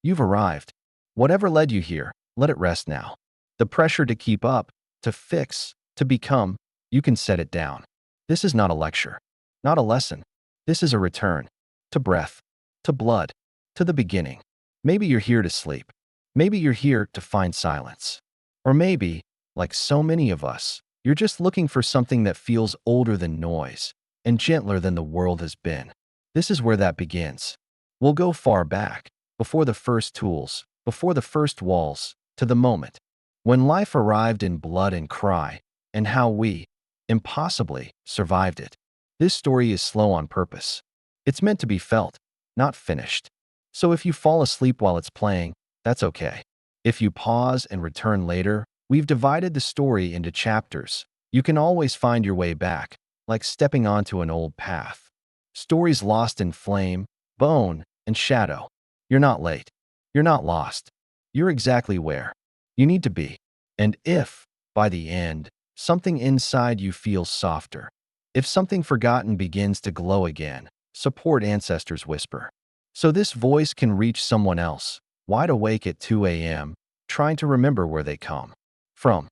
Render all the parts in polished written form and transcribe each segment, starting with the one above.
You've arrived. Whatever led you here, let it rest now. The pressure to keep up, to fix, to become, you can set it down. This is not a lecture, not a lesson. This is a return. To breath, to blood, to the beginning. Maybe you're here to sleep. Maybe you're here to find silence. Or maybe, like so many of us, you're just looking for something that feels older than noise and gentler than the world has been. This is where that begins. We'll go far back, before the first tools, before the first walls, to the moment when life arrived in blood and cry, and how we, impossibly, survived it. This story is slow on purpose. It's meant to be felt, not finished. So if you fall asleep while it's playing, that's okay. If you pause and return later, we've divided the story into chapters. You can always find your way back, like stepping onto an old path. Stories lost in flame, bone, and shadow. You're not late. You're not lost. You're exactly where you need to be. And if, by the end, something inside you feels softer, if something forgotten begins to glow again, support Ancestors' whisper. So this voice can reach someone else, wide awake at 2 a.m., trying to remember where they come from.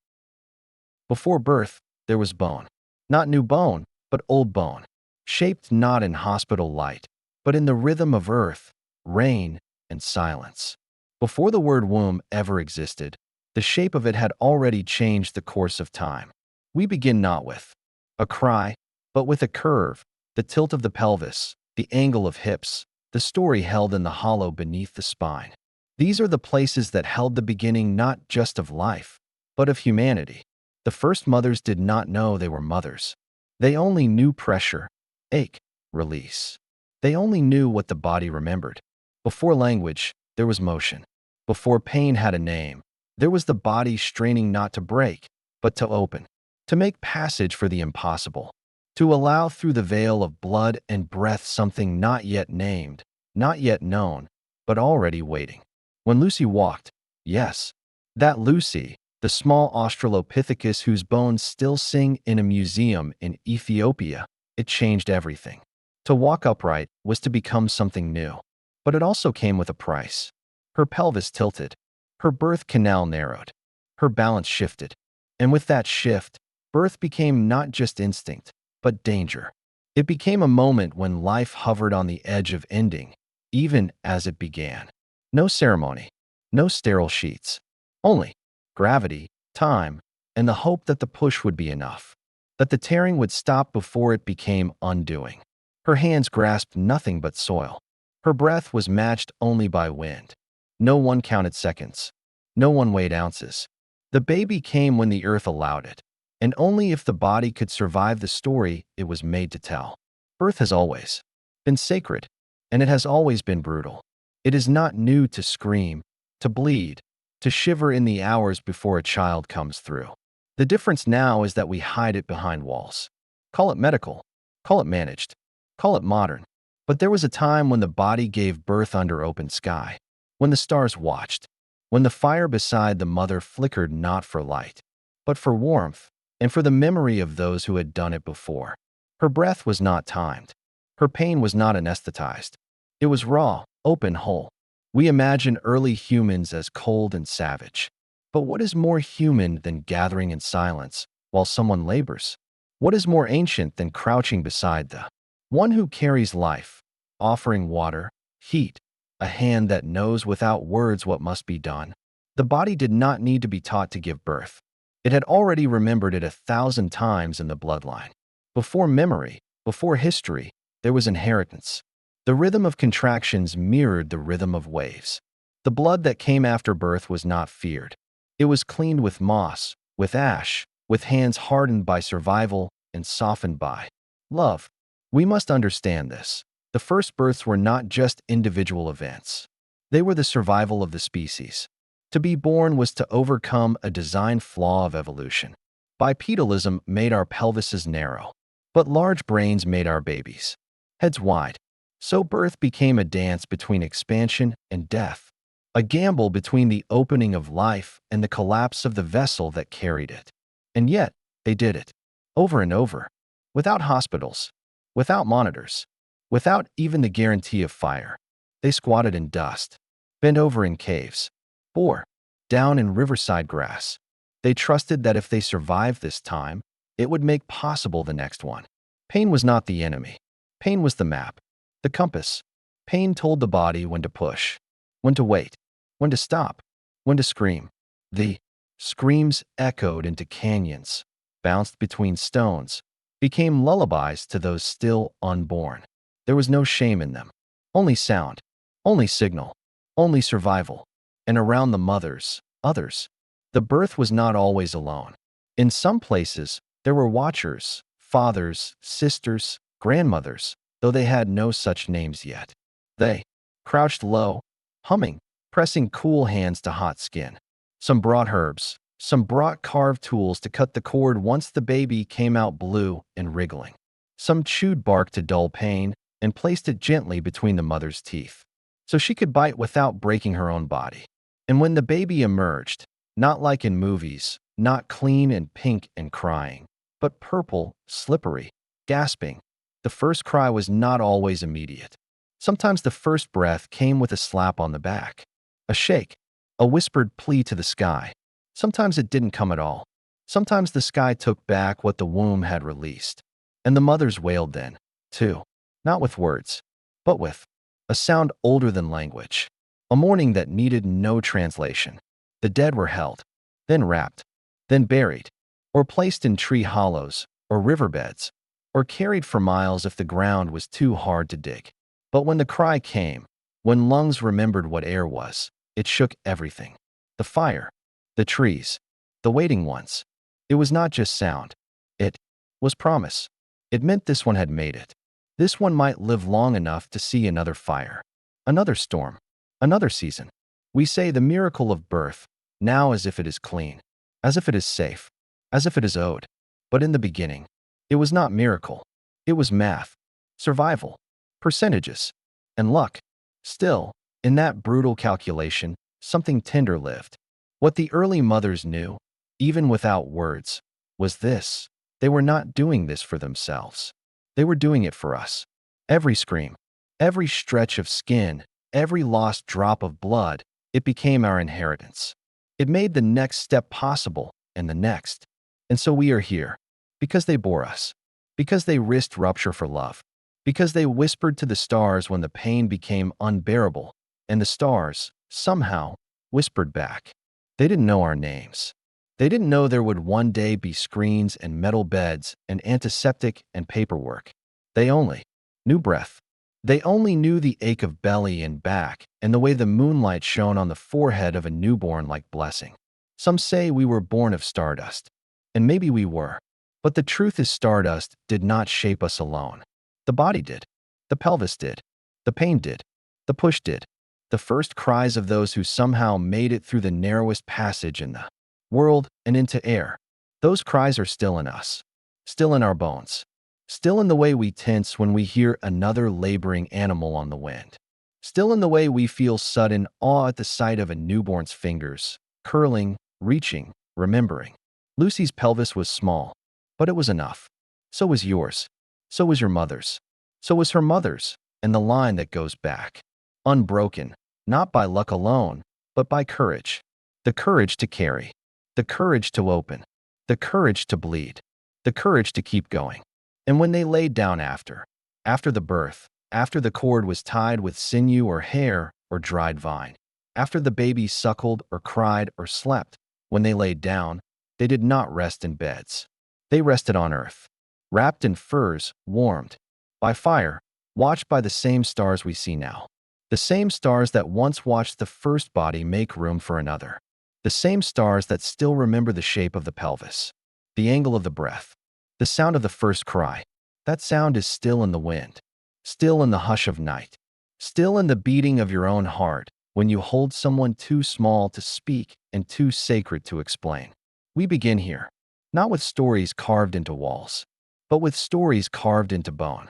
Before birth, there was bone. Not new bone, but old bone. Shaped not in hospital light, but in the rhythm of earth, rain, and silence. Before the word womb ever existed, the shape of it had already changed the course of time. We begin not with a cry, but with a curve, the tilt of the pelvis, the angle of hips, the story held in the hollow beneath the spine. These are the places that held the beginning not just of life, but of humanity. The first mothers did not know they were mothers. They only knew pressure, ache, release. They only knew what the body remembered. Before language, there was motion. Before pain had a name, there was the body straining not to break, but to open, to make passage for the impossible, to allow through the veil of blood and breath something not yet named, not yet known, but already waiting. When Lucy walked, yes, that Lucy, the small Australopithecus whose bones still sing in a museum in Ethiopia, it changed everything. To walk upright was to become something new, but it also came with a price. Her pelvis tilted, her birth canal narrowed, her balance shifted, and with that shift, birth became not just instinct, but danger. It became a moment when life hovered on the edge of ending, even as it began. No ceremony, no sterile sheets, only gravity, time, and the hope that the push would be enough, that the tearing would stop before it became undoing. Her hands grasped nothing but soil. Her breath was matched only by wind. No one counted seconds. No one weighed ounces. The baby came when the earth allowed it, and only if the body could survive the story it was made to tell. Birth has always been sacred, and it has always been brutal. It is not new to scream, to bleed, to shiver in the hours before a child comes through. The difference now is that we hide it behind walls. Call it medical, call it managed, call it modern. But there was a time when the body gave birth under open sky, when the stars watched, when the fire beside the mother flickered not for light, but for warmth, and for the memory of those who had done it before. Her breath was not timed. Her pain was not anesthetized. It was raw, open, whole. We imagine early humans as cold and savage. But what is more human than gathering in silence while someone labors? What is more ancient than crouching beside the one who carries life, offering water, heat, a hand that knows without words what must be done? The body did not need to be taught to give birth. It had already remembered it 1,000 times in the bloodline. Before memory, before history, there was inheritance. The rhythm of contractions mirrored the rhythm of waves. The blood that came after birth was not feared. It was cleaned with moss, with ash, with hands hardened by survival and softened by love. We must understand this. The first births were not just individual events. They were the survival of the species. To be born was to overcome a design flaw of evolution. Bipedalism made our pelvises narrow, but large brains made our babies heads wide. So birth became a dance between expansion and death, a gamble between the opening of life and the collapse of the vessel that carried it. And yet, they did it, over and over, without hospitals, without monitors, without even the guarantee of fire. They squatted in dust. bent over in caves, bore down in riverside grass. They trusted that if they survived this time, it would make possible the next one. Pain was not the enemy. Pain was the map, the compass. Pain told the body when to push, when to wait, when to stop, when to scream. The screams echoed into canyons, bounced between stones, became lullabies to those still unborn. There was no shame in them, only sound, only signal, only survival. And around the mothers, others. The birth was not always alone. In some places, there were watchers, fathers, sisters, grandmothers, though they had no such names yet. They crouched low, humming, pressing cool hands to hot skin. Some brought herbs, some brought carved tools to cut the cord once the baby came out blue and wriggling. Some chewed bark to dull pain and placed it gently between the mother's teeth, so she could bite without breaking her own body. And when the baby emerged, not like in movies, not clean and pink and crying, but purple, slippery, gasping, the first cry was not always immediate. Sometimes the first breath came with a slap on the back, a shake, a whispered plea to the sky. Sometimes it didn't come at all. Sometimes the sky took back what the womb had released. And the mothers wailed then, too, not with words, but with a sound older than language, a mourning that needed no translation. The dead were held, then wrapped, then buried, or placed in tree hollows or riverbeds, or carried for miles if the ground was too hard to dig. But when the cry came, when lungs remembered what air was, it shook everything. The fire, the trees, the waiting ones. It was not just sound. It was promise. It meant this one had made it. This one might live long enough to see another fire, another storm, another season. We say the miracle of birth, now as if it is clean, as if it is safe, as if it is owed. But in the beginning, it was not miracle. It was math, survival, percentages, and luck. Still, in that brutal calculation, something tender lived. What the early mothers knew, even without words, was this: they were not doing this for themselves. They were doing it for us. Every scream, every stretch of skin, every lost drop of blood, it became our inheritance. It made the next step possible, and the next. And so we are here, because they bore us, because they risked rupture for love, because they whispered to the stars when the pain became unbearable, and the stars, somehow, whispered back. They didn't know our names. They didn't know there would one day be screens and metal beds and antiseptic and paperwork. They only knew breath. They only knew the ache of belly and back and the way the moonlight shone on the forehead of a newborn like blessing. Some say we were born of stardust, and maybe we were. But the truth is, stardust did not shape us alone. The body did. The pelvis did. The pain did. The push did. The first cries of those who somehow made it through the narrowest passage in the world and into air. Those cries are still in us, still in our bones, still in the way we tense when we hear another laboring animal on the wind, still in the way we feel sudden awe at the sight of a newborn's fingers, curling, reaching, remembering. Lucy's pelvis was small, but it was enough. So was yours. So was your mother's. So was her mother's, and the line that goes back. Unbroken, not by luck alone, but by courage. The courage to carry. The courage to open. The courage to bleed. The courage to keep going. And when they laid down after the birth, after the cord was tied with sinew or hair or dried vine, after the baby suckled or cried or slept, when they laid down, they did not rest in beds. They rested on earth, wrapped in furs, warmed by fire, watched by the same stars we see now. The same stars that once watched the first body make room for another. The same stars that still remember the shape of the pelvis, the angle of the breath, the sound of the first cry. That sound is still in the wind, still in the hush of night, still in the beating of your own heart when you hold someone too small to speak and too sacred to explain. We begin here, not with stories carved into walls, but with stories carved into bone.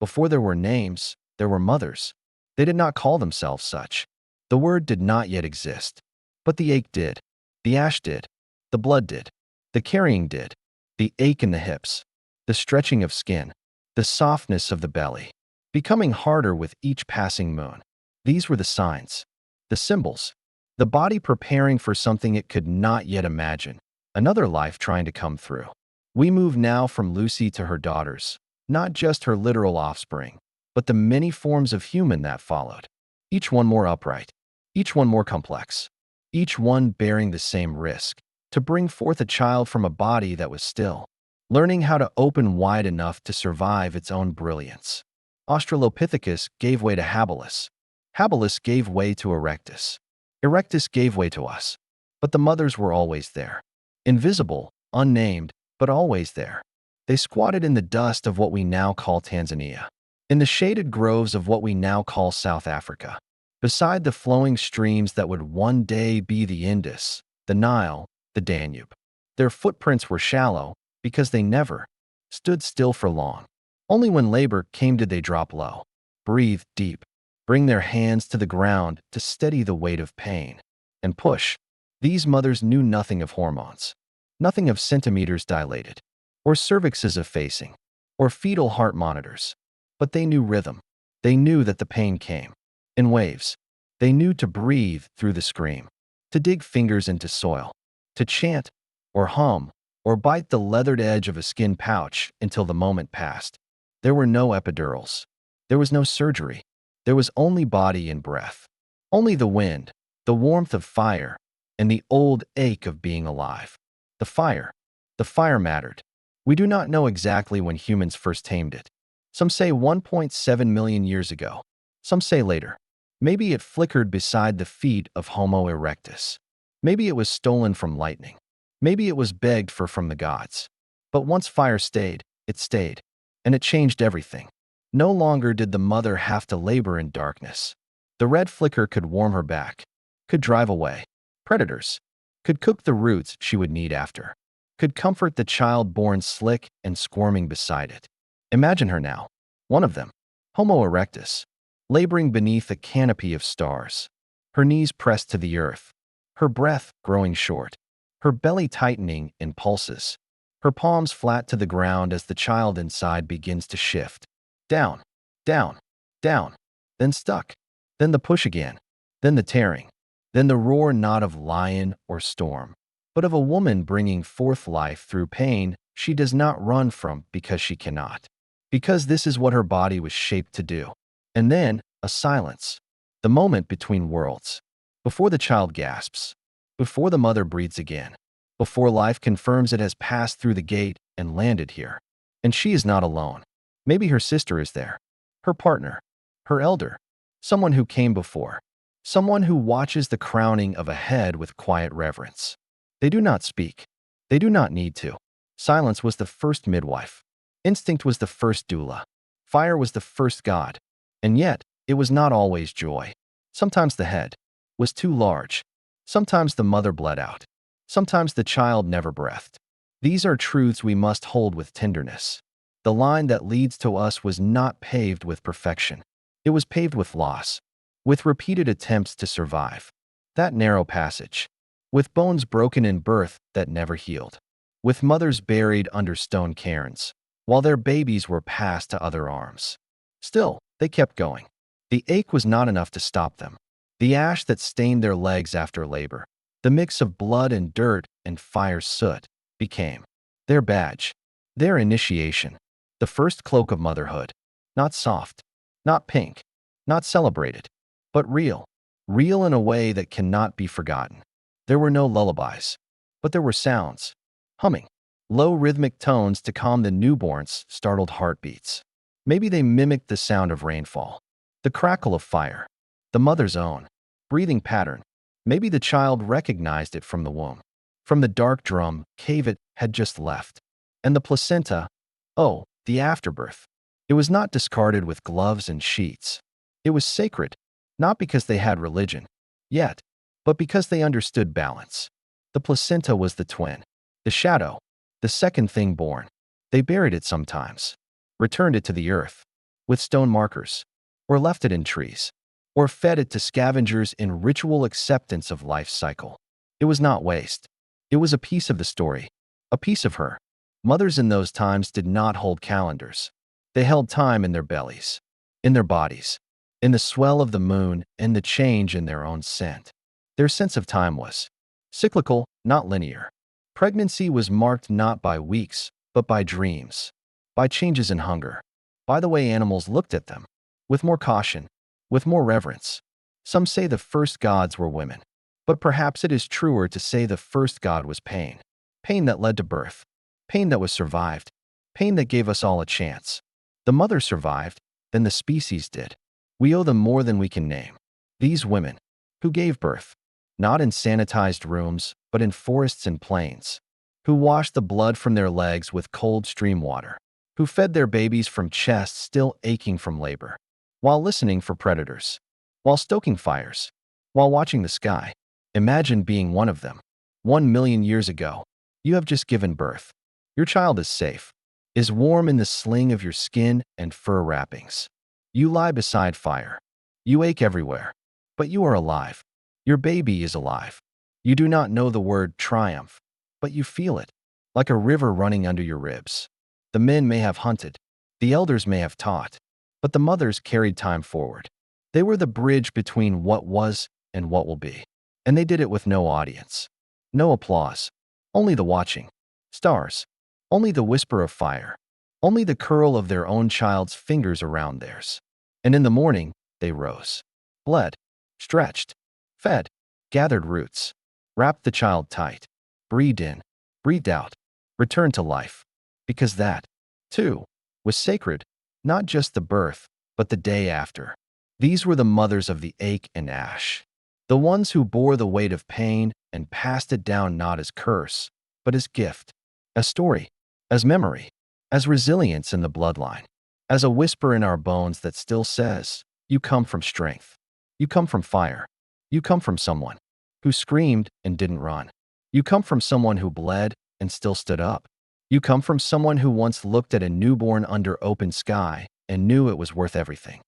Before there were names, there were mothers. They did not call themselves such. The word did not yet exist. But the ache did, the ash did, the blood did, the carrying did, the ache in the hips, the stretching of skin, the softness of the belly, becoming harder with each passing moon. These were the signs, the symbols, the body preparing for something it could not yet imagine, another life trying to come through. We move now from Lucy to her daughters, not just her literal offspring, but the many forms of human that followed, each one more upright, each one more complex, each one bearing the same risk, to bring forth a child from a body that was still, learning how to open wide enough to survive its own brilliance. Australopithecus gave way to Habilis. Habilis gave way to Erectus. Erectus gave way to us. But the mothers were always there. Invisible, unnamed, but always there. They squatted in the dust of what we now call Tanzania, in the shaded groves of what we now call South Africa, beside the flowing streams that would one day be the Indus, the Nile, the Danube. Their footprints were shallow because they never stood still for long. Only when labor came did they drop low, breathe deep, bring their hands to the ground to steady the weight of pain, and push. These mothers knew nothing of hormones, nothing of centimeters dilated, or cervixes effacing, or fetal heart monitors. But they knew rhythm. They knew that the pain came in waves. They knew to breathe through the scream, to dig fingers into soil, to chant, or hum, or bite the leathered edge of a skin pouch until the moment passed. There were no epidurals. There was no surgery. There was only body and breath. Only the wind, the warmth of fire, and the old ache of being alive. The fire mattered. We do not know exactly when humans first tamed it. Some say 1.7 million years ago. Some say later. Maybe it flickered beside the feet of Homo erectus. Maybe it was stolen from lightning. Maybe it was begged for from the gods. But once fire stayed, it stayed. And it changed everything. No longer did the mother have to labor in darkness. The red flicker could warm her back, could drive away predators, could cook the roots she would need after, could comfort the child born slick and squirming beside it. Imagine her now, one of them, Homo erectus, laboring beneath a canopy of stars, her knees pressed to the earth, her breath growing short, her belly tightening in pulses, her palms flat to the ground as the child inside begins to shift. Down, down, down, then stuck, then the push again, then the tearing, then the roar not of lion or storm, but of a woman bringing forth life through pain she does not run from because she cannot, because this is what her body was shaped to do. And then a silence, the moment between worlds, before the child gasps, before the mother breathes again, before life confirms it has passed through the gate and landed here. And she is not alone. Maybe her sister is there, her partner, her elder, someone who came before, someone who watches the crowning of a head with quiet reverence. They do not speak. They do not need to. Silence was the first midwife. Instinct was the first doula. Fire was the first god. And yet, it was not always joy. Sometimes the head was too large. Sometimes the mother bled out. Sometimes the child never breathed. These are truths we must hold with tenderness. The line that leads to us was not paved with perfection. It was paved with loss, with repeated attempts to survive. That narrow passage, with bones broken in birth that never healed, with mothers buried under stone cairns, while their babies were passed to other arms. Still, they kept going. The ache was not enough to stop them. The ash that stained their legs after labor, the mix of blood and dirt and fire soot, became their badge, their initiation, the first cloak of motherhood. Not soft, not pink, not celebrated, but real. Real in a way that cannot be forgotten. There were no lullabies, but there were sounds, humming, low rhythmic tones to calm the newborn's startled heartbeats. Maybe they mimicked the sound of rainfall, the crackle of fire, the mother's own breathing pattern. Maybe the child recognized it from the womb, from the dark drum cave it had just left. And the placenta, oh, the afterbirth. It was not discarded with gloves and sheets. It was sacred, not because they had religion, yet, but because they understood balance. The placenta was the twin, the shadow, the second thing born. They buried it sometimes, returned it to the earth, with stone markers, or left it in trees, or fed it to scavengers in ritual acceptance of life's cycle. It was not waste. It was a piece of the story, a piece of her. Mothers in those times did not hold calendars. They held time in their bellies, in their bodies, in the swell of the moon and the change in their own scent. Their sense of time was cyclical, not linear. Pregnancy was marked not by weeks, but by dreams, by changes in hunger, by the way animals looked at them, with more caution, with more reverence. Some say the first gods were women, but perhaps it is truer to say the first god was pain. Pain that led to birth, pain that was survived, pain that gave us all a chance. The mother survived, then the species did. We owe them more than we can name. These women, who gave birth, not in sanitized rooms, but in forests and plains, who washed the blood from their legs with cold stream water, who fed their babies from chests still aching from labor, while listening for predators, while stoking fires, while watching the sky. Imagine being one of them. 1 million years ago, you have just given birth. Your child is safe, is warm in the sling of your skin and fur wrappings. You lie beside fire. You ache everywhere, but you are alive. Your baby is alive. You do not know the word triumph, but you feel it, like a river running under your ribs. The men may have hunted, the elders may have taught, but the mothers carried time forward. They were the bridge between what was and what will be. And they did it with no audience, no applause, only the watching stars, only the whisper of fire, only the curl of their own child's fingers around theirs. And in the morning, they rose, bled, stretched, fed, gathered roots, wrapped the child tight, breathed in, breathed out, returned to life. Because that, too, was sacred, not just the birth, but the day after. These were the mothers of the ache and ash, the ones who bore the weight of pain and passed it down not as curse, but as gift, as story, as memory, as resilience in the bloodline, as a whisper in our bones that still says, you come from strength, you come from fire, you come from someone who screamed and didn't run, you come from someone who bled and still stood up, you come from someone who once looked at a newborn under open sky and knew it was worth everything.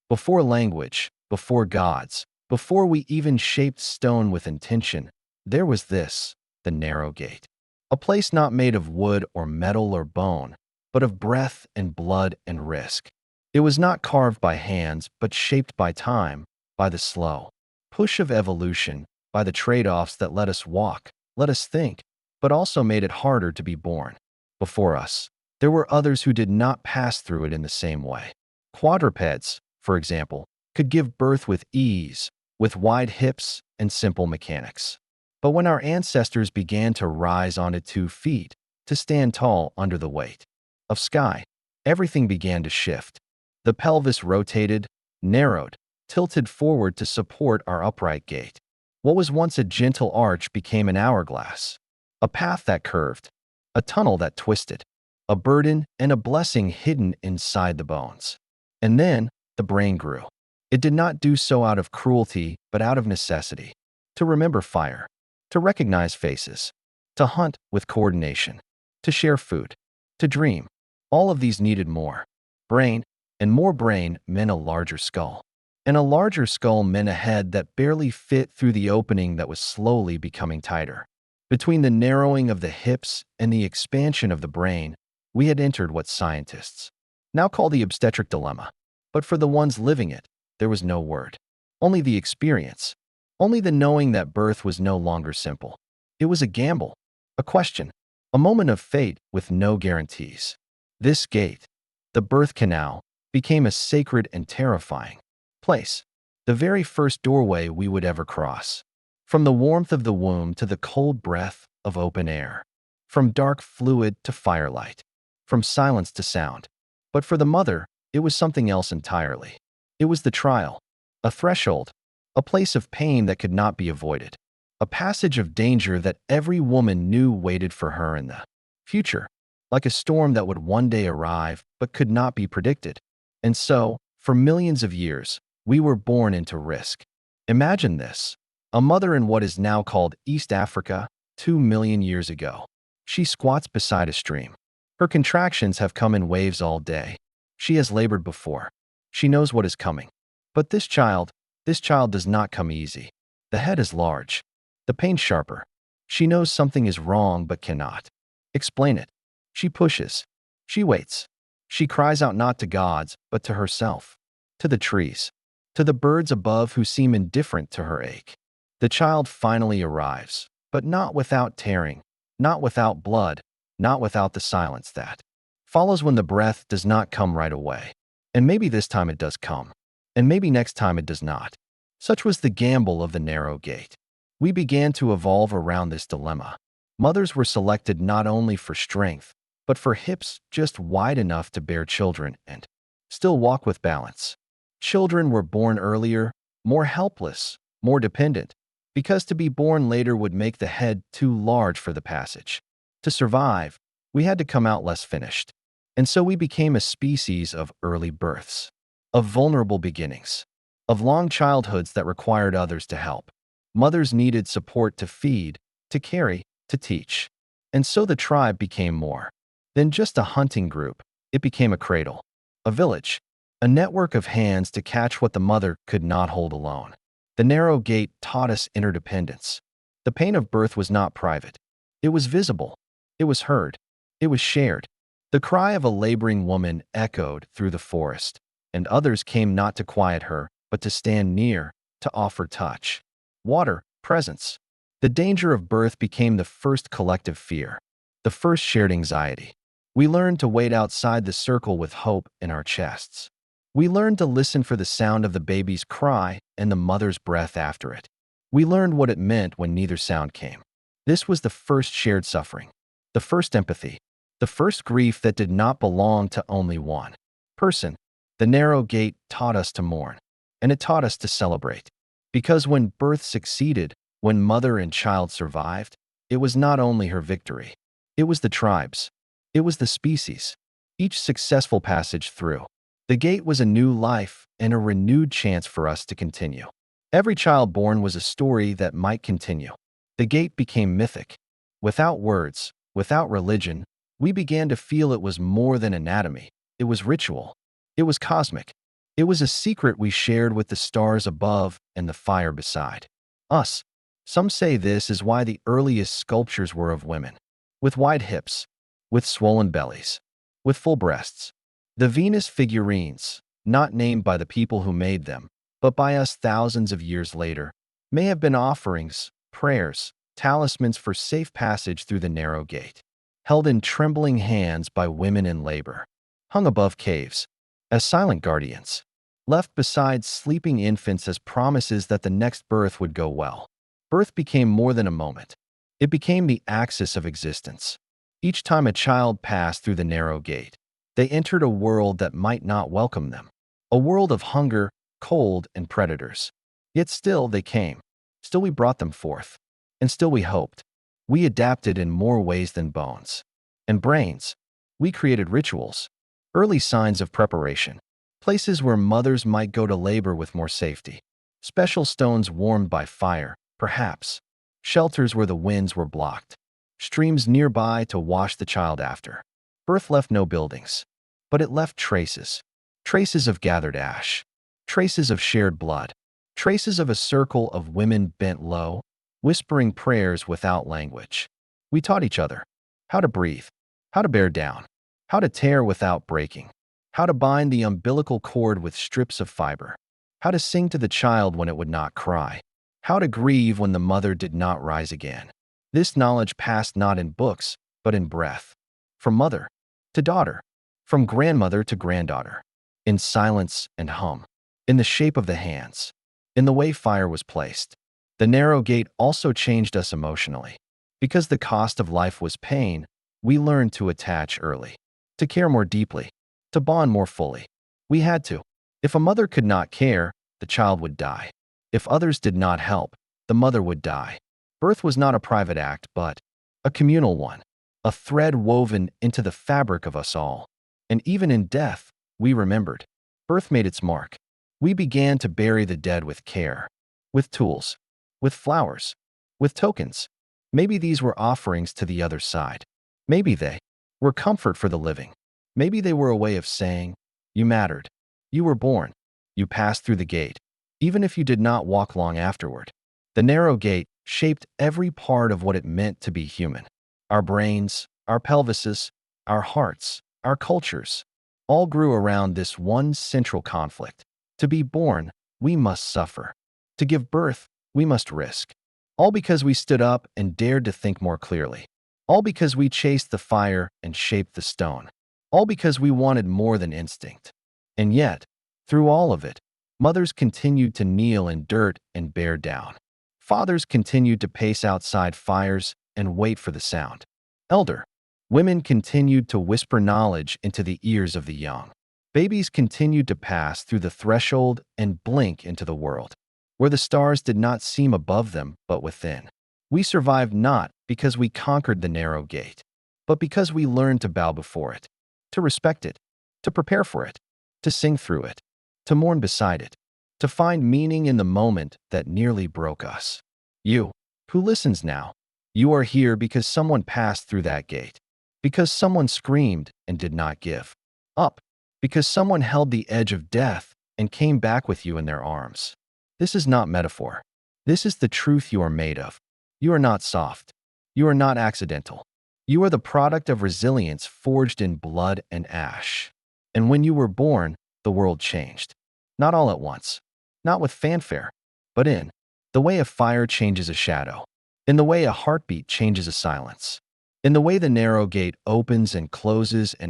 Before language, before gods, before we even shaped stone with intention, there was this, the narrow gate. A place not made of wood or metal or bone, but of breath and blood and risk. It was not carved by hands, but shaped by time, by the slow push of evolution, by the trade-offs that let us walk, let us think, but also made it harder to be born. Before us, there were others who did not pass through it in the same way. Quadrupeds, for example, could give birth with ease, with wide hips and simple mechanics. But when our ancestors began to rise onto 2 feet, to stand tall under the weight of sky, everything began to shift. The pelvis rotated, narrowed, tilted forward to support our upright gait. What was once a gentle arch became an hourglass, a path that curved, a tunnel that twisted, a burden and a blessing hidden inside the bones. And then the brain grew. It did not do so out of cruelty, but out of necessity. To remember fire, to recognize faces, to hunt with coordination, to share food, to dream. All of these needed more brain, and more brain meant a larger skull. And a larger skull meant a head that barely fit through the opening that was slowly becoming tighter. Between the narrowing of the hips and the expansion of the brain, we had entered what scientists now call the obstetric dilemma. But for the ones living it, there was no word, only the experience, only the knowing that birth was no longer simple. It was a gamble, a question, a moment of fate with no guarantees. This gate, the birth canal, became a sacred and terrifying place, the very first doorway we would ever cross. From the warmth of the womb to the cold breath of open air, from dark fluid to firelight, from silence to sound. But for the mother, it was something else entirely. It was the trial, a threshold, a place of pain that could not be avoided, a passage of danger that every woman knew waited for her in the future, like a storm that would one day arrive but could not be predicted. And so, for millions of years, we were born into risk. Imagine this, a mother in what is now called East Africa, 2 million years ago. She squats beside a stream. Her contractions have come in waves all day. She has labored before. She knows what is coming. But this child does not come easy. The head is large. The pain sharper. She knows something is wrong but cannot explain it. She pushes. She waits. She cries out not to gods, but to herself. to the trees, to the birds above who seem indifferent to her ache. The child finally arrives, but not without tearing, not without blood, not without the silence that follows when the breath does not come right away. And maybe this time it does come, and maybe next time it does not. Such was the gamble of the narrow gate. We began to evolve around this dilemma. Mothers were selected not only for strength, but for hips just wide enough to bear children and still walk with balance. Children were born earlier, more helpless, more dependent, because to be born later would make the head too large for the passage. To survive, we had to come out less finished. And so we became a species of early births, of vulnerable beginnings, of long childhoods that required others to help. Mothers needed support to feed, to carry, to teach. And so the tribe became more than just a hunting group. It became a cradle, a village, a network of hands to catch what the mother could not hold alone. The narrow gate taught us interdependence. The pain of birth was not private. It was visible. It was heard. It was shared. The cry of a laboring woman echoed through the forest, and others came not to quiet her, but to stand near, to offer touch, water, presence. The danger of birth became the first collective fear, the first shared anxiety. We learned to wait outside the circle with hope in our chests. We learned to listen for the sound of the baby's cry and the mother's breath after it. We learned what it meant when neither sound came. This was the first shared suffering, the first empathy, the first grief that did not belong to only one person. The narrow gate taught us to mourn, and it taught us to celebrate. Because when birth succeeded, when mother and child survived, it was not only her victory. It was the tribe's. It was the species. Each successful passage through the gate was a new life and a renewed chance for us to continue. Every child born was a story that might continue. The gate became mythic. Without words, without religion, we began to feel it was more than anatomy. It was ritual. It was cosmic. It was a secret we shared with the stars above and the fire beside us. Some say this is why the earliest sculptures were of women, with wide hips, with swollen bellies, with full breasts. The Venus figurines, not named by the people who made them, but by us thousands of years later, may have been offerings, prayers, talismans for safe passage through the narrow gate, held in trembling hands by women in labor, hung above caves, as silent guardians, left beside sleeping infants as promises that the next birth would go well. Birth became more than a moment. It became the axis of existence. Each time a child passed through the narrow gate, they entered a world that might not welcome them, a world of hunger, cold, and predators. Yet still they came. Still we brought them forth. And still we hoped. We adapted in more ways than bones and brains. We created rituals, early signs of preparation, places where mothers might go to labor with more safety, special stones warmed by fire, perhaps, shelters where the winds were blocked, streams nearby to wash the child after. Birth left no buildings, but it left traces, traces of gathered ash, traces of shared blood, traces of a circle of women bent low, whispering prayers without language. We taught each other how to breathe, how to bear down, how to tear without breaking, how to bind the umbilical cord with strips of fiber, how to sing to the child when it would not cry, how to grieve when the mother did not rise again. This knowledge passed not in books, but in breath, from mother to daughter, from grandmother to granddaughter, in silence and hum, in the shape of the hands, in the way fire was placed. The narrow gate also changed us emotionally. Because the cost of life was pain, we learned to attach early, to care more deeply, to bond more fully. We had to. If a mother could not care, the child would die. If others did not help, the mother would die. Birth was not a private act, but a communal one, a thread woven into the fabric of us all. And even in death, we remembered. Birth made its mark. We began to bury the dead with care, with tools, with flowers, with tokens. Maybe these were offerings to the other side. Maybe they were comfort for the living. Maybe they were a way of saying, you mattered. You were born. You passed through the gate, even if you did not walk long afterward. The narrow gate shaped every part of what it meant to be human. Our brains, our pelvises, our hearts, our cultures, all grew around this one central conflict. To be born, we must suffer. To give birth, we must risk. All because we stood up and dared to think more clearly. All because we chased the fire and shaped the stone. All because we wanted more than instinct. And yet, through all of it, mothers continued to kneel in dirt and bear down. Fathers continued to pace outside fires and wait for the sound. Elder women continued to whisper knowledge into the ears of the young. Babies continued to pass through the threshold and blink into the world, where the stars did not seem above them but within. We survived not because we conquered the narrow gate, but because we learned to bow before it, to respect it, to prepare for it, to sing through it, to mourn beside it, to find meaning in the moment that nearly broke us. You, who listens now, you are here because someone passed through that gate, because someone screamed and did not give up, because someone held the edge of death and came back with you in their arms. This is not metaphor. This is the truth you are made of. You are not soft. You are not accidental. You are the product of resilience forged in blood and ash. And when you were born, the world changed. Not all at once, not with fanfare, but in the way a fire changes a shadow, in the way a heartbeat changes a silence, in the way the narrow gate opens and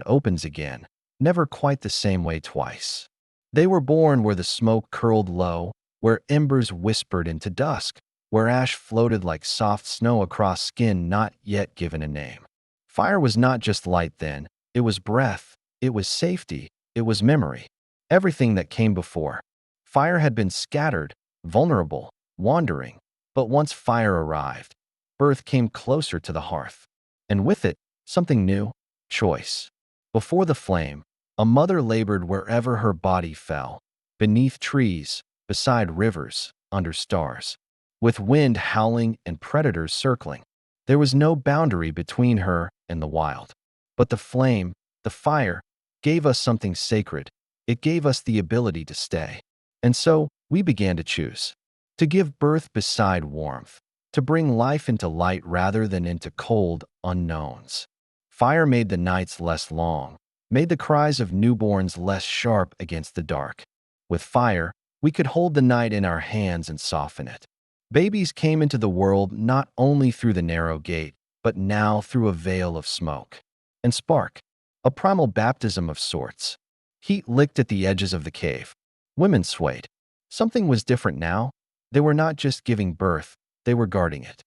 opens again, never quite the same way twice. They were born where the smoke curled low, where embers whispered into dusk, where ash floated like soft snow across skin not yet given a name. Fire was not just light then, it was breath, it was safety, it was memory. Everything that came before. Fire had been scattered, vulnerable, wandering, but once fire arrived, birth came closer to the hearth. And with it, something new, choice. Before the flame, a mother labored wherever her body fell, beneath trees, beside rivers, under stars, with wind howling and predators circling. There was no boundary between her and the wild. But the flame, the fire, gave us something sacred. It gave us the ability to stay. And so, we began to choose. To give birth beside warmth. To bring life into light rather than into cold unknowns. Fire made the nights less long, made the cries of newborns less sharp against the dark. With fire, we could hold the night in our hands and soften it. Babies came into the world not only through the narrow gate, but now through a veil of smoke and spark, a primal baptism of sorts. Heat licked at the edges of the cave. Women swayed. Something was different now. They were not just giving birth, they were guarding it.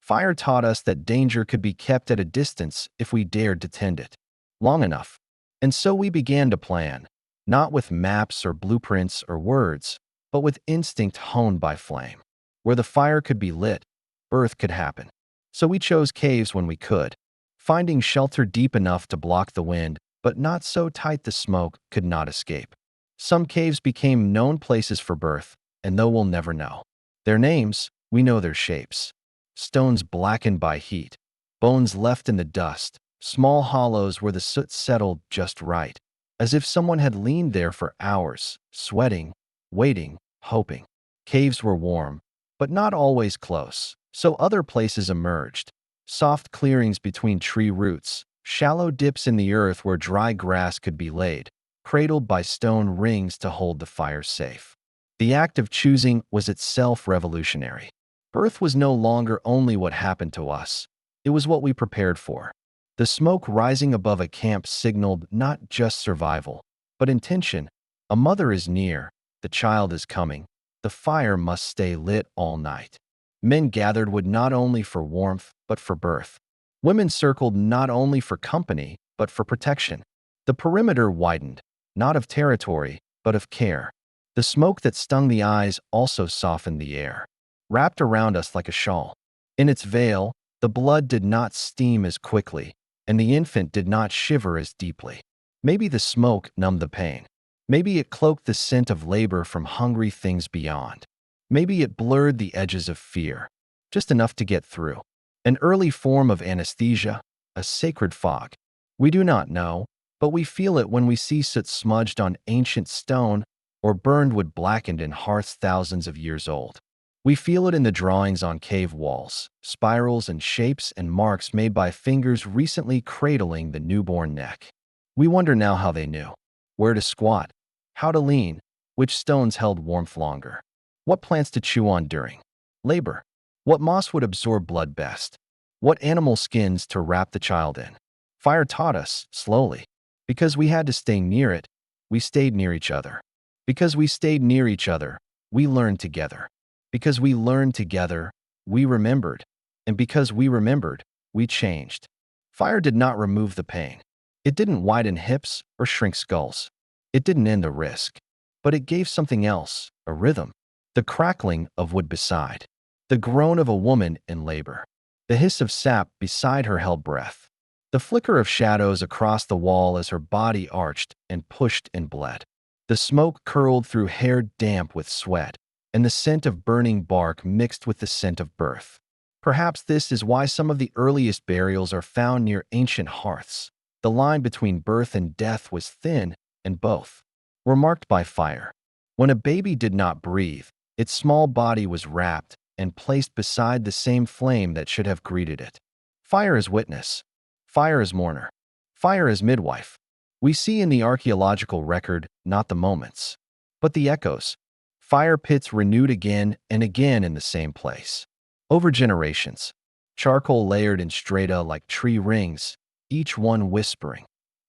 Fire taught us that danger could be kept at a distance if we dared to tend it long enough. And so we began to plan, not with maps or blueprints or words, but with instinct honed by flame. Where the fire could be lit, birth could happen. So we chose caves when we could, finding shelter deep enough to block the wind, but not so tight the smoke could not escape. Some caves became known places for birth, and though we'll never know their names, we know their shapes. Stones blackened by heat, bones left in the dust, small hollows where the soot settled just right, as if someone had leaned there for hours, sweating, waiting, hoping. Caves were warm, but not always close, so other places emerged. Soft clearings between tree roots, shallow dips in the earth where dry grass could be laid, cradled by stone rings to hold the fire safe. The act of choosing was itself revolutionary. Birth was no longer only what happened to us, it was what we prepared for. The smoke rising above a camp signaled not just survival, but intention. A mother is near, the child is coming, the fire must stay lit all night. Men gathered wood not only for warmth, but for birth. Women circled not only for company, but for protection. The perimeter widened, not of territory, but of care. The smoke that stung the eyes also softened the air, wrapped around us like a shawl. In its veil, the blood did not steam as quickly, and the infant did not shiver as deeply. Maybe the smoke numbed the pain. Maybe it cloaked the scent of labor from hungry things beyond. Maybe it blurred the edges of fear, just enough to get through. An early form of anesthesia, a sacred fog. We do not know, but we feel it when we see soot smudged on ancient stone or burned wood blackened in hearths thousands of years old. We feel it in the drawings on cave walls, spirals and shapes and marks made by fingers recently cradling the newborn neck. We wonder now how they knew. Where to squat, how to lean, Which stones held warmth longer? What plants to chew on during labor? What moss would absorb blood best? What animal skins to wrap the child in? Fire taught us, slowly. Because we had to stay near it, we stayed near each other. Because we stayed near each other, we learned together. Because we learned together, we remembered. And because we remembered, we changed. Fire did not remove the pain. It didn't widen hips or shrink skulls. It didn't end the risk. But it gave something else, a rhythm. The crackling of wood beside. The groan of a woman in labor. The hiss of sap beside her held breath. The flicker of shadows across the wall as her body arched and pushed and bled. The smoke curled through hair damp with sweat, and the scent of burning bark mixed with the scent of birth. Perhaps this is why some of the earliest burials are found near ancient hearths. The line between birth and death was thin, and both were marked by fire. When a baby did not breathe, its small body was wrapped and placed beside the same flame that should have greeted it. Fire as witness. Fire as mourner. Fire as midwife. We see in the archaeological record not the moments, but the echoes. Fire pits renewed again and again in the same place. Over generations, charcoal layered in strata like tree rings, each one whispering.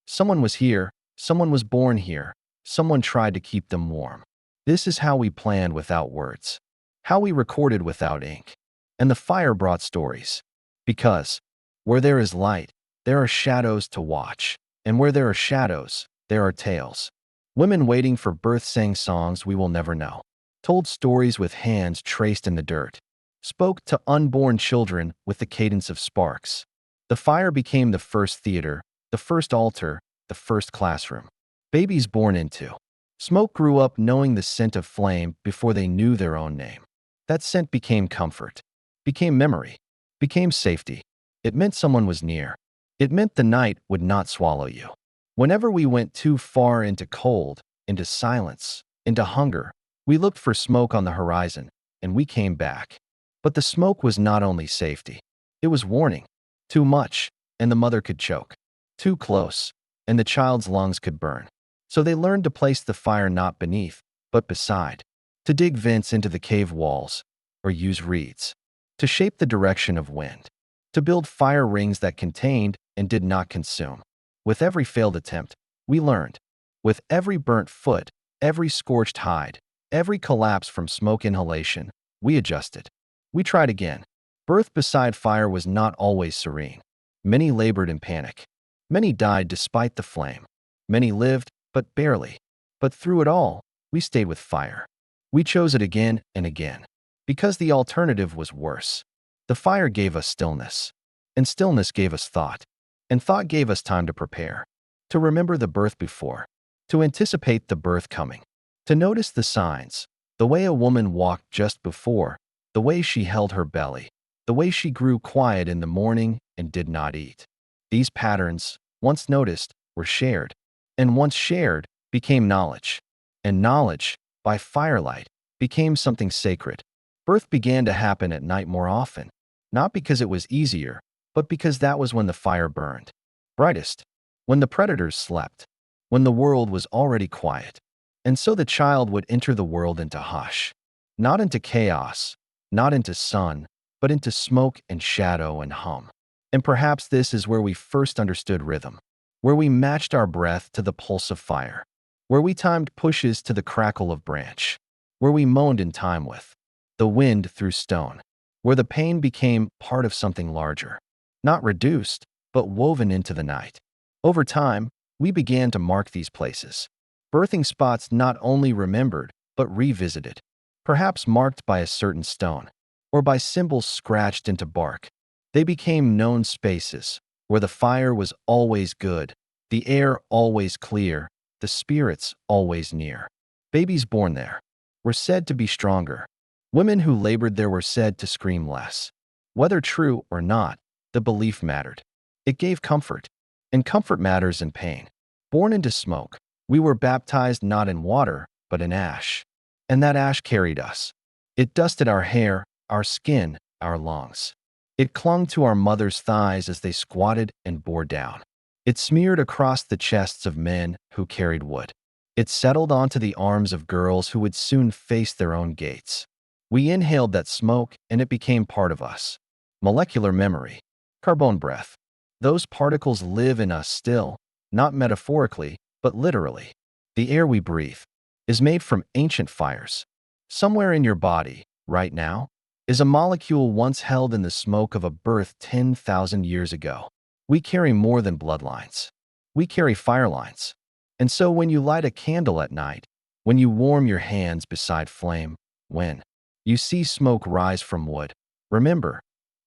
Someone was here, someone was born here, someone tried to keep them warm. This is how we planned without words, how we recorded without ink. And the fire brought stories. Because where there is light, there are shadows to watch. And where there are shadows, there are tales. Women waiting for birth sang songs we will never know. Told stories with hands traced in the dirt. Spoke to unborn children with the cadence of sparks. The fire became the first theater, the first altar, the first classroom. Babies born into smoke grew up knowing the scent of flame before they knew their own name. That scent became comfort, became memory, became safety. It meant someone was near. It meant the night would not swallow you. Whenever we went too far into cold, into silence, into hunger, we looked for smoke on the horizon, and we came back. But the smoke was not only safety. It was warning. Too much, and the mother could choke. Too close, and the child's lungs could burn. So they learned to place the fire not beneath, but beside. To dig vents into the cave walls, or use reeds. To shape the direction of wind. To build fire rings that contained and did not consume. With every failed attempt, we learned. With every burnt foot, every scorched hide, every collapse from smoke inhalation, we adjusted. We tried again. Birth beside fire was not always serene. Many labored in panic. Many died despite the flame. Many lived, but barely. But through it all, we stayed with fire. We chose it again and again. Because the alternative was worse. The fire gave us stillness. And stillness gave us thought. And thought gave us time to prepare. To remember the birth before. To anticipate the birth coming. To notice the signs. The way a woman walked just before. The way she held her belly. The way she grew quiet in the morning and did not eat. These patterns, once noticed, were shared. And once shared, became knowledge. And knowledge, by firelight, became something sacred. Birth began to happen at night more often. Not because it was easier, but because that was when the fire burned brightest, when the predators slept, when the world was already quiet. And so the child would enter the world into hush. Not into chaos, not into sun, but into smoke and shadow and hum. And perhaps this is where we first understood rhythm, where we matched our breath to the pulse of fire, where we timed pushes to the crackle of branch, where we moaned in time with the wind through stone, where the pain became part of something larger, not reduced, but woven into the night. Over time, we began to mark these places, birthing spots not only remembered, but revisited, perhaps marked by a certain stone, or by symbols scratched into bark. They became known spaces, where the fire was always good, the air always clear, the spirits always near. Babies born there were said to be stronger. Women who labored there were said to scream less. Whether true or not, the belief mattered. It gave comfort, and comfort matters in pain. Born into smoke, we were baptized not in water, but in ash. And that ash carried us. It dusted our hair, our skin, our lungs. It clung to our mothers' thighs as they squatted and bore down. It smeared across the chests of men who carried wood. It settled onto the arms of girls who would soon face their own gates. We inhaled that smoke, and it became part of us. Molecular memory. Carbon breath. Those particles live in us still, not metaphorically, but literally. The air we breathe is made from ancient fires. Somewhere in your body, right now, is a molecule once held in the smoke of a birth 10,000 years ago. We carry more than bloodlines. We carry fire lines. And so when you light a candle at night, when you warm your hands beside flame, when you see smoke rise from wood, remember,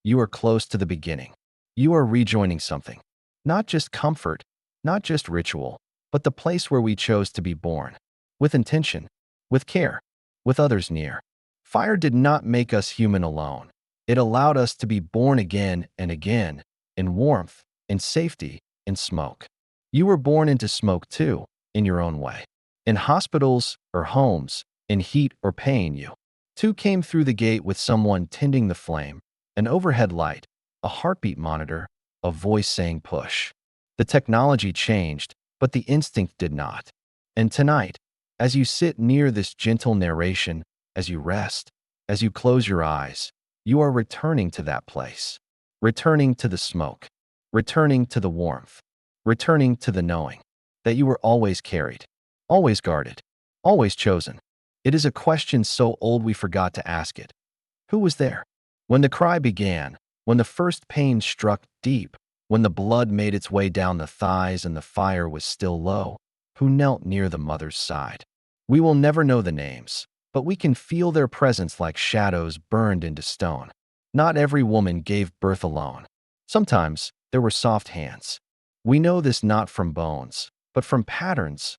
you are close to the beginning. You are rejoining something. Not just comfort, not just ritual, but the place where we chose to be born. With intention, with care, with others near. Fire did not make us human alone. It allowed us to be born again and again, in warmth, in safety, in smoke. You were born into smoke too, in your own way. In hospitals or homes, in heat or pain, you too came through the gate with someone tending the flame, an overhead light, a heartbeat monitor, a voice saying push. The technology changed, but the instinct did not. And tonight, as you sit near this gentle narration, as you rest, as you close your eyes, you are returning to that place. Returning to the smoke. Returning to the warmth. Returning to the knowing that you were always carried, always guarded, always chosen. It is a question so old we forgot to ask it. Who was there? When the cry began, when the first pain struck deep, when the blood made its way down the thighs and the fire was still low, who knelt near the mother's side? We will never know the names, but we can feel their presence like shadows burned into stone. Not every woman gave birth alone. Sometimes there were soft hands. We know this not from bones, but from patterns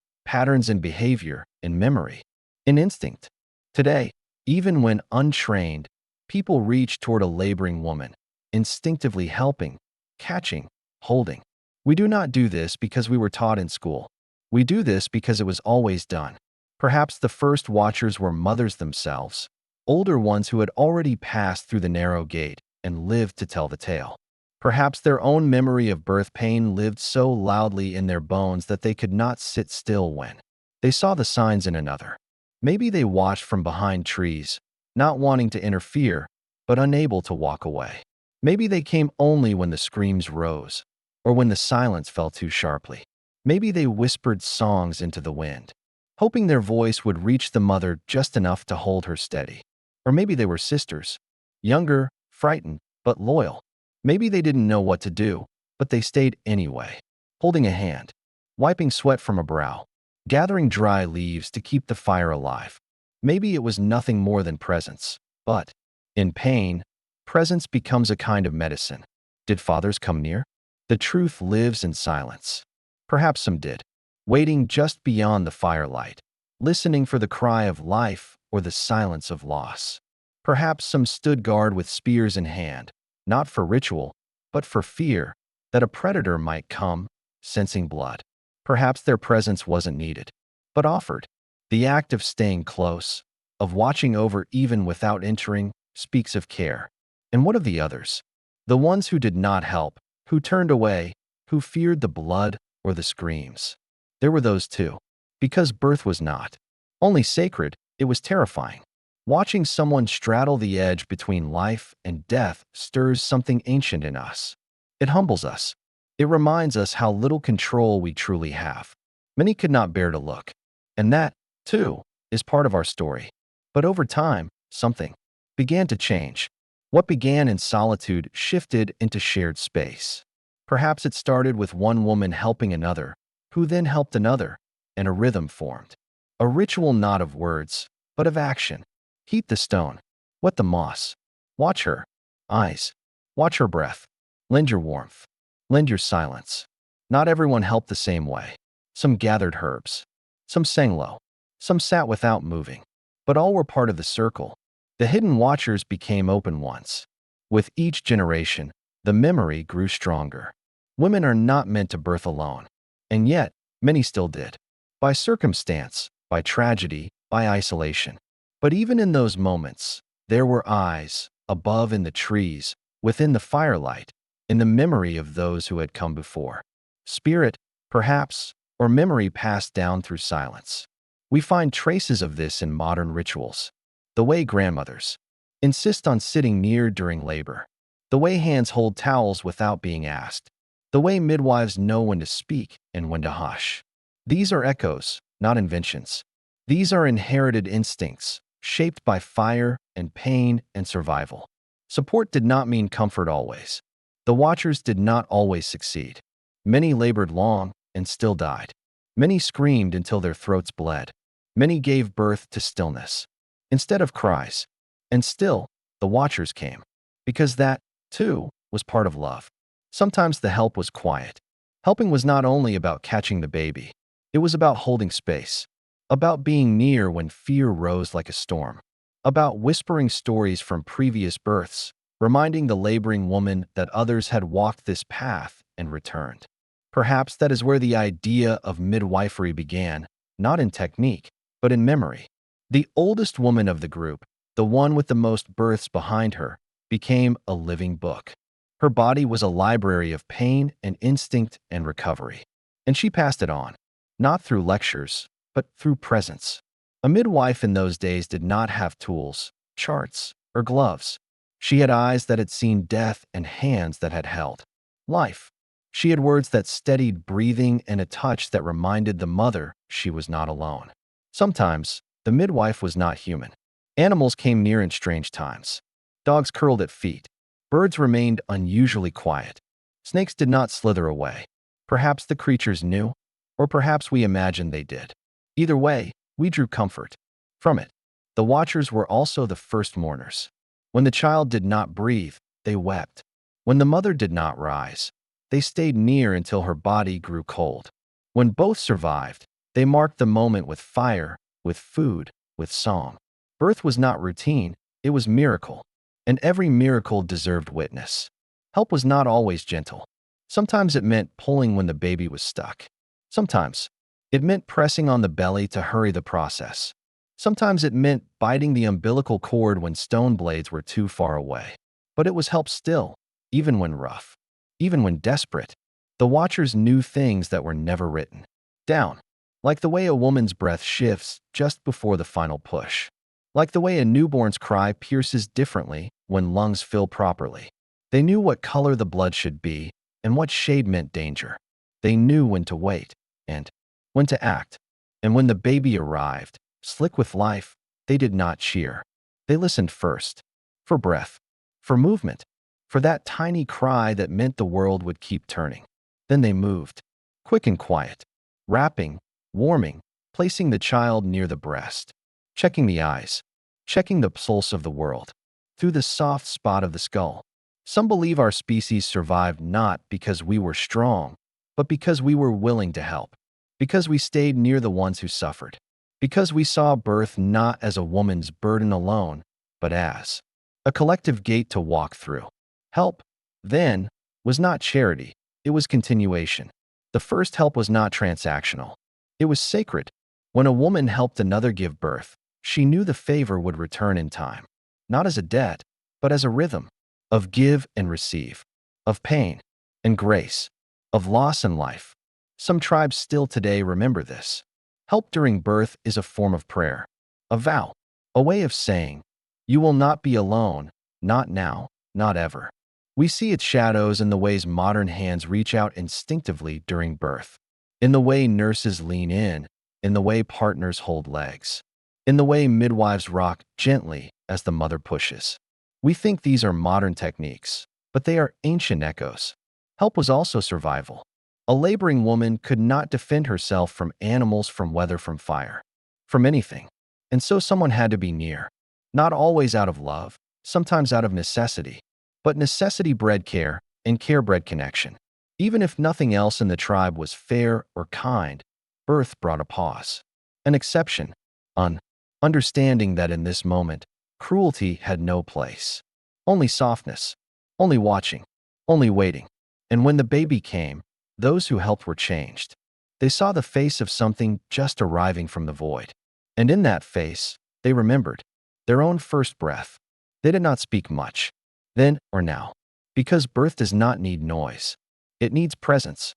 in behavior, in memory, in instinct. Today, even when untrained, people reach toward a laboring woman, instinctively helping, catching, holding. We do not do this because we were taught in school. We do this because it was always done. Perhaps the first watchers were mothers themselves, older ones who had already passed through the narrow gate and lived to tell the tale. Perhaps their own memory of birth pain lived so loudly in their bones that they could not sit still when they saw the signs in another. Maybe they watched from behind trees, not wanting to interfere, but unable to walk away. Maybe they came only when the screams rose, or when the silence fell too sharply. Maybe they whispered songs into the wind, hoping their voice would reach the mother just enough to hold her steady. Or maybe they were sisters, younger, frightened, but loyal. Maybe they didn't know what to do, but they stayed anyway, holding a hand, wiping sweat from a brow, gathering dry leaves to keep the fire alive. Maybe it was nothing more than presence, but in pain, presence becomes a kind of medicine. Did fathers come near? The truth lives in silence. Perhaps some did, waiting just beyond the firelight, listening for the cry of life or the silence of loss. Perhaps some stood guard with spears in hand, not for ritual, but for fear that a predator might come, sensing blood. Perhaps their presence wasn't needed, but offered. The act of staying close, of watching over even without entering, speaks of care. And what of the others? The ones who did not help, who turned away, who feared the blood or the screams. There were those too. Because birth was not only sacred, it was terrifying. Watching someone straddle the edge between life and death stirs something ancient in us. It humbles us. It reminds us how little control we truly have. Many could not bear to look. And that, too, is part of our story. But over time, something began to change. What began in solitude shifted into shared space. Perhaps it started with one woman helping another, who then helped another, and a rhythm formed. A ritual not of words, but of action. Heat the stone, wet the moss. Watch her eyes, watch her breath. Lend your warmth, lend your silence. Not everyone helped the same way. Some gathered herbs, some sang low, some sat without moving. But all were part of the circle. The hidden watchers became open ones. With each generation, the memory grew stronger. Women are not meant to birth alone, and yet many still did. By circumstance, by tragedy, by isolation. But even in those moments, there were eyes, above in the trees, within the firelight, in the memory of those who had come before. Spirit, perhaps, or memory passed down through silence. We find traces of this in modern rituals. The way grandmothers insist on sitting near during labor. The way hands hold towels without being asked. The way midwives know when to speak and when to hush. These are echoes, not inventions. These are inherited instincts, shaped by fire and pain and survival. Support did not mean comfort always. The watchers did not always succeed. Many labored long and still died. Many screamed until their throats bled. Many gave birth to stillness instead of cries. And still, the watchers came, because that, too, was part of love. Sometimes the help was quiet. Helping was not only about catching the baby. It was about holding space, about being near when fear rose like a storm, about whispering stories from previous births, reminding the laboring woman that others had walked this path and returned. Perhaps that is where the idea of midwifery began, not in technique, but in memory. The oldest woman of the group, the one with the most births behind her, became a living book. Her body was a library of pain and instinct and recovery. And she passed it on, not through lectures, but through presence. A midwife in those days did not have tools, charts, or gloves. She had eyes that had seen death and hands that had held life. She had words that steadied breathing and a touch that reminded the mother she was not alone. Sometimes, the midwife was not human. Animals came near in strange times. Dogs curled at feet. Birds remained unusually quiet. Snakes did not slither away. Perhaps the creatures knew, or perhaps we imagined they did. Either way, we drew comfort from it. The watchers were also the first mourners. When the child did not breathe, they wept. When the mother did not rise, they stayed near until her body grew cold. When both survived, they marked the moment with fire, with food, with song. Birth was not routine, it was miracle. And every miracle deserved witness. Help was not always gentle. Sometimes it meant pulling when the baby was stuck. Sometimes it meant pressing on the belly to hurry the process. Sometimes it meant biting the umbilical cord when stone blades were too far away. But it was help still, even when rough, even when desperate. The watchers knew things that were never written down, like the way a woman's breath shifts just before the final push, like the way a newborn's cry pierces differently when lungs fill properly. They knew what color the blood should be and what shade meant danger. They knew when to wait and when to act. And when the baby arrived, slick with life, they did not cheer. They listened first, for breath, for movement, for that tiny cry that meant the world would keep turning. Then they moved, quick and quiet, wrapping, warming, placing the child near the breast, checking the eyes, checking the pulse of the world, through the soft spot of the skull. Some believe our species survived not because we were strong, but because we were willing to help, because we stayed near the ones who suffered, because we saw birth not as a woman's burden alone, but as a collective gate to walk through. Help, then, was not charity, it was continuation. The first help was not transactional. It was sacred. When a woman helped another give birth, she knew the favor would return in time, not as a debt, but as a rhythm of give and receive, of pain and grace, of loss and life. Some tribes still today remember this. Help during birth is a form of prayer, a vow, a way of saying, "You will not be alone, not now, not ever." We see its shadows in the ways modern hands reach out instinctively during birth, in the way nurses lean in the way partners hold legs, in the way midwives rock gently as the mother pushes. We think these are modern techniques, but they are ancient echoes. Help was also survival. A laboring woman could not defend herself from animals, from weather, from fire, from anything. And so someone had to be near, not always out of love, sometimes out of necessity. But necessity bred care, and care bred connection. Even if nothing else in the tribe was fair or kind, birth brought a pause, an exception, an understanding that in this moment, cruelty had no place. Only softness, only watching, only waiting. And when the baby came, those who helped were changed. They saw the face of something just arriving from the void. And in that face, they remembered their own first breath. They did not speak much, then or now, because birth does not need noise. It needs presence.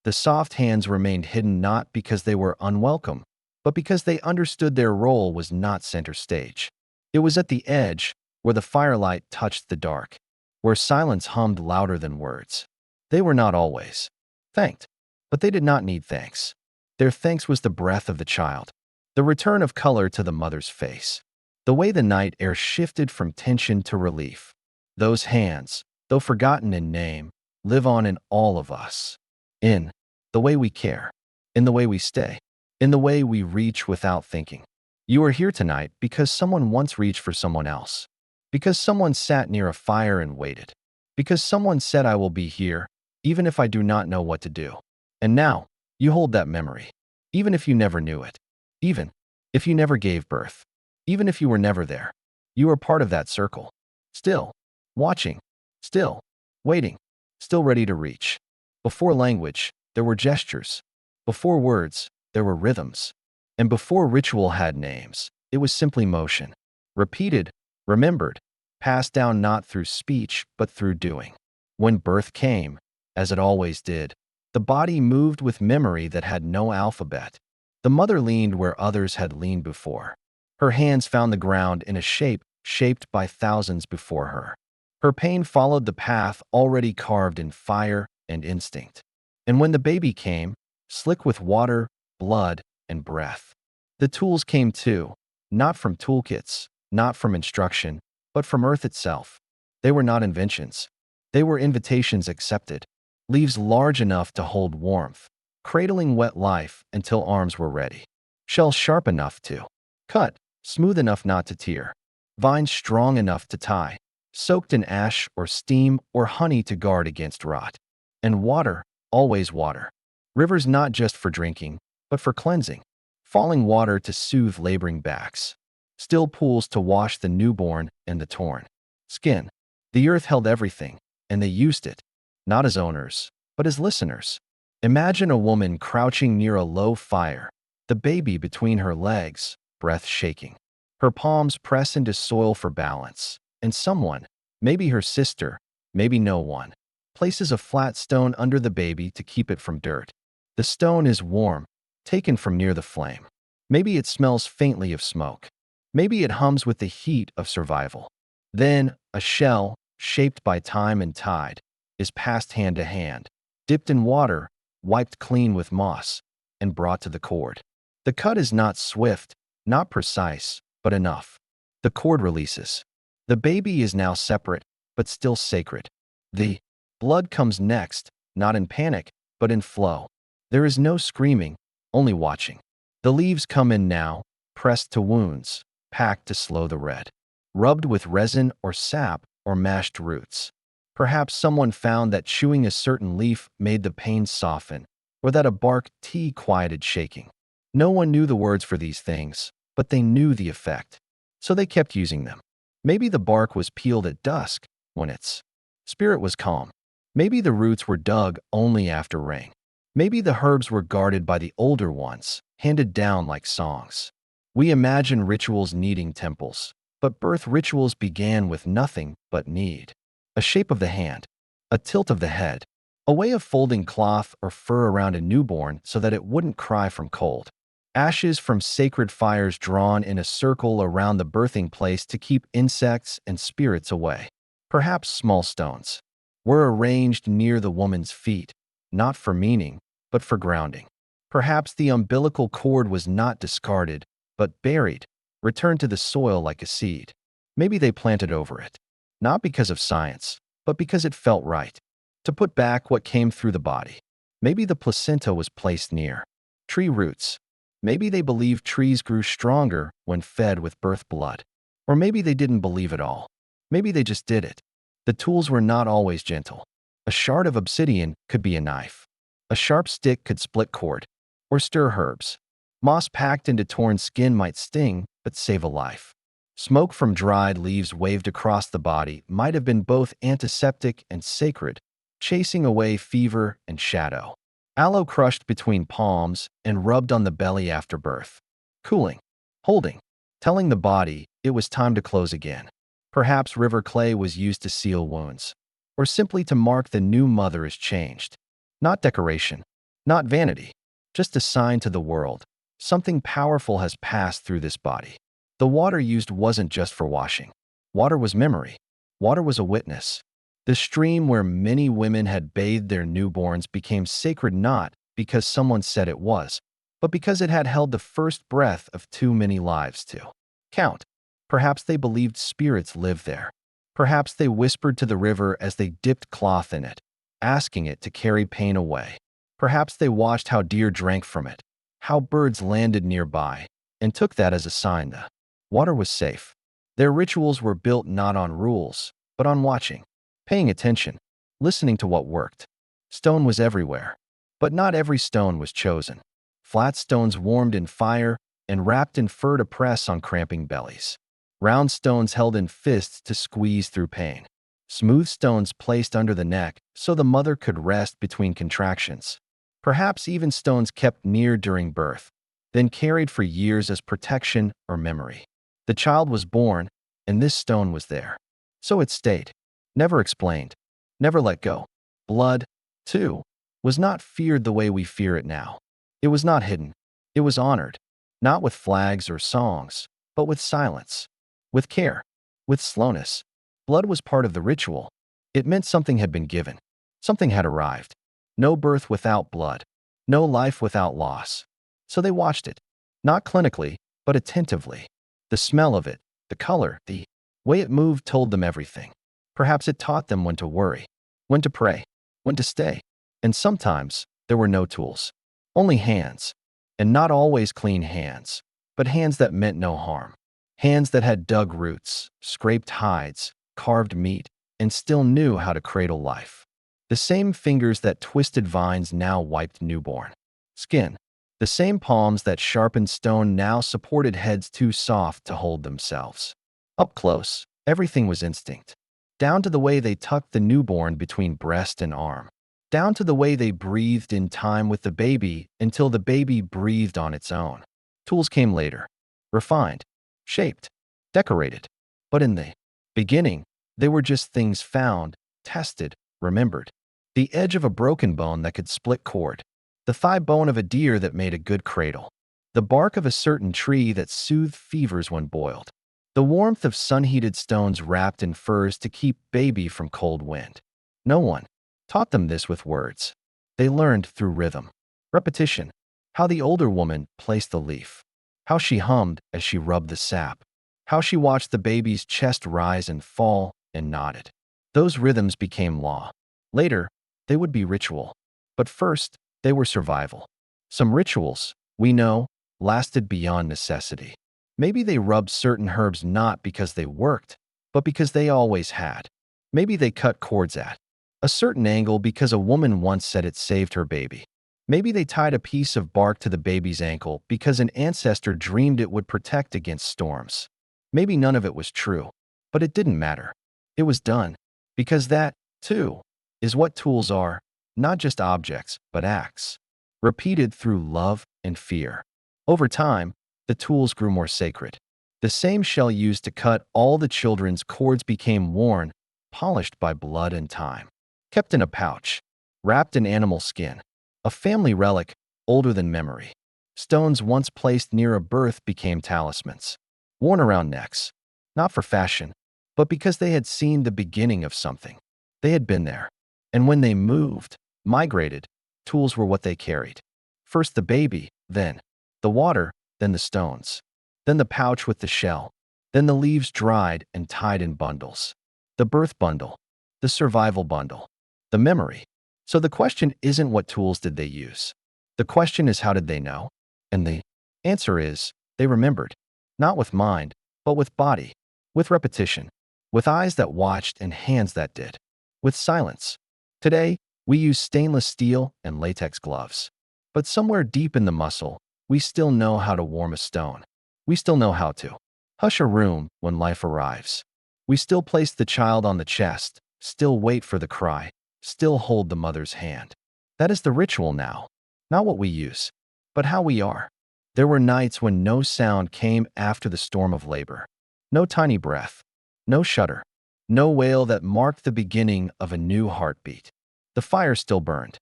The soft hands remained hidden not because they were unwelcome, but because they understood their role was not center stage. It was at the edge, where the firelight touched the dark, where silence hummed louder than words. They were not always thanked, but they did not need thanks. Their thanks was the breath of the child, the return of color to the mother's face, the way the night air shifted from tension to relief. Those hands, though forgotten in name, live on in all of us. In the way we care, in the way we stay, in the way we reach without thinking. You are here tonight because someone once reached for someone else, because someone sat near a fire and waited, because someone said, "I will be here, even if I do not know what to do." And now, you hold that memory, even if you never knew it, even if you never gave birth, even if you were never there. You are part of that circle, still watching, still waiting, still ready to reach. Before language, there were gestures. Before words, there were rhythms. And before ritual had names, it was simply motion. Repeated, remembered, passed down not through speech, but through doing. When birth came, as it always did, the body moved with memory that had no alphabet. The mother leaned where others had leaned before. Her hands found the ground in a shape shaped by thousands before her. Her pain followed the path already carved in fire and instinct. And when the baby came, slick with water, blood, and breath, the tools came too, not from toolkits, not from instruction, but from earth itself. They were not inventions. They were invitations accepted, leaves large enough to hold warmth, cradling wet life until arms were ready, shells sharp enough to cut, smooth enough not to tear, vines strong enough to tie, soaked in ash or steam or honey to guard against rot. And water, always water. Rivers not just for drinking, but for cleansing. Falling water to soothe laboring backs. Still pools to wash the newborn and the torn skin. The earth held everything, and they used it, not as owners, but as listeners. Imagine a woman crouching near a low fire, the baby between her legs, breath shaking. Her palms press into soil for balance, and someone, maybe her sister, maybe no one, places a flat stone under the baby to keep it from dirt. The stone is warm, taken from near the flame. Maybe it smells faintly of smoke. Maybe it hums with the heat of survival. Then, a shell, shaped by time and tide, is passed hand to hand, dipped in water, wiped clean with moss, and brought to the cord. The cut is not swift, not precise, but enough. The cord releases. The baby is now separate, but still sacred. The blood comes next, not in panic, but in flow. There is no screaming, only watching. The leaves come in now, pressed to wounds, packed to slow the red, rubbed with resin or sap or mashed roots. Perhaps someone found that chewing a certain leaf made the pain soften, or that a bark tea quieted shaking. No one knew the words for these things, but they knew the effect. So they kept using them. Maybe the bark was peeled at dusk, when its spirit was calm. Maybe the roots were dug only after rain. Maybe the herbs were guarded by the older ones, handed down like songs. We imagine rituals needing temples, but birth rituals began with nothing but need. A shape of the hand, a tilt of the head, a way of folding cloth or fur around a newborn so that it wouldn't cry from cold. Ashes from sacred fires drawn in a circle around the birthing place to keep insects and spirits away. Perhaps small stones were arranged near the woman's feet, not for meaning, but for grounding. Perhaps the umbilical cord was not discarded, but buried, returned to the soil like a seed. Maybe they planted over it, not because of science, but because it felt right, to put back what came through the body. Maybe the placenta was placed near tree roots. Maybe they believed trees grew stronger when fed with birth blood. Or maybe they didn't believe at all. Maybe they just did it. The tools were not always gentle. A shard of obsidian could be a knife. A sharp stick could split cord or stir herbs. Moss packed into torn skin might sting, but save a life. Smoke from dried leaves waved across the body might have been both antiseptic and sacred, chasing away fever and shadow. Aloe crushed between palms and rubbed on the belly after birth. Cooling, holding, telling the body it was time to close again. Perhaps river clay was used to seal wounds, or simply to mark the new mother as changed. Not decoration, Not vanity, just a sign to the world. Something powerful has passed through this body. The water used wasn't just for washing. Water was memory. Water was a witness. The stream where many women had bathed their newborns became sacred not because someone said it was, but because it had held the first breath of too many lives to count. Perhaps they believed spirits lived there. Perhaps they whispered to the river as they dipped cloth in it, asking it to carry pain away. Perhaps they watched how deer drank from it, how birds landed nearby, and took that as a sign the water was safe. Their rituals were built not on rules, but on watching, paying attention, listening to what worked. Stone was everywhere, but not every stone was chosen. Flat stones warmed in fire and wrapped in fur to press on cramping bellies. Round stones held in fists to squeeze through pain. Smooth stones placed under the neck so the mother could rest between contractions. Perhaps even stones kept near during birth, then carried for years as protection or memory. The child was born, and this stone was there. So it stayed, never explained, never let go. Blood, too, was not feared the way we fear it now. It was not hidden. It was honored, not with flags or songs, but with silence, with care, with slowness. Blood was part of the ritual. It meant something had been given. Something had arrived. No birth without blood. No life without loss. So they watched it, not clinically, but attentively. The smell of it, the color, the way it moved told them everything. Perhaps it taught them when to worry, when to pray, when to stay. And sometimes there were no tools, only hands. And not always clean hands, but hands that meant no harm. Hands that had dug roots, scraped hides, carved meat, and still knew how to cradle life. The same fingers that twisted vines now wiped newborn skin. The same palms that sharpened stone now supported heads too soft to hold themselves. Up close, everything was instinct. Down to the way they tucked the newborn between breast and arm. Down to the way they breathed in time with the baby until the baby breathed on its own. Tools came later, refined, shaped, decorated. But in the beginning, they were just things found, tested, remembered. The edge of a broken bone that could split cord. The thigh bone of a deer that made a good cradle. The bark of a certain tree that soothed fevers when boiled. The warmth of sun-heated stones wrapped in furs to keep baby from cold wind. No one taught them this with words. They learned through rhythm, repetition, how the older woman placed the leaf, how she hummed as she rubbed the sap, how she watched the baby's chest rise and fall and nodded. Those rhythms became law. Later, they would be ritual. But first, they were survival. Some rituals, we know, lasted beyond necessity. Maybe they rubbed certain herbs not because they worked, but because they always had. Maybe they cut cords at a certain angle because a woman once said it saved her baby. Maybe they tied a piece of bark to the baby's ankle because an ancestor dreamed it would protect against storms. Maybe none of it was true, but it didn't matter. It was done, because that, too, is what tools are, not just objects, but acts, repeated through love and fear. Over time, the tools grew more sacred. The same shell used to cut all the children's cords became worn, polished by blood and time. Kept in a pouch, wrapped in animal skin, a family relic older than memory. Stones once placed near a birth became talismans, worn around necks, not for fashion, but because they had seen the beginning of something. They had been there. And when they moved, migrated, tools were what they carried. First the baby, then the water, then the stones, then the pouch with the shell, then the leaves dried and tied in bundles. The birth bundle, the survival bundle, the memory. So the question isn't what tools did they use. The question is how did they know? And the answer is they remembered, not with mind, but with body, with repetition, with eyes that watched and hands that did, with silence. Today, we use stainless steel and latex gloves. But somewhere deep in the muscle, we still know how to warm a stone. We still know how to hush a room when life arrives. We still place the child on the chest, still wait for the cry, still hold the mother's hand. That is the ritual now, not what we use, but how we are. There were nights when no sound came after the storm of labor. No tiny breath, no shudder, no wail that marked the beginning of a new heartbeat. The fire still burned.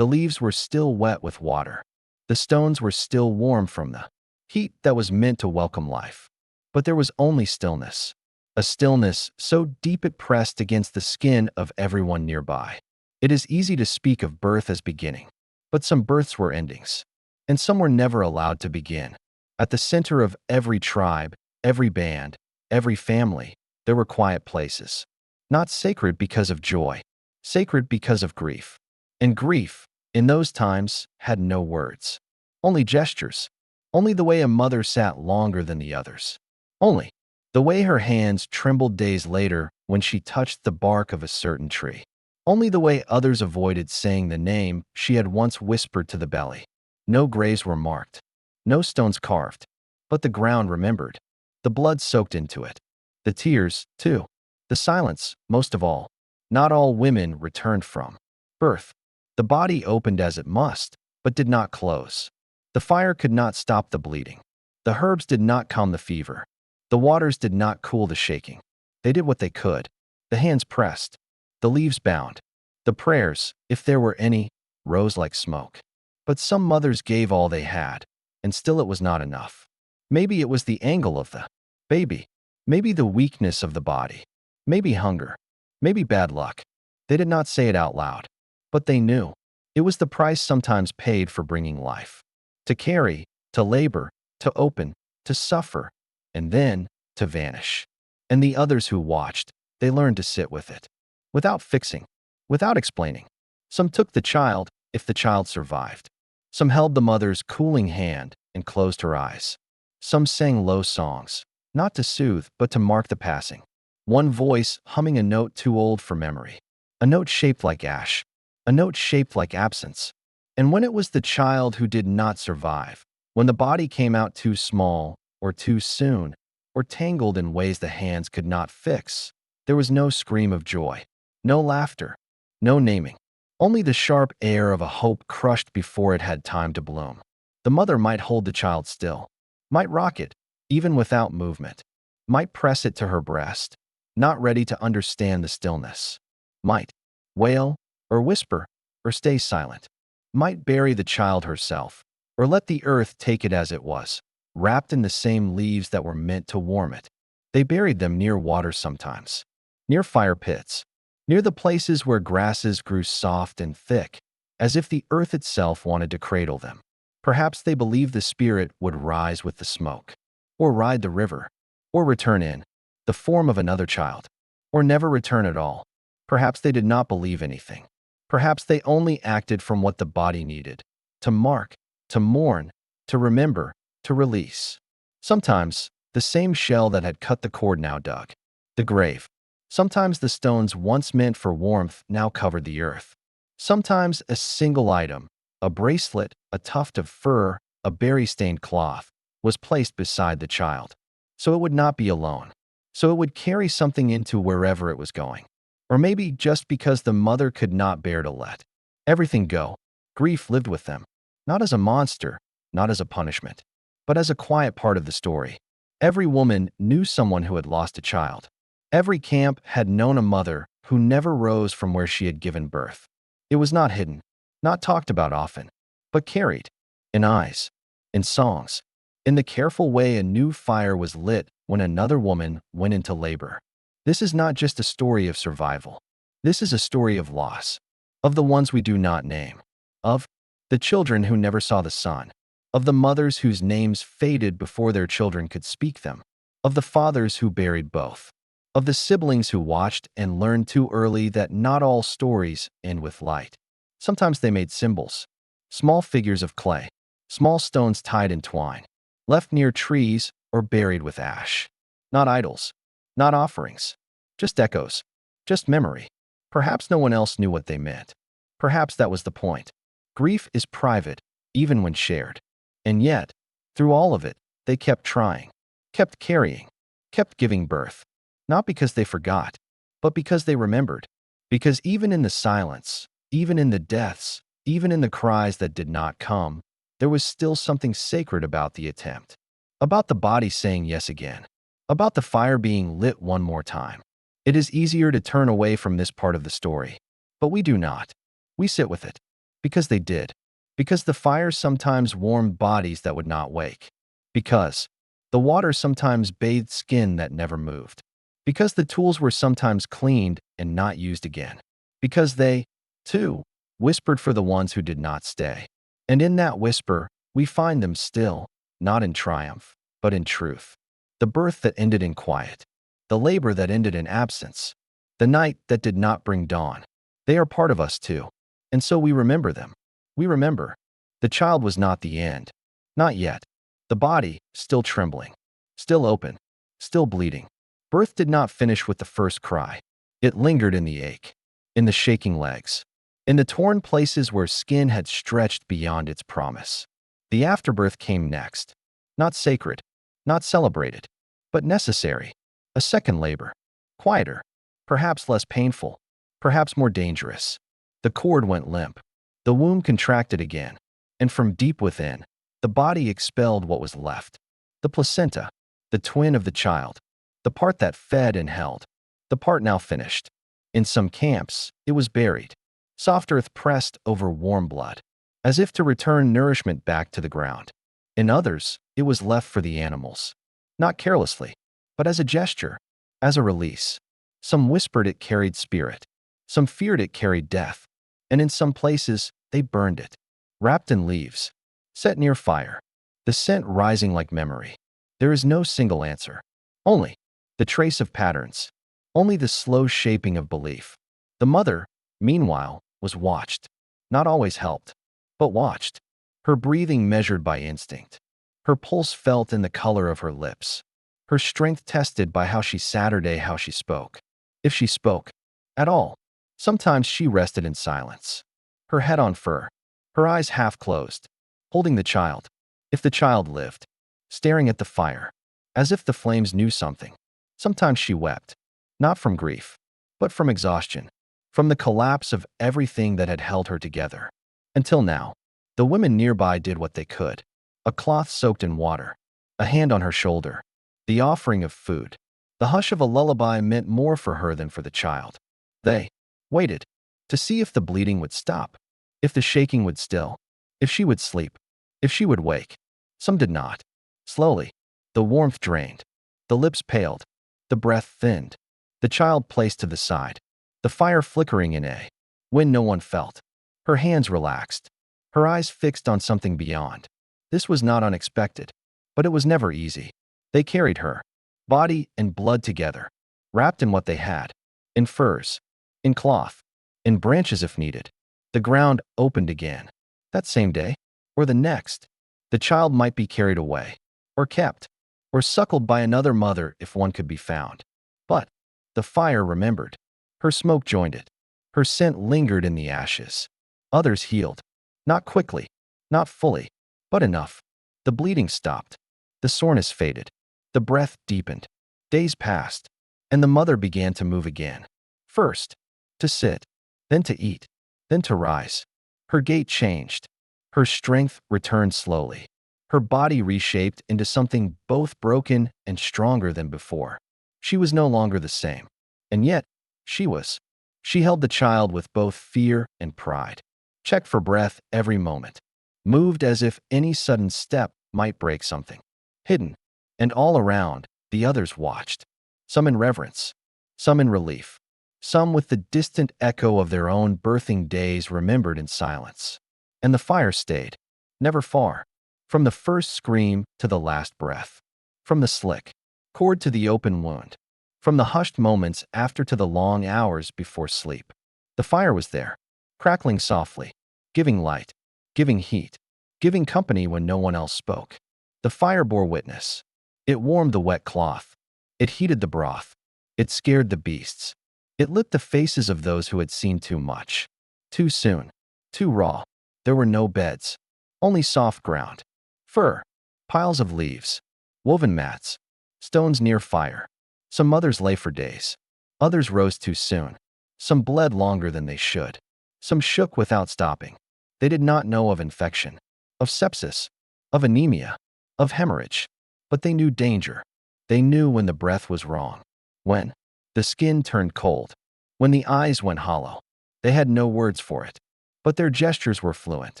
The leaves were still wet with water. The stones were still warm from the heat that was meant to welcome life. But there was only stillness. A stillness so deep it pressed against the skin of everyone nearby. It is easy to speak of birth as beginning, but some births were endings, and some were never allowed to begin. At the center of every tribe, every band, every family, there were quiet places. Not sacred because of joy, sacred because of grief. And grief, in those times, had no words. Only gestures. Only the way a mother sat longer than the others. Only the way her hands trembled days later when she touched the bark of a certain tree. Only the way others avoided saying the name she had once whispered to the belly. No graves were marked. No stones carved. But the ground remembered. The blood soaked into it. The tears, too. The silence, most of all. Not all women returned from birth. The body opened as it must, but did not close. The fire could not stop the bleeding. The herbs did not calm the fever. The waters did not cool the shaking. They did what they could. The hands pressed. The leaves bound. The prayers, if there were any, rose like smoke. But some mothers gave all they had, and still it was not enough. Maybe it was the angle of the baby. Maybe the weakness of the body. Maybe hunger. Maybe bad luck. They did not say it out loud, but they knew. It was the price sometimes paid for bringing life. To carry, to labor, to open, to suffer, and then to vanish. And the others who watched, they learned to sit with it. Without fixing, without explaining. Some took the child, if the child survived. Some held the mother's cooling hand and closed her eyes. Some sang low songs, not to soothe, but to mark the passing. One voice humming a note too old for memory. A note shaped like ash. A note shaped like absence. And when it was the child who did not survive, when the body came out too small, or too soon, or tangled in ways the hands could not fix, there was no scream of joy, no laughter, no naming, only the sharp air of a hope crushed before it had time to bloom. The mother might hold the child still, might rock it, even without movement, might press it to her breast, not ready to understand the stillness, might wail, or whisper, or stay silent, might bury the child herself, or let the earth take it as it was, wrapped in the same leaves that were meant to warm it. They buried them near water sometimes, near fire pits, near the places where grasses grew soft and thick, as if the earth itself wanted to cradle them. Perhaps they believed the spirit would rise with the smoke, or ride the river, or return in the form of another child, or never return at all. Perhaps they did not believe anything. Perhaps they only acted from what the body needed, to mark, to mourn, to remember, to release. Sometimes, the same shell that had cut the cord now dug the grave. Sometimes the stones once meant for warmth now covered the earth. Sometimes a single item, a bracelet, a tuft of fur, a berry-stained cloth, was placed beside the child, so it would not be alone, so it would carry something into wherever it was going. Or maybe just because the mother could not bear to let everything go, grief lived with them, not as a monster, not as a punishment, but as a quiet part of the story. Every woman knew someone who had lost a child. Every camp had known a mother who never rose from where she had given birth. It was not hidden, not talked about often, but carried in eyes, in songs, in the careful way a new fire was lit when another woman went into labor. This is not just a story of survival. This is a story of loss, of the ones we do not name, of the children who never saw the sun, of the mothers whose names faded before their children could speak them, of the fathers who buried both, of the siblings who watched and learned too early that not all stories end with light. Sometimes they made symbols, small figures of clay, small stones tied in twine, left near trees or buried with ash. Not idols, not offerings, just echoes, just memory. Perhaps no one else knew what they meant. Perhaps that was the point. Grief is private, even when shared. And yet, through all of it, they kept trying, kept carrying, kept giving birth. Not because they forgot, but because they remembered. Because even in the silence, even in the deaths, even in the cries that did not come, there was still something sacred about the attempt. About the body saying yes again. About the fire being lit one more time. It is easier to turn away from this part of the story, but we do not. We sit with it. Because they did. Because the fire sometimes warmed bodies that would not wake. Because the water sometimes bathed skin that never moved. Because the tools were sometimes cleaned and not used again. Because they, too, whispered for the ones who did not stay. And in that whisper, we find them still, not in triumph, but in truth. The birth that ended in quiet. The labor that ended in absence. The night that did not bring dawn. They are part of us too. And so we remember them. We remember. The child was not the end. Not yet. The body, still trembling. Still open. Still bleeding. Birth did not finish with the first cry. It lingered in the ache. In the shaking legs. In the torn places where skin had stretched beyond its promise. The afterbirth came next. Not sacred. Not celebrated. But necessary. A second labor. Quieter. Perhaps less painful. Perhaps more dangerous. The cord went limp. The womb contracted again. And from deep within, the body expelled what was left. The placenta. The twin of the child. The part that fed and held. The part now finished. In some camps, it was buried. Soft earth pressed over warm blood, as if to return nourishment back to the ground. In others, it was left for the animals. Not carelessly, but as a gesture, as a release. Some whispered it carried spirit. Some feared it carried death. And in some places, they burned it. Wrapped in leaves. Set near fire. The scent rising like memory. There is no single answer. Only the trace of patterns. Only the slow shaping of belief. The mother, meanwhile, was watched. Not always helped, but watched. Her breathing measured by instinct. Her pulse felt in the color of her lips. Her strength tested by how she spoke. If she spoke. At all. Sometimes she rested in silence. Her head on fur. Her eyes half closed. Holding the child. If the child lived. Staring at the fire. As if the flames knew something. Sometimes she wept. Not from grief. But from exhaustion. From the collapse of everything that had held her together. Until now. The women nearby did what they could. A cloth soaked in water. A hand on her shoulder. The offering of food. The hush of a lullaby meant more for her than for the child. They waited to see if the bleeding would stop, if the shaking would still, if she would sleep, if she would wake. Some did not. Slowly, the warmth drained. The lips paled. The breath thinned. The child placed to the side. The fire flickering in a wind no one felt. Her hands relaxed. Her eyes fixed on something beyond. This was not unexpected, but it was never easy. They carried her, body and blood together, wrapped in what they had, in furs, in cloth, in branches if needed. The ground opened again. That same day, or the next, the child might be carried away, or kept, or suckled by another mother if one could be found. But the fire remembered. Her smoke joined it. Her scent lingered in the ashes. Others healed. Not quickly, not fully, but enough. The bleeding stopped. The soreness faded. The breath deepened. Days passed, and the mother began to move again. First, to sit, then to eat, then to rise. Her gait changed. Her strength returned slowly. Her body reshaped into something both broken and stronger than before. She was no longer the same. And yet, she was. She held the child with both fear and pride. Checked for breath every moment. Moved as if any sudden step might break something. Hidden. And all around, the others watched. Some in reverence. Some in relief. Some with the distant echo of their own birthing days remembered in silence. And the fire stayed. Never far. From the first scream to the last breath. From the slick cord to the open wound. From the hushed moments after to the long hours before sleep. The fire was there, crackling softly, giving light, giving heat, giving company when no one else spoke. The fire bore witness. It warmed the wet cloth. It heated the broth. It scared the beasts. It lit the faces of those who had seen too much. Too soon. Too raw. There were no beds. Only soft ground. Fur. Piles of leaves. Woven mats. Stones near fire. Some mothers lay for days. Others rose too soon. Some bled longer than they should. Some shook without stopping. They did not know of infection, of sepsis, of anemia, of hemorrhage. But they knew danger. They knew when the breath was wrong. When the skin turned cold. When the eyes went hollow. They had no words for it. but their gestures were fluent.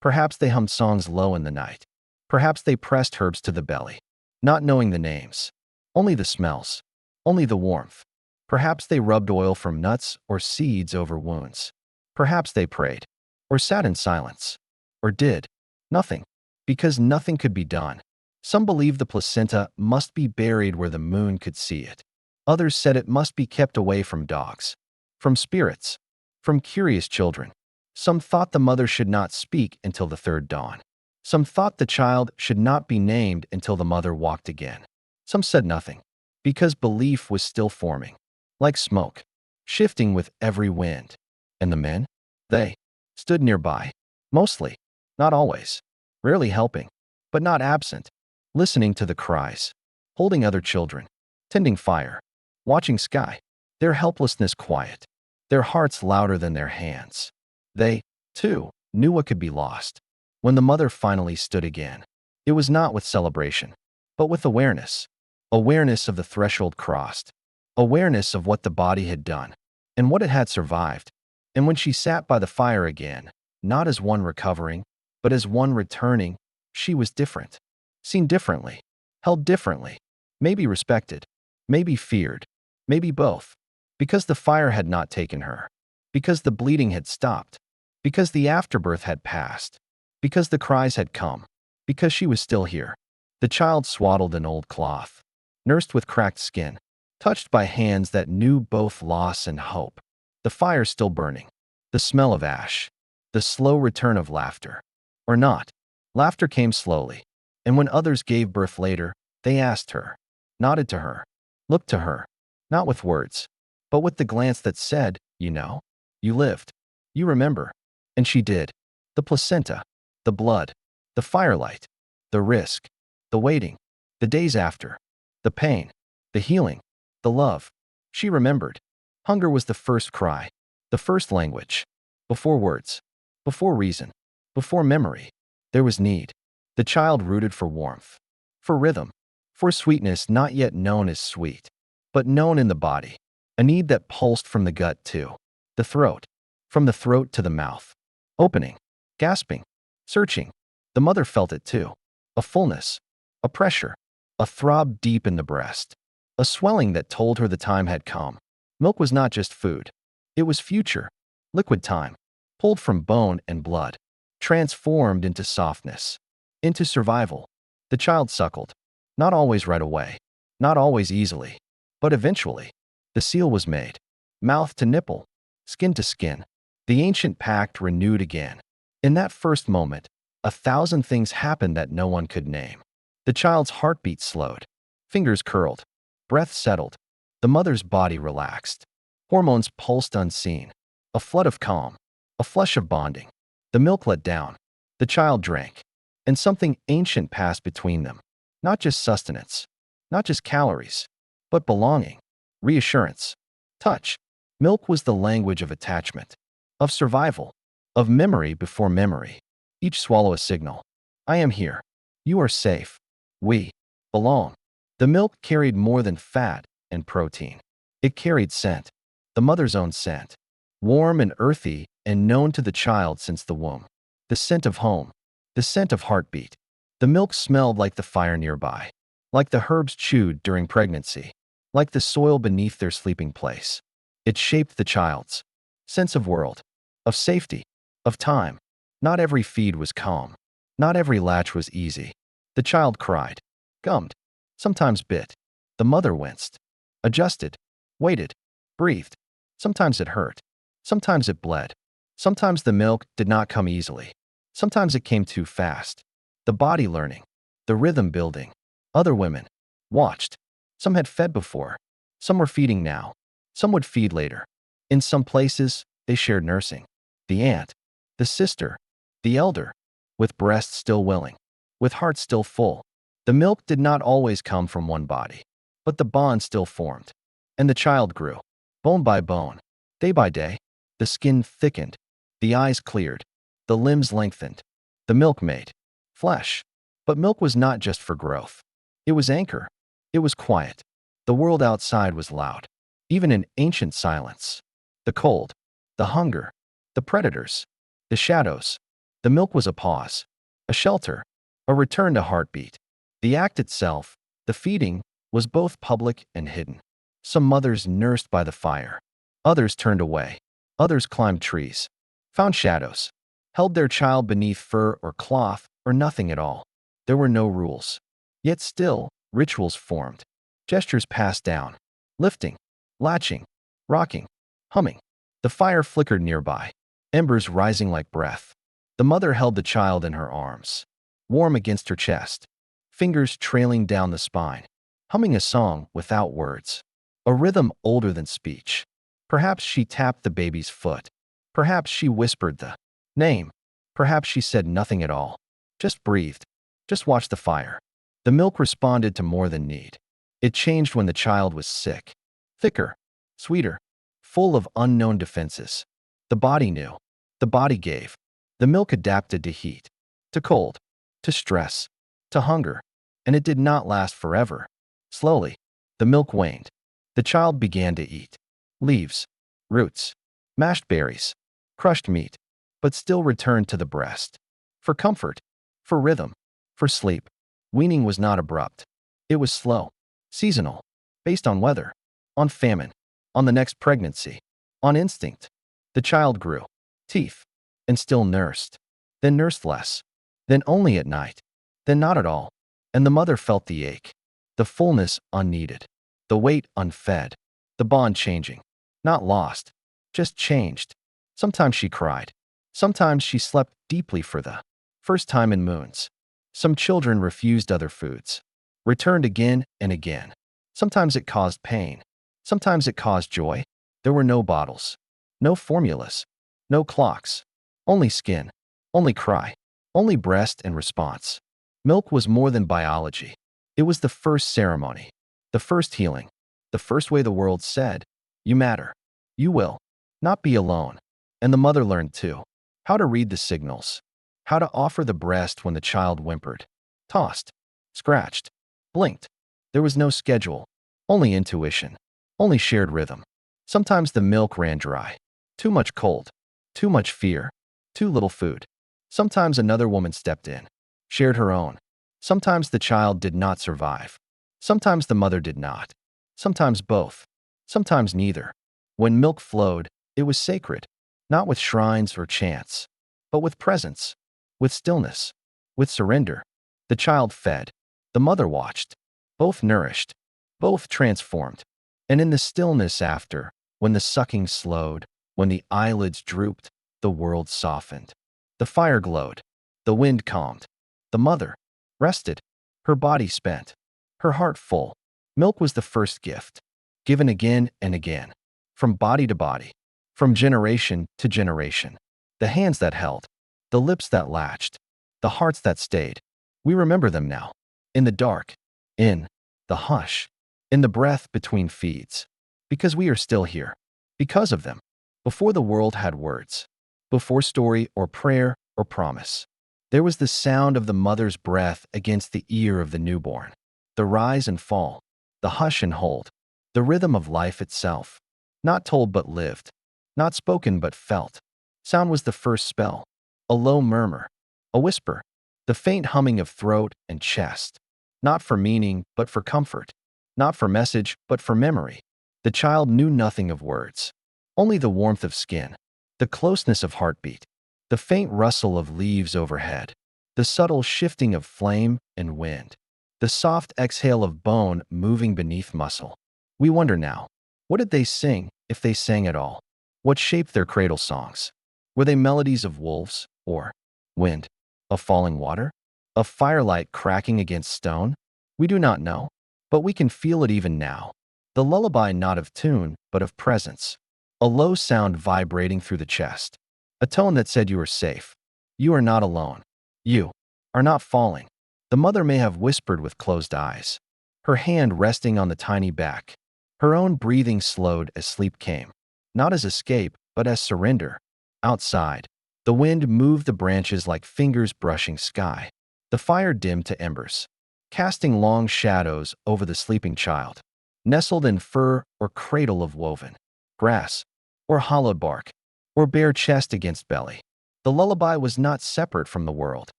Perhaps they hummed songs low in the night. Perhaps they pressed herbs to the belly, not knowing the names, only the smells, only the warmth. Perhaps they rubbed oil from nuts or seeds over wounds. Perhaps they prayed, or sat in silence, or did nothing, because nothing could be done. Some believed the placenta must be buried where the moon could see it. Others said it must be kept away from dogs, from spirits, from curious children. Some thought the mother should not speak until the third dawn. Some thought the child should not be named until the mother walked again. Some said nothing, because belief was still forming, like smoke, shifting with every wind. And the men? They stood nearby, mostly, not always, rarely helping, but not absent, listening to the cries, holding other children, tending fire, watching sky, their helplessness quiet, their hearts louder than their hands. They, too, knew what could be lost. When the mother finally stood again, it was not with celebration, but with awareness. Awareness of the threshold crossed, awareness of what the body had done, and what it had survived. And when she sat by the fire again, not as one recovering, but as one returning, she was different, seen differently, held differently, maybe respected, maybe feared, maybe both, because the fire had not taken her, because the bleeding had stopped, because the afterbirth had passed, because the cries had come, because she was still here. The child swaddled in old cloth, nursed with cracked skin, touched by hands that knew both loss and hope. The fire still burning, the smell of ash, the slow return of laughter. Or not. Laughter came slowly, and when others gave birth later, they asked her, nodded to her, looked to her, not with words, but with the glance that said, you know, you lived, you remember. And she did. The placenta, the blood, the firelight, the risk, the waiting, the days after, the pain, the healing, the love. She remembered. Hunger was the first cry, the first language. Before words, before reason, before memory, there was need. The child rooted for warmth, for rhythm, for sweetness not yet known as sweet, but known in the body. A need that pulsed from the gut to the throat, from the throat to the mouth. Opening, gasping, searching. The mother felt it too. A fullness, a pressure, a throb deep in the breast, a swelling that told her the time had come. Milk was not just food. It was future, liquid time, pulled from bone and blood, transformed into softness, into survival. The child suckled, not always right away, not always easily, but eventually. The seal was made, mouth to nipple, skin to skin, the ancient pact renewed again. In that first moment, 1,000 things happened that no one could name. The child's heartbeat slowed, fingers curled, breath settled, the mother's body relaxed. Hormones pulsed unseen, a flood of calm, a flush of bonding. The milk let down, the child drank, and something ancient passed between them. Not just sustenance, not just calories, but belonging, reassurance, touch. Milk was the language of attachment, of survival, of memory before memory. Each swallow a signal. I am here. You are safe. We belong. The milk carried more than fat and protein. It carried scent, the mother's own scent, warm and earthy and known to the child since the womb. The scent of home, the scent of heartbeat. The milk smelled like the fire nearby, like the herbs chewed during pregnancy, like the soil beneath their sleeping place. It shaped the child's sense of world, of safety, of time. Not every feed was calm. Not every latch was easy. The child cried, gummed, sometimes bit. The mother winced, adjusted, waited, breathed. Sometimes it hurt. Sometimes it bled. Sometimes the milk did not come easily. Sometimes it came too fast. The body learning, the rhythm building. Other women watched. Some had fed before. Some were feeding now. Some would feed later. In some places, they shared nursing. The aunt, the sister, the elder, with breasts still willing, with hearts still full. The milk did not always come from one body, but the bond still formed. And the child grew, bone by bone, day by day. The skin thickened, the eyes cleared, the limbs lengthened. The milk made flesh. But milk was not just for growth. It was anchor. It was quiet. The world outside was loud, even in ancient silence. The cold, the hunger, the predators. The shadows. The milk was a pause, a shelter, a return to heartbeat. The act itself, the feeding, was both public and hidden. Some mothers nursed by the fire. Others turned away. Others climbed trees, found shadows, held their child beneath fur or cloth or nothing at all. There were no rules. Yet still, rituals formed. Gestures passed down. Lifting, latching, rocking, humming. The fire flickered nearby, embers rising like breath. The mother held the child in her arms, warm against her chest, fingers trailing down the spine, humming a song without words, a rhythm older than speech. Perhaps she tapped the baby's foot. Perhaps she whispered the name. Perhaps she said nothing at all, just breathed, just watched the fire. The milk responded to more than need. It changed when the child was sick, thicker, sweeter, full of unknown defenses. The body knew. The body gave. The milk adapted to heat, to cold, to stress, to hunger, and it did not last forever. Slowly, the milk waned. The child began to eat leaves, roots, mashed berries, crushed meat, but still returned to the breast. For comfort, for rhythm, for sleep. Weaning was not abrupt. It was slow, seasonal, based on weather, on famine, on the next pregnancy, on instinct. The child grew, teeth, and still nursed, then nursed less, then only at night, then not at all, and the mother felt the ache, the fullness unneeded, the weight unfed, the bond changing, not lost, just changed. Sometimes she cried. Sometimes she slept deeply for the first time in moons. Some children refused other foods, returned again and again. Sometimes it caused pain. Sometimes it caused joy. There were no bottles, no formulas, no clocks, only skin, only cry, only breast and response. Milk was more than biology. It was the first ceremony, the first healing, the first way the world said, "You matter. You will not be alone." And the mother learned too, how to read the signals, how to offer the breast when the child whimpered, tossed, scratched, blinked. There was no schedule, only intuition, only shared rhythm. Sometimes the milk ran dry, too much cold, too much fear, too little food. Sometimes another woman stepped in, shared her own. Sometimes the child did not survive. Sometimes the mother did not. Sometimes both. Sometimes neither. When milk flowed, it was sacred, not with shrines or chants, but with presence, with stillness, with surrender. The child fed. The mother watched. Both nourished, both transformed. And in the stillness after, when the sucking slowed, when the eyelids drooped, the world softened. The fire glowed. The wind calmed. The mother rested, her body spent, her heart full. Milk was the first gift, given again and again, from body to body, from generation to generation. The hands that held, the lips that latched, the hearts that stayed. We remember them now, in the dark, in the hush, in the breath between feeds, because we are still here, because of them, before the world had words, before story or prayer or promise. There was the sound of the mother's breath against the ear of the newborn, the rise and fall, the hush and hold, the rhythm of life itself, not told but lived, not spoken but felt. Sound was the first spell, a low murmur, a whisper, the faint humming of throat and chest, not for meaning but for comfort, not for message but for memory. The child knew nothing of words, only the warmth of skin, the closeness of heartbeat, the faint rustle of leaves overhead, the subtle shifting of flame and wind, the soft exhale of bone moving beneath muscle. We wonder now, what did they sing, if they sang at all? What shaped their cradle songs? Were they melodies of wolves, or wind, of falling water, of firelight cracking against stone? We do not know, but we can feel it even now. The lullaby not of tune, but of presence. A low sound vibrating through the chest. A tone that said you are safe. You are not alone. You are not falling. The mother may have whispered with closed eyes, her hand resting on the tiny back. Her own breathing slowed as sleep came, not as escape, but as surrender. Outside, the wind moved the branches like fingers brushing sky. The fire dimmed to embers, casting long shadows over the sleeping child, nestled in fur or cradle of woven grass, or hollowed bark, or bare chest against belly. The lullaby was not separate from the world.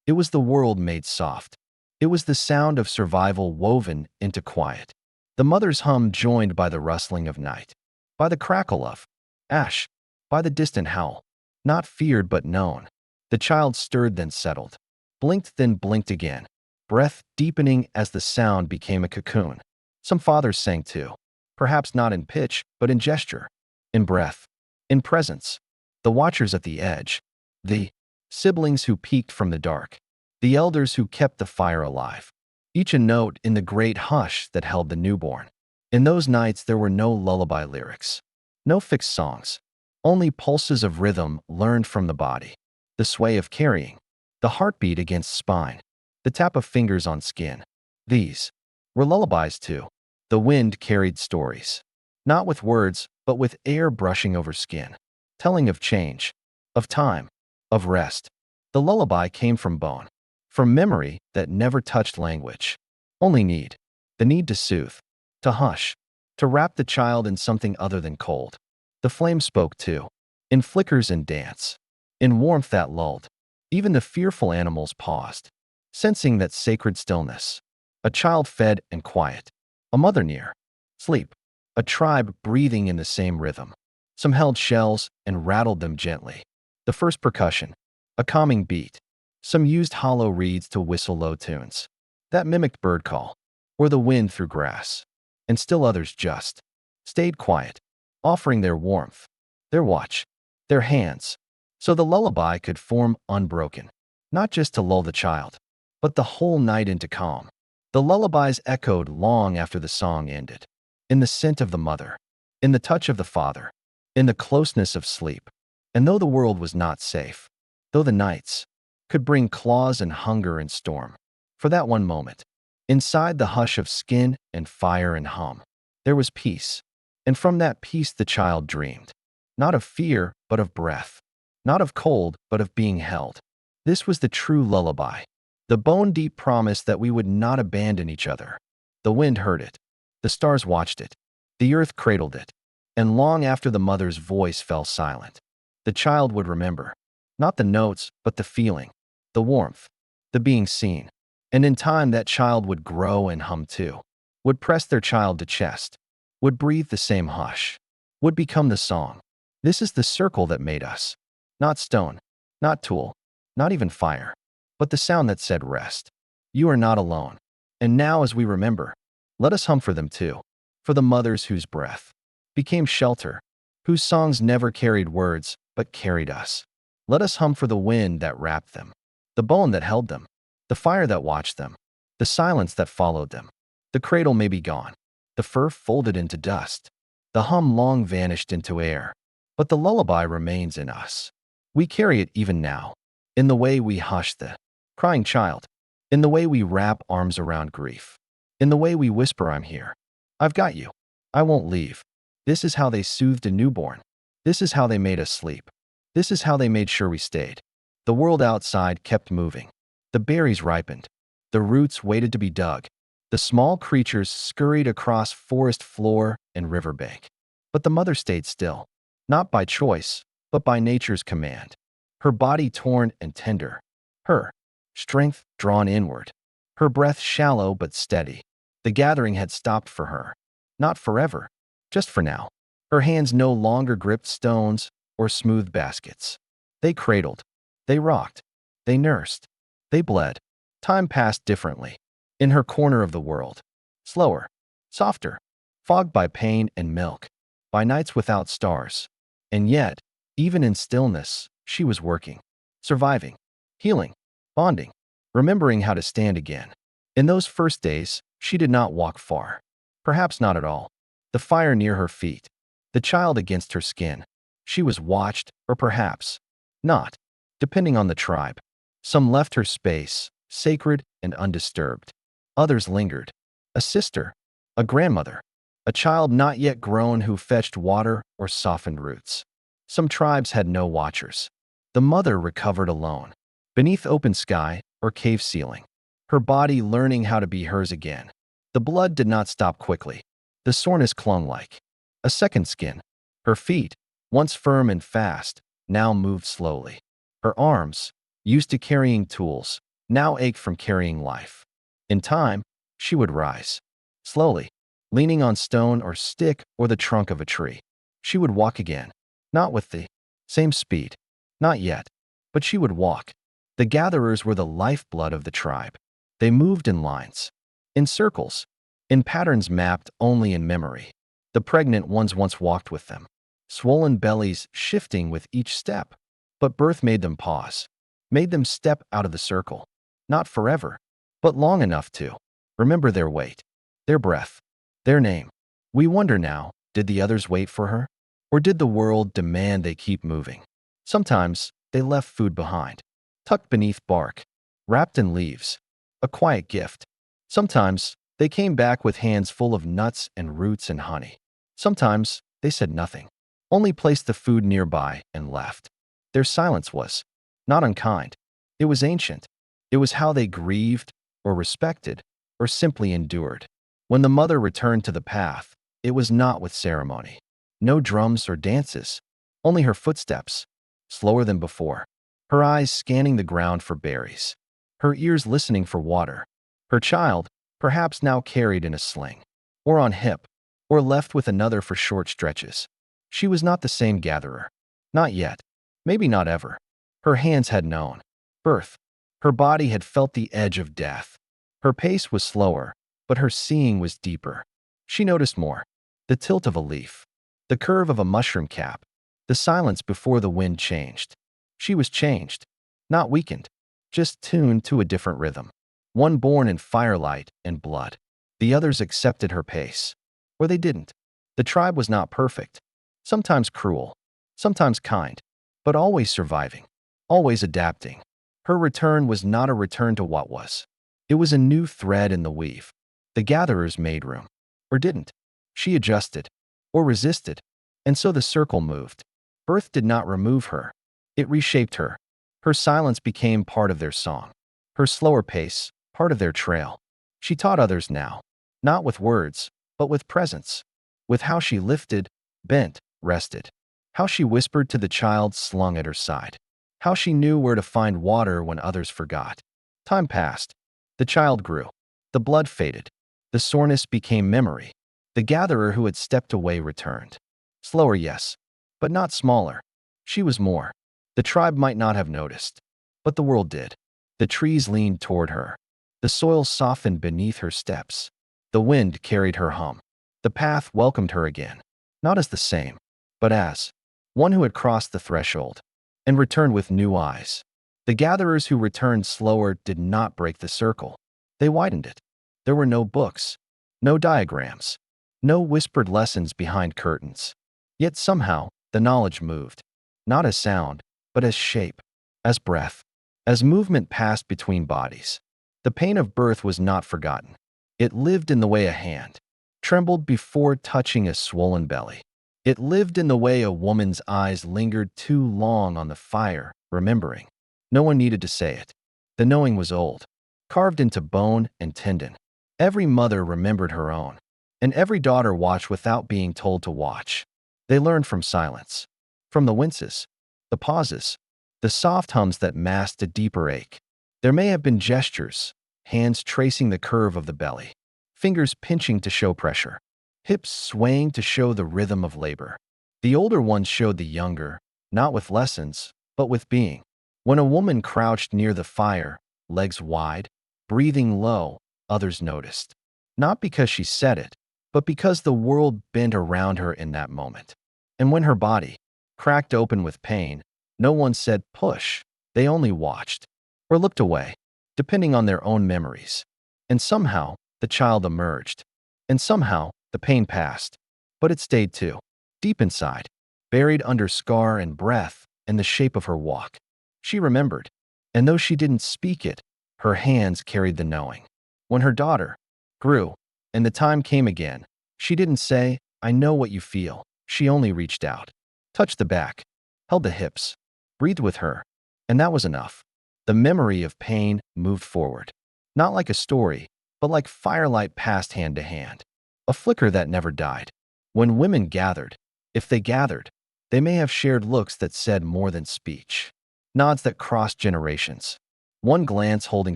It was the world made soft. It was the sound of survival woven into quiet. The mother's hum joined by the rustling of night, by the crackle of ash, by the distant howl. Not feared but known. The child stirred then settled, blinked then blinked again, breath deepening as the sound became a cocoon. Some fathers sang too, perhaps not in pitch, but in gesture, in breath, in presence. The watchers at the edge, the siblings who peeked from the dark, the elders who kept the fire alive, each a note in the great hush that held the newborn. In those nights there were no lullaby lyrics, no fixed songs, only pulses of rhythm learned from the body, the sway of carrying, the heartbeat against spine, the tap of fingers on skin. These were lullabies too. The wind carried stories, not with words, but with air brushing over skin, telling of change, of time, of rest. The lullaby came from bone, from memory that never touched language. Only need, the need to soothe, to hush, to wrap the child in something other than cold. The flame spoke too, in flickers and dance, in warmth that lulled. Even the fearful animals paused, sensing that sacred stillness. A child fed and quiet, a mother near, sleep, a tribe breathing in the same rhythm. Some held shells and rattled them gently. The first percussion, a calming beat. Some used hollow reeds to whistle low tunes that mimicked bird call or the wind through grass. And still others just stayed quiet, offering their warmth, their watch, their hands, so the lullaby could form unbroken, not just to lull the child, but the whole night into calm. The lullabies echoed long after the song ended, in the scent of the mother, in the touch of the father, in the closeness of sleep. And though the world was not safe, though the nights could bring claws and hunger and storm, for that one moment, inside the hush of skin and fire and hum, there was peace. And from that peace the child dreamed, not of fear, but of breath, not of cold, but of being held. This was the true lullaby, the bone-deep promise that we would not abandon each other. The wind heard it, the stars watched it, the earth cradled it, and long after the mother's voice fell silent, the child would remember, not the notes, but the feeling, the warmth, the being seen. And in time that child would grow and hum too, would press their child to chest, would breathe the same hush, would become the song. This is the circle that made us, not stone, not tool, not even fire, but the sound that said rest. You are not alone. And now as we remember, let us hum for them too, for the mothers whose breath became shelter, whose songs never carried words, but carried us. Let us hum for the wind that wrapped them, the bone that held them, the fire that watched them, the silence that followed them. The cradle may be gone, the fur folded into dust, the hum long vanished into air, but the lullaby remains in us. We carry it even now, in the way we hush the crying child, in the way we wrap arms around grief, in the way we whisper, I'm here. I've got you. I won't leave. This is how they soothed a newborn. This is how they made us sleep. This is how they made sure we stayed. The world outside kept moving. The berries ripened. The roots waited to be dug. The small creatures scurried across forest floor and riverbank. But the mother stayed still, not by choice, but by nature's command. Her body torn and tender. Her strength drawn inward. Her breath shallow but steady. The gathering had stopped for her. Not forever, just for now. Her hands no longer gripped stones or smoothed baskets. They cradled. They rocked. They nursed. They bled. Time passed differently. In her corner of the world. Slower. Softer. Fogged by pain and milk. By nights without stars. And yet, even in stillness, she was working. Surviving. Healing. Bonding. Remembering how to stand again. In those first days, she did not walk far. Perhaps not at all. The fire near her feet. The child against her skin. She was watched, or perhaps not, depending on the tribe. Some left her space, sacred and undisturbed. Others lingered. A sister, a grandmother, a child not yet grown who fetched water or softened roots. Some tribes had no watchers. The mother recovered alone, beneath open sky or cave ceiling, her body learning how to be hers again. The blood did not stop quickly. The soreness clung like a second skin. Her feet, once firm and fast, now moved slowly. Her arms, used to carrying tools, now ached from carrying life. In time, she would rise. Slowly, leaning on stone or stick or the trunk of a tree. She would walk again, not with the same speed. Not yet, but she would walk. The gatherers were the lifeblood of the tribe. They moved in lines, in circles, in patterns mapped only in memory. The pregnant ones once walked with them, swollen bellies shifting with each step. But birth made them pause, made them step out of the circle. Not forever, but long enough to remember their weight, their breath, their name. We wonder now, did the others wait for her? Or did the world demand they keep moving? Sometimes they left food behind, tucked beneath bark, wrapped in leaves, a quiet gift. Sometimes they came back with hands full of nuts and roots and honey. Sometimes they said nothing, only placed the food nearby and left. Their silence was not unkind. It was ancient. It was how they grieved or respected or simply endured. When the mother returned to the path, it was not with ceremony. No drums or dances, only her footsteps, slower than before, her eyes scanning the ground for berries, her ears listening for water. Her child, perhaps now carried in a sling, or on hip, or left with another for short stretches. She was not the same gatherer. Not yet. Maybe not ever. Her hands had known birth. Her body had felt the edge of death. Her pace was slower, but her seeing was deeper. She noticed more. The tilt of a leaf, the curve of a mushroom cap, the silence before the wind changed. She was changed, not weakened, just tuned to a different rhythm. One born in firelight and blood. The others accepted her pace. Or they didn't. The tribe was not perfect. Sometimes cruel, sometimes kind, but always surviving, always adapting. Her return was not a return to what was. It was a new thread in the weave. The gatherers made room, or didn't. She adjusted, or resisted, and so the circle moved. Birth did not remove her. It reshaped her. Her silence became part of their song. Her slower pace, part of their trail. She taught others now, not with words, but with presence. With how she lifted, bent, rested. How she whispered to the child slung at her side. How she knew where to find water when others forgot. Time passed. The child grew. The blood faded. The soreness became memory. The gatherer who had stepped away returned. Slower, yes, but not smaller. She was more. The tribe might not have noticed, but the world did. The trees leaned toward her. The soil softened beneath her steps. The wind carried her hum. The path welcomed her again, not as the same, but as one who had crossed the threshold and returned with new eyes. The gatherers who returned slower did not break the circle. They widened it. There were no books, no diagrams, no whispered lessons behind curtains. Yet somehow, the knowledge moved, not as sound, but as shape, as breath, as movement passed between bodies. The pain of birth was not forgotten. It lived in the way a hand trembled before touching a swollen belly. It lived in the way a woman's eyes lingered too long on the fire, remembering. No one needed to say it. The knowing was old, carved into bone and tendon. Every mother remembered her own, and every daughter watched without being told to watch. They learned from silence, from the winces, the pauses, the soft hums that masked a deeper ache. There may have been gestures, hands tracing the curve of the belly, fingers pinching to show pressure, hips swaying to show the rhythm of labor. The older ones showed the younger, not with lessons, but with being. When a woman crouched near the fire, legs wide, breathing low, others noticed. Not because she said it, but because the world bent around her in that moment. And when her body cracked open with pain, no one said push. They only watched, or looked away, depending on their own memories. And somehow, the child emerged. And somehow, the pain passed. But it stayed too, deep inside, buried under scar and breath and the shape of her walk. She remembered, and though she didn't speak it, her hands carried the knowing. When her daughter grew, and the time came again, she didn't say, "I know what you feel." She only reached out, touched the back, held the hips, breathed with her, and that was enough. The memory of pain moved forward, not like a story, but like firelight passed hand to hand, a flicker that never died. When women gathered, if they gathered, they may have shared looks that said more than speech. nods that crossed generations, one glance holding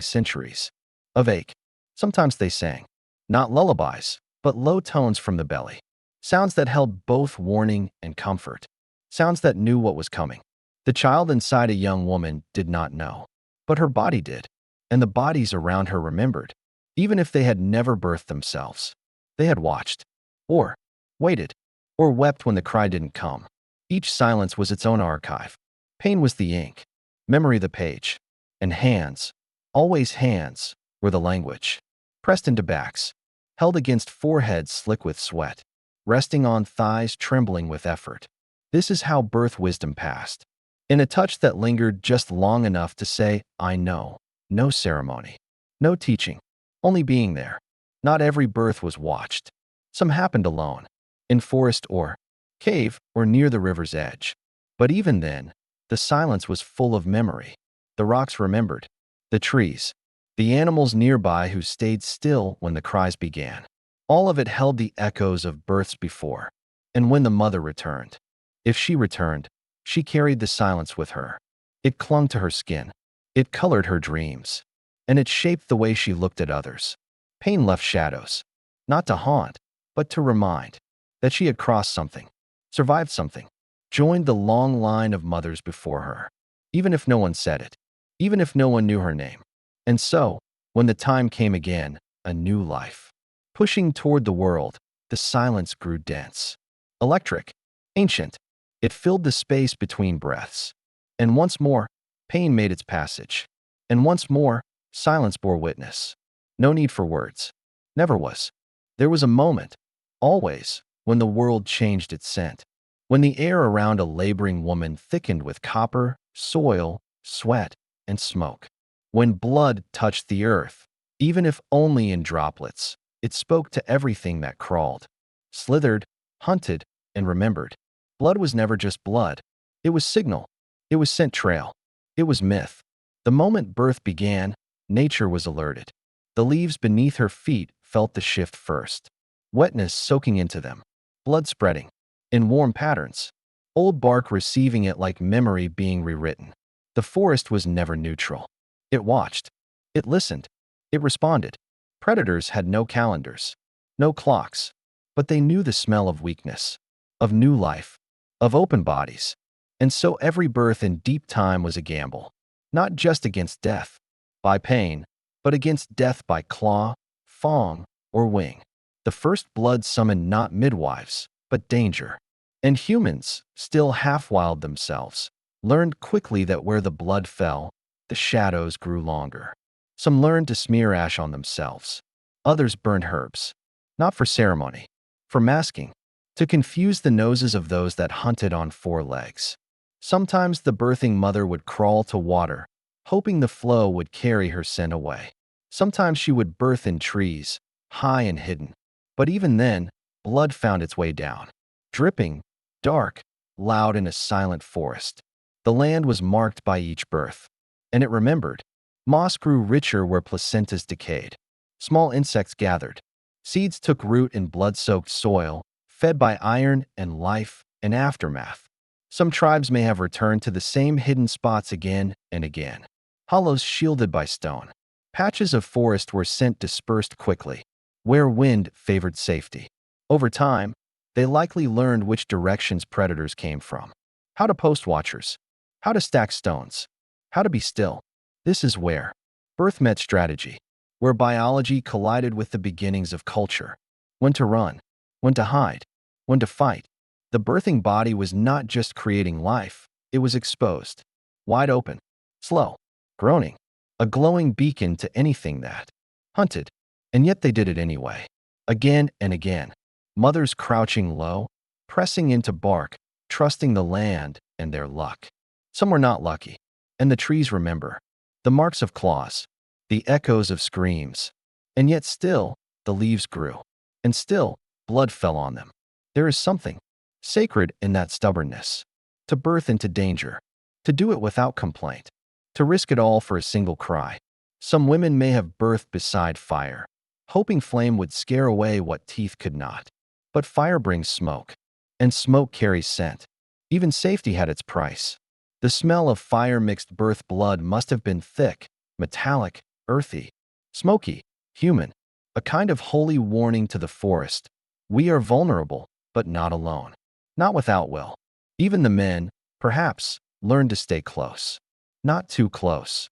centuries of ache. Sometimes they sang, not lullabies, but low tones from the belly, sounds that held both warning and comfort, sounds that knew what was coming. The child inside a young woman did not know, but her body did, and the bodies around her remembered, even if they had never birthed themselves. They had watched, or waited, or wept when the cry didn't come. Each silence was its own archive. Pain was the ink, memory the page, and hands, always hands, were the language. Pressed into backs, held against foreheads slick with sweat, resting on thighs trembling with effort. This is how birth wisdom passed. In a touch that lingered just long enough to say, I know. No ceremony, no teaching, only being there. Not every birth was watched. Some happened alone, in forest or cave or near the river's edge. But even then, the silence was full of memory. The rocks remembered, the trees, the animals nearby who stayed still when the cries began. All of it held the echoes of births before. And when the mother returned, if she returned, she carried the silence with her. It clung to her skin. It colored her dreams. And it shaped the way she looked at others. Pain left shadows, not to haunt, but to remind that she had crossed something, survived something, joined the long line of mothers before her, even if no one said it, even if no one knew her name. And so, when the time came again, a new life, pushing toward the world, the silence grew dense, electric, ancient. It filled the space between breaths. And once more, pain made its passage. And once more, silence bore witness. No need for words. Never was. There was a moment, always, when the world changed its scent. When the air around a laboring woman thickened with copper, soil, sweat, and smoke. When blood touched the earth, even if only in droplets, it spoke to everything that crawled, slithered, hunted, and remembered. Blood was never just blood. It was signal. It was scent trail. It was myth. The moment birth began, nature was alerted. The leaves beneath her feet felt the shift first. Wetness soaking into them. Blood spreading. In warm patterns. Old bark receiving it like memory being rewritten. The forest was never neutral. It watched. It listened. It responded. Predators had no calendars. No clocks. But they knew the smell of weakness. Of new life. Of open bodies. And so every birth in deep time was a gamble. Not just against death, by pain, but against death by claw, fang, or wing. The first blood summoned not midwives, but danger. And humans, still half-wild themselves, learned quickly that where the blood fell, the shadows grew longer. Some learned to smear ash on themselves. Others burned herbs. Not for ceremony, for masking, to confuse the noses of those that hunted on four legs. Sometimes the birthing mother would crawl to water, hoping the flow would carry her scent away. Sometimes she would birth in trees, high and hidden. But even then, blood found its way down. Dripping, dark, loud in a silent forest. The land was marked by each birth. And it remembered. Moss grew richer where placentas decayed. Small insects gathered. Seeds took root in blood-soaked soil, fed by iron and life and aftermath. Some tribes may have returned to the same hidden spots again and again. Hollows shielded by stone. Patches of forest where scent dispersed quickly, where wind favored safety. Over time, they likely learned which directions predators came from. How to post watchers. How to stack stones. How to be still. This is where birth met strategy, where biology collided with the beginnings of culture. When to run, when to hide, when to fight. The birthing body was not just creating life, it was exposed, wide open, slow, groaning, a glowing beacon to anything that hunted. And yet they did it anyway, again and again. Mothers crouching low, pressing into bark, trusting the land and their luck. Some were not lucky, and the trees remember. The marks of claws, the echoes of screams. And yet still, the leaves grew. And still, blood fell on them. There is something sacred in that stubbornness. To birth into danger. To do it without complaint. To risk it all for a single cry. Some women may have birthed beside fire, hoping flame would scare away what teeth could not. But fire brings smoke. And smoke carries scent. Even safety had its price. The smell of fire-mixed birth blood must have been thick, metallic, earthy, smoky, human, a kind of holy warning to the forest. We are vulnerable, but not alone. Not without will. Even the men, perhaps, learned to stay close. Not too close.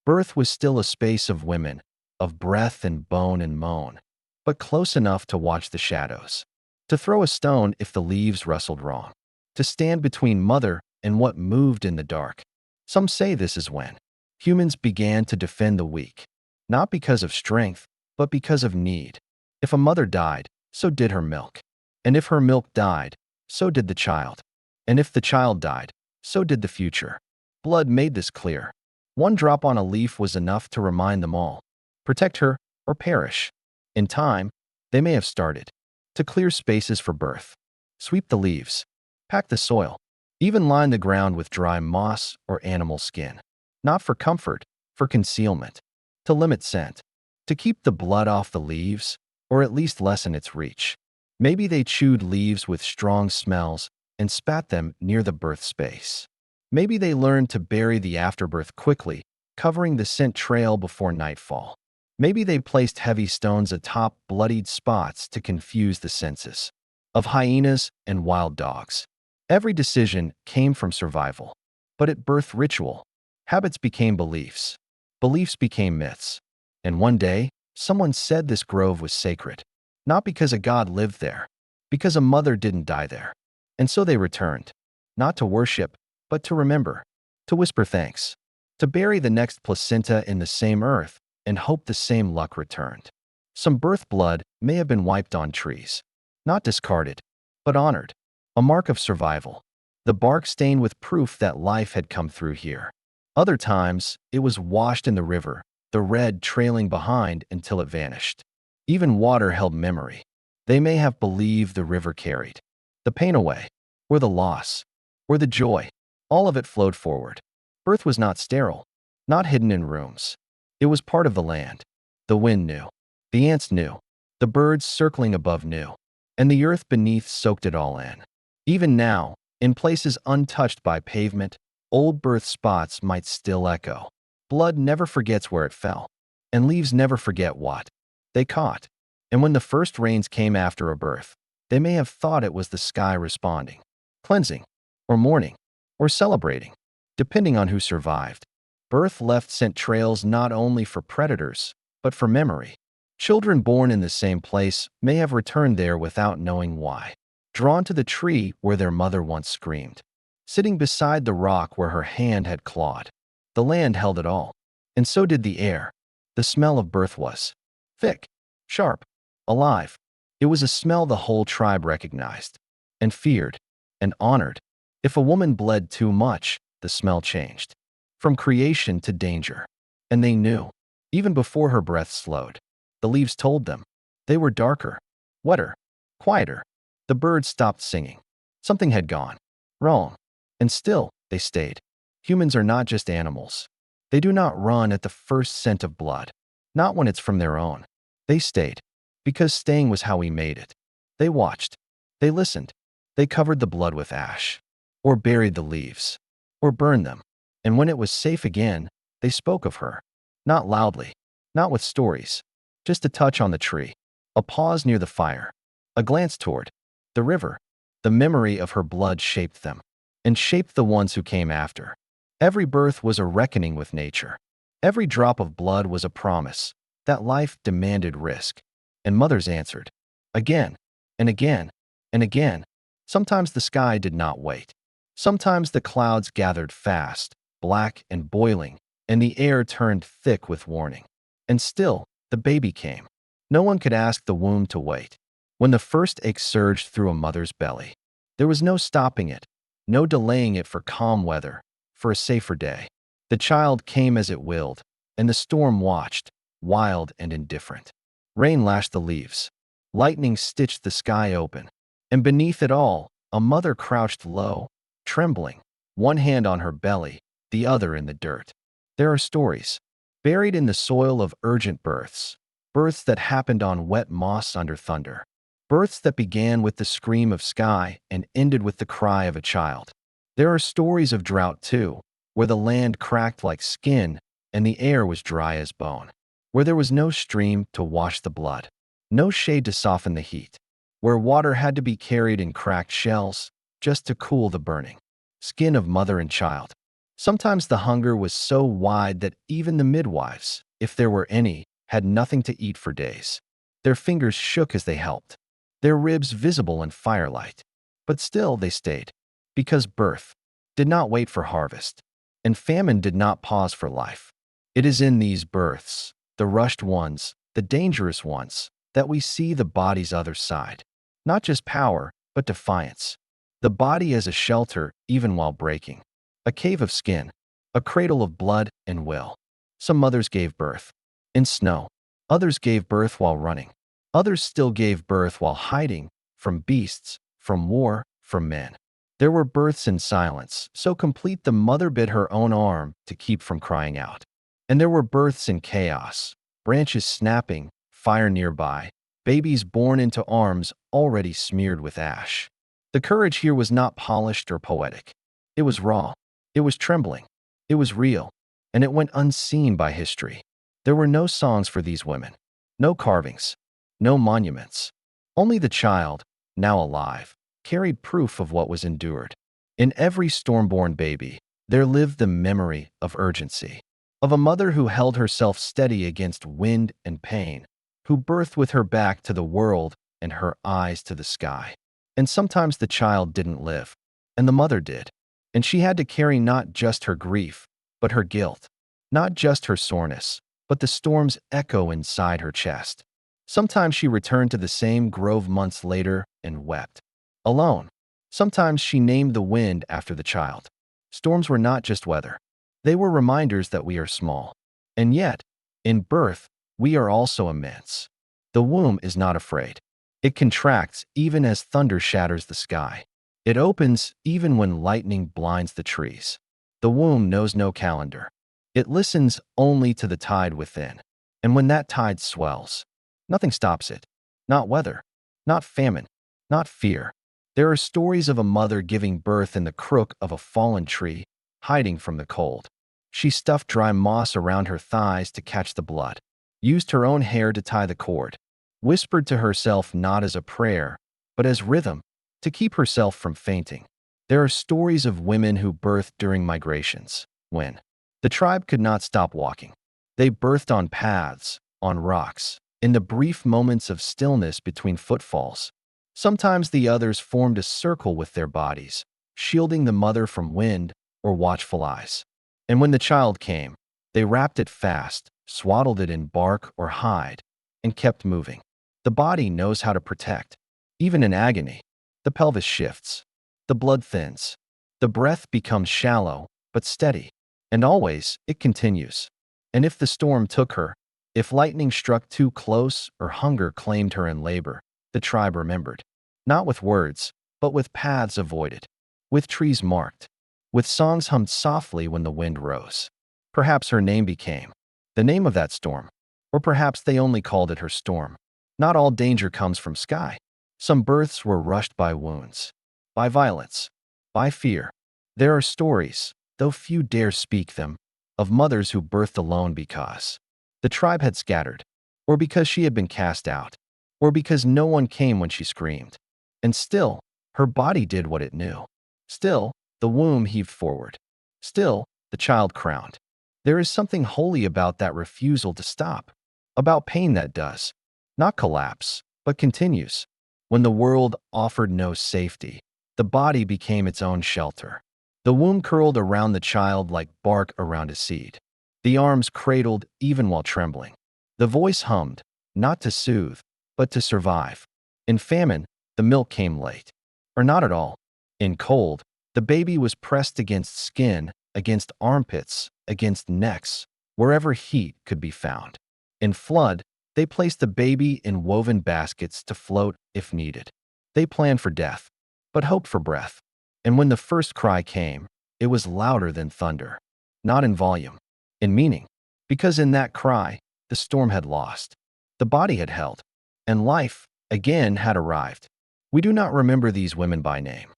Birth was still a space of women, of breath and bone and moan, but close enough to watch the shadows. To throw a stone if the leaves rustled wrong. To stand between mother and what moved in the dark. Some say this is when humans began to defend the weak. Not because of strength, but because of need. If a mother died, so did her milk. And if her milk died, so did the child. And if the child died, so did the future. Blood made this clear. One drop on a leaf was enough to remind them all. Protect her or perish. In time, they may have started to clear spaces for birth. Sweep the leaves. Pack the soil. Even line the ground with dry moss or animal skin. Not for comfort, for concealment. To limit scent. To keep the blood off the leaves, or at least lessen its reach. Maybe they chewed leaves with strong smells and spat them near the birth space. Maybe they learned to bury the afterbirth quickly, covering the scent trail before nightfall. Maybe they placed heavy stones atop bloodied spots to confuse the senses of hyenas and wild dogs. Every decision came from survival. But at birth ritual, habits became beliefs. Beliefs became myths. And one day, someone said this grove was sacred. Not because a god lived there, because a mother didn't die there. And so they returned. Not to worship, but to remember. To whisper thanks. To bury the next placenta in the same earth and hope the same luck returned. Some birth blood may have been wiped on trees. Not discarded, but honored. A mark of survival. The bark stained with proof that life had come through here. Other times, it was washed in the river, the red trailing behind until it vanished. Even water held memory. They may have believed the river carried the pain away, or the loss, or the joy. All of it flowed forward. Birth was not sterile, not hidden in rooms. It was part of the land. The wind knew. The ants knew. The birds circling above knew. And the earth beneath soaked it all in. Even now, in places untouched by pavement, old birth spots might still echo. Blood never forgets where it fell, and leaves never forget what they caught. And when the first rains came after a birth, they may have thought it was the sky responding, cleansing, or mourning, or celebrating, depending on who survived. Birth left scent trails not only for predators, but for memory. Children born in the same place may have returned there without knowing why. Drawn to the tree where their mother once screamed. Sitting beside the rock where her hand had clawed. The land held it all. And so did the air. The smell of birth was thick, sharp, alive. It was a smell the whole tribe recognized, and feared, and honored. If a woman bled too much, the smell changed. From creation to danger. And they knew. Even before her breath slowed. The leaves told them. They were darker, wetter, quieter. The birds stopped singing. Something had gone wrong. And still, they stayed. Humans are not just animals. They do not run at the first scent of blood. Not when it's from their own. They stayed. Because staying was how we made it. They watched. They listened. They covered the blood with ash. Or buried the leaves. Or burned them. And when it was safe again, they spoke of her. Not loudly. Not with stories. Just a touch on the tree. A pause near the fire. A glance toward the river. The memory of her blood shaped them. And shaped the ones who came after. Every birth was a reckoning with nature. Every drop of blood was a promise that life demanded risk. And mothers answered. Again, and again, and again. Sometimes the sky did not wait. Sometimes the clouds gathered fast, black and boiling, and the air turned thick with warning. And still, the baby came. No one could ask the womb to wait. When the first ache surged through a mother's belly, there was no stopping it, no delaying it for calm weather, for a safer day. The child came as it willed, and the storm watched, wild and indifferent. Rain lashed the leaves. Lightning stitched the sky open. And beneath it all, a mother crouched low, trembling, one hand on her belly, the other in the dirt. There are stories, buried in the soil of urgent births, births that happened on wet moss under thunder, births that began with the scream of sky and ended with the cry of a child. There are stories of drought too, where the land cracked like skin and the air was dry as bone, where there was no stream to wash the blood, no shade to soften the heat, where water had to be carried in cracked shells just to cool the burning skin of mother and child. Sometimes the hunger was so wide that even the midwives, if there were any, had nothing to eat for days. Their fingers shook as they helped, their ribs visible in firelight. But still they stayed, because birth did not wait for harvest, and famine did not pause for life. It is in these births, the rushed ones, the dangerous ones, that we see the body's other side. Not just power, but defiance. The body as a shelter even while breaking. A cave of skin, a cradle of blood and will. Some mothers gave birth in snow. Others gave birth while running. Others still gave birth while hiding from beasts, from war, from men. There were births in silence, so complete the mother bit her own arm to keep from crying out. And there were births in chaos, branches snapping, fire nearby, babies born into arms already smeared with ash. The courage here was not polished or poetic. It was raw. It was trembling. It was real. And it went unseen by history. There were no songs for these women. No carvings. No monuments. Only the child, now alive, carried proof of what was endured. In every storm-born baby, there lived the memory of urgency. Of a mother who held herself steady against wind and pain, who birthed with her back to the world and her eyes to the sky. And sometimes the child didn't live, and the mother did. And she had to carry not just her grief, but her guilt. Not just her soreness, but the storm's echo inside her chest. Sometimes she returned to the same grove months later and wept. Alone. Sometimes she named the wind after the child. Storms were not just weather. They were reminders that we are small. And yet, in birth, we are also immense. The womb is not afraid. It contracts even as thunder shatters the sky. It opens even when lightning blinds the trees. The womb knows no calendar. It listens only to the tide within. And when that tide swells, nothing stops it. Not weather, not famine, not fear. There are stories of a mother giving birth in the crook of a fallen tree, hiding from the cold. She stuffed dry moss around her thighs to catch the blood, used her own hair to tie the cord, whispered to herself not as a prayer, but as rhythm, to keep herself from fainting. There are stories of women who birthed during migrations, when the tribe could not stop walking. They birthed on paths, on rocks, in the brief moments of stillness between footfalls. Sometimes the others formed a circle with their bodies, shielding the mother from wind or watchful eyes. And when the child came, they wrapped it fast, swaddled it in bark or hide, and kept moving. The body knows how to protect. Even in agony, the pelvis shifts, the blood thins, the breath becomes shallow but steady, and always it continues. And if the storm took her, if lightning struck too close or hunger claimed her in labor, the tribe remembered. Not with words, but with paths avoided, with trees marked, with songs hummed softly when the wind rose. Perhaps her name became the name of that storm, or perhaps they only called it her storm. Not all danger comes from sky. Some births were rushed by wounds, by violence, by fear. There are stories, though few dare speak them, of mothers who birthed alone because the tribe had scattered, or because she had been cast out, or because no one came when she screamed. And still, her body did what it knew. Still, the womb heaved forward. Still, the child crowned. There is something holy about that refusal to stop, about pain that does not collapse, but continues. When the world offered no safety, the body became its own shelter. The womb curled around the child like bark around a seed. The arms cradled even while trembling. The voice hummed, not to soothe, but to survive. In famine, the milk came late, or not at all. In cold, the baby was pressed against skin, against armpits, against necks, wherever heat could be found. In flood, they placed the baby in woven baskets to float if needed. They planned for death, but hoped for breath. And when the first cry came, it was louder than thunder, not in volume, in meaning, because in that cry, the storm had lost, the body had held, and life, again, had arrived. We do not remember these women by name,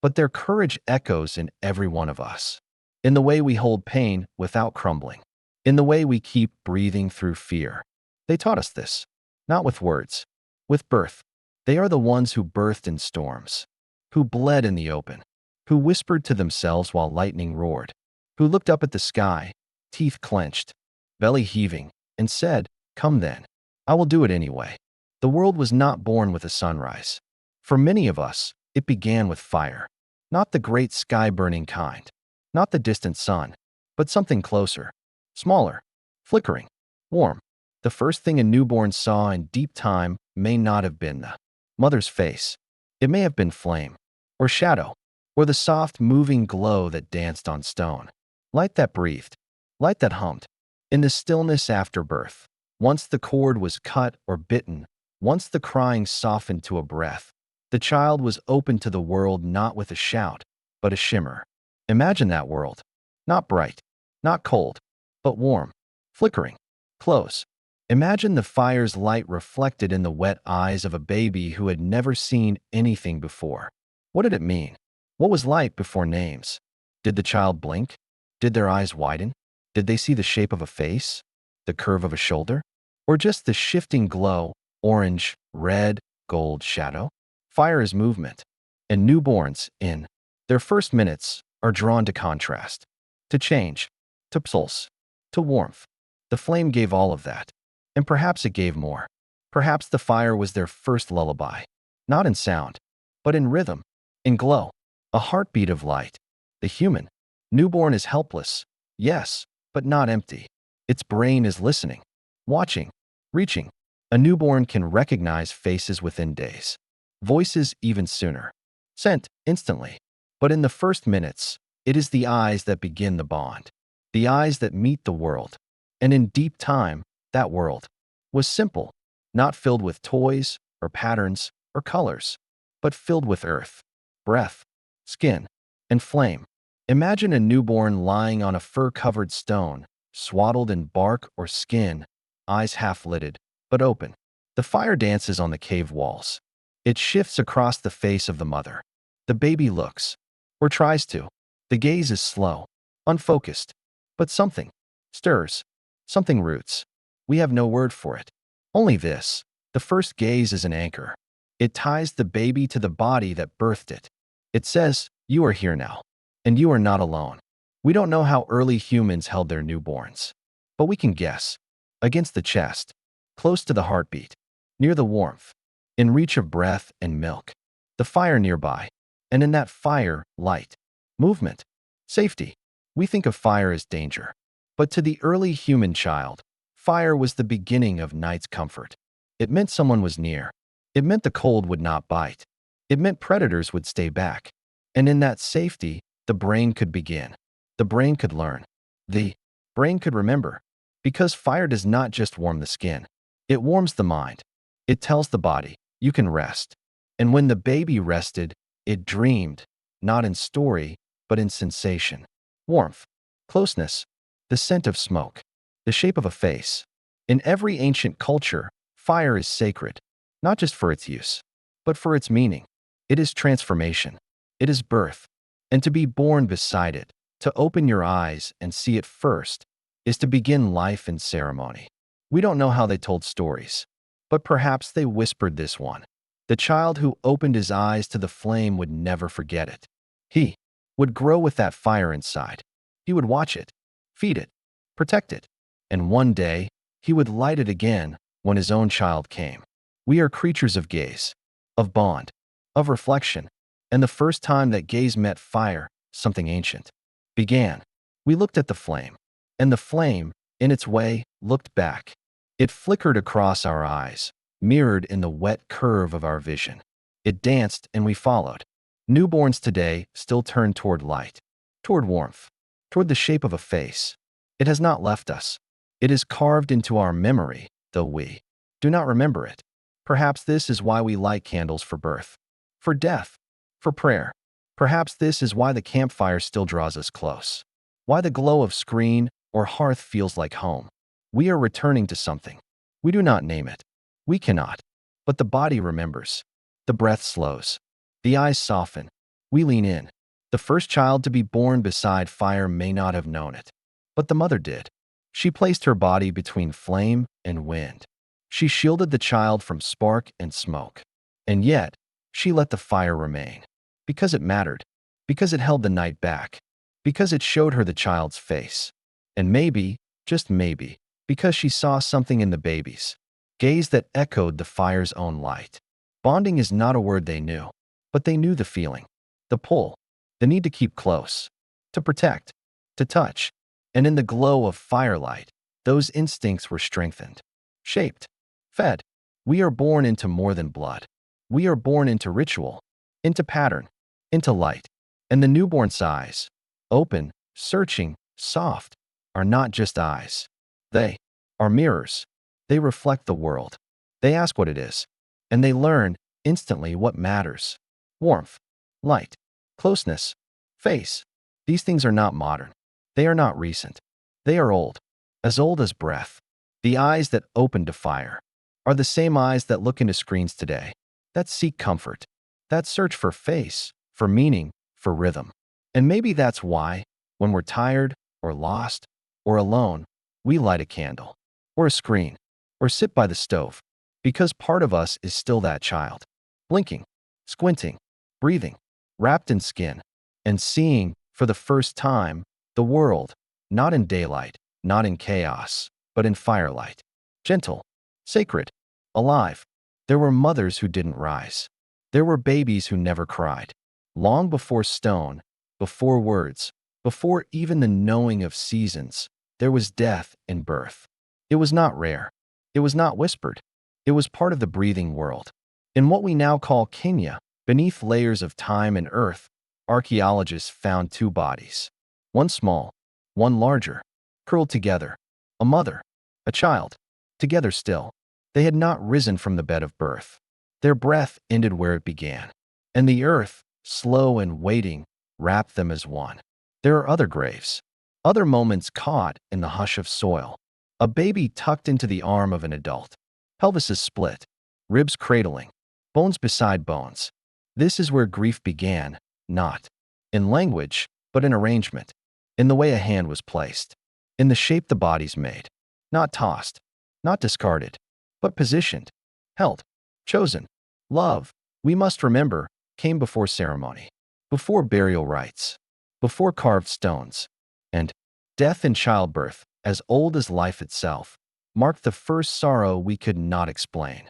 but their courage echoes in every one of us. In the way we hold pain without crumbling. In the way we keep breathing through fear. They taught us this, not with words, with birth. They are the ones who birthed in storms, who bled in the open, who whispered to themselves while lightning roared, who looked up at the sky, teeth clenched, belly heaving, and said, "Come then. I will do it anyway." The world was not born with a sunrise. For many of us, it began with fire. Not the great sky-burning kind, not the distant sun, but something closer, smaller, flickering, warm. The first thing a newborn saw in deep time may not have been the mother's face. It may have been flame, or shadow, or the soft, moving glow that danced on stone. Light that breathed, light that hummed. In the stillness after birth, once the cord was cut or bitten, once the crying softened to a breath, the child was open to the world not with a shout, but a shimmer. Imagine that world. Not bright, not cold, but warm, flickering, close. Imagine the fire's light reflected in the wet eyes of a baby who had never seen anything before. What did it mean? What was light before names? Did the child blink? Did their eyes widen? Did they see the shape of a face? The curve of a shoulder? Or just the shifting glow, orange, red, gold shadow? Fire is movement, and newborns, in their first minutes, are drawn to contrast, to change, to pulse, to warmth. The flame gave all of that, and perhaps it gave more. Perhaps the fire was their first lullaby, not in sound, but in rhythm, in glow, a heartbeat of light. The human, newborn is helpless, yes, but not empty. Its brain is listening, watching, reaching. A newborn can recognize faces within days, voices even sooner, scent instantly. But in the first minutes, it is the eyes that begin the bond, the eyes that meet the world. And in deep time, that world was simple, not filled with toys or patterns or colors, but filled with earth, breath, skin, and flame. Imagine a newborn lying on a fur-covered stone, swaddled in bark or skin, eyes half-lidded, but open. The fire dances on the cave walls. It shifts across the face of the mother. The baby looks, or tries to. The gaze is slow, unfocused, but something stirs, something roots. We have no word for it. Only this. The first gaze is an anchor. It ties the baby to the body that birthed it. It says, "You are here now, and you are not alone." We don't know how early humans held their newborns, but we can guess. Against the chest, close to the heartbeat, near the warmth, in reach of breath and milk. The fire nearby, and in that fire, light, movement, safety. We think of fire as danger, but to the early human child, fire was the beginning of night's comfort. It meant someone was near. It meant the cold would not bite. It meant predators would stay back. And in that safety, the brain could begin. The brain could learn. The brain could remember. Because fire does not just warm the skin. It warms the mind. It tells the body, "You can rest." And when the baby rested, it dreamed, not in story, but in sensation. Warmth, closeness, the scent of smoke, the shape of a face. In every ancient culture, fire is sacred, not just for its use, but for its meaning. It is transformation. It is birth. And to be born beside it, to open your eyes and see it first, is to begin life in ceremony. We don't know how they told stories, but perhaps they whispered this one. The child who opened his eyes to the flame would never forget it. He would grow with that fire inside. He would watch it, feed it, protect it, and one day he would light it again when his own child came. We are creatures of gaze, of bond, of reflection, and the first time that gaze met fire, something ancient began. We looked at the flame, and the flame, in its way, looked back. It flickered across our eyes, mirrored in the wet curve of our vision. It danced and we followed. Newborns today still turn toward light, toward warmth, toward the shape of a face. It has not left us. It is carved into our memory, though we do not remember it. Perhaps this is why we light candles for birth, for death, for prayer. Perhaps this is why the campfire still draws us close, why the glow of screen or hearth feels like home. We are returning to something. We do not name it. We cannot. But the body remembers. The breath slows. The eyes soften. We lean in. The first child to be born beside fire may not have known it, but the mother did. She placed her body between flame and wind. She shielded the child from spark and smoke. And yet, she let the fire remain. Because it mattered. Because it held the night back. Because it showed her the child's face. And maybe, just maybe, because she saw something in the baby's gaze that echoed the fire's own light. Bonding is not a word they knew, but they knew the feeling, the pull, the need to keep close, to protect, to touch. And in the glow of firelight, those instincts were strengthened, shaped, fed. We are born into more than blood. We are born into ritual, into pattern, into light. And the newborn's eyes, open, searching, soft, are not just eyes. They are mirrors. They reflect the world. They ask what it is, and they learn instantly what matters. Warmth, light, closeness, face. These things are not modern. They are not recent. They are old as breath. The eyes that open to fire are the same eyes that look into screens today, that seek comfort, that search for face, for meaning, for rhythm. And maybe that's why, when we're tired or lost or alone, we light a candle or a screen or sit by the stove, because part of us is still that child, blinking, squinting, breathing, wrapped in skin, and seeing, for the first time, the world, not in daylight, not in chaos, but in firelight. Gentle, sacred, alive. There were mothers who didn't rise. There were babies who never cried. Long before stone, before words, before even the knowing of seasons, there was death in birth. It was not rare. It was not whispered. It was part of the breathing world. In what we now call Kenya, beneath layers of time and earth, archaeologists found two bodies. One small, one larger, curled together. A mother, a child, together still. They had not risen from the bed of birth. Their breath ended where it began. And the earth, slow and waiting, wrapped them as one. There are other graves. Other moments caught in the hush of soil. A baby tucked into the arm of an adult. Pelvises split. Ribs cradling. Bones beside bones. This is where grief began, not in language, but in arrangement. In the way a hand was placed. In the shape the body's made. Not tossed. Not discarded. But positioned. Held. Chosen. Love, we must remember, came before ceremony. Before burial rites. Before carved stones. And death in childbirth, as old as life itself, marked the first sorrow we could not explain,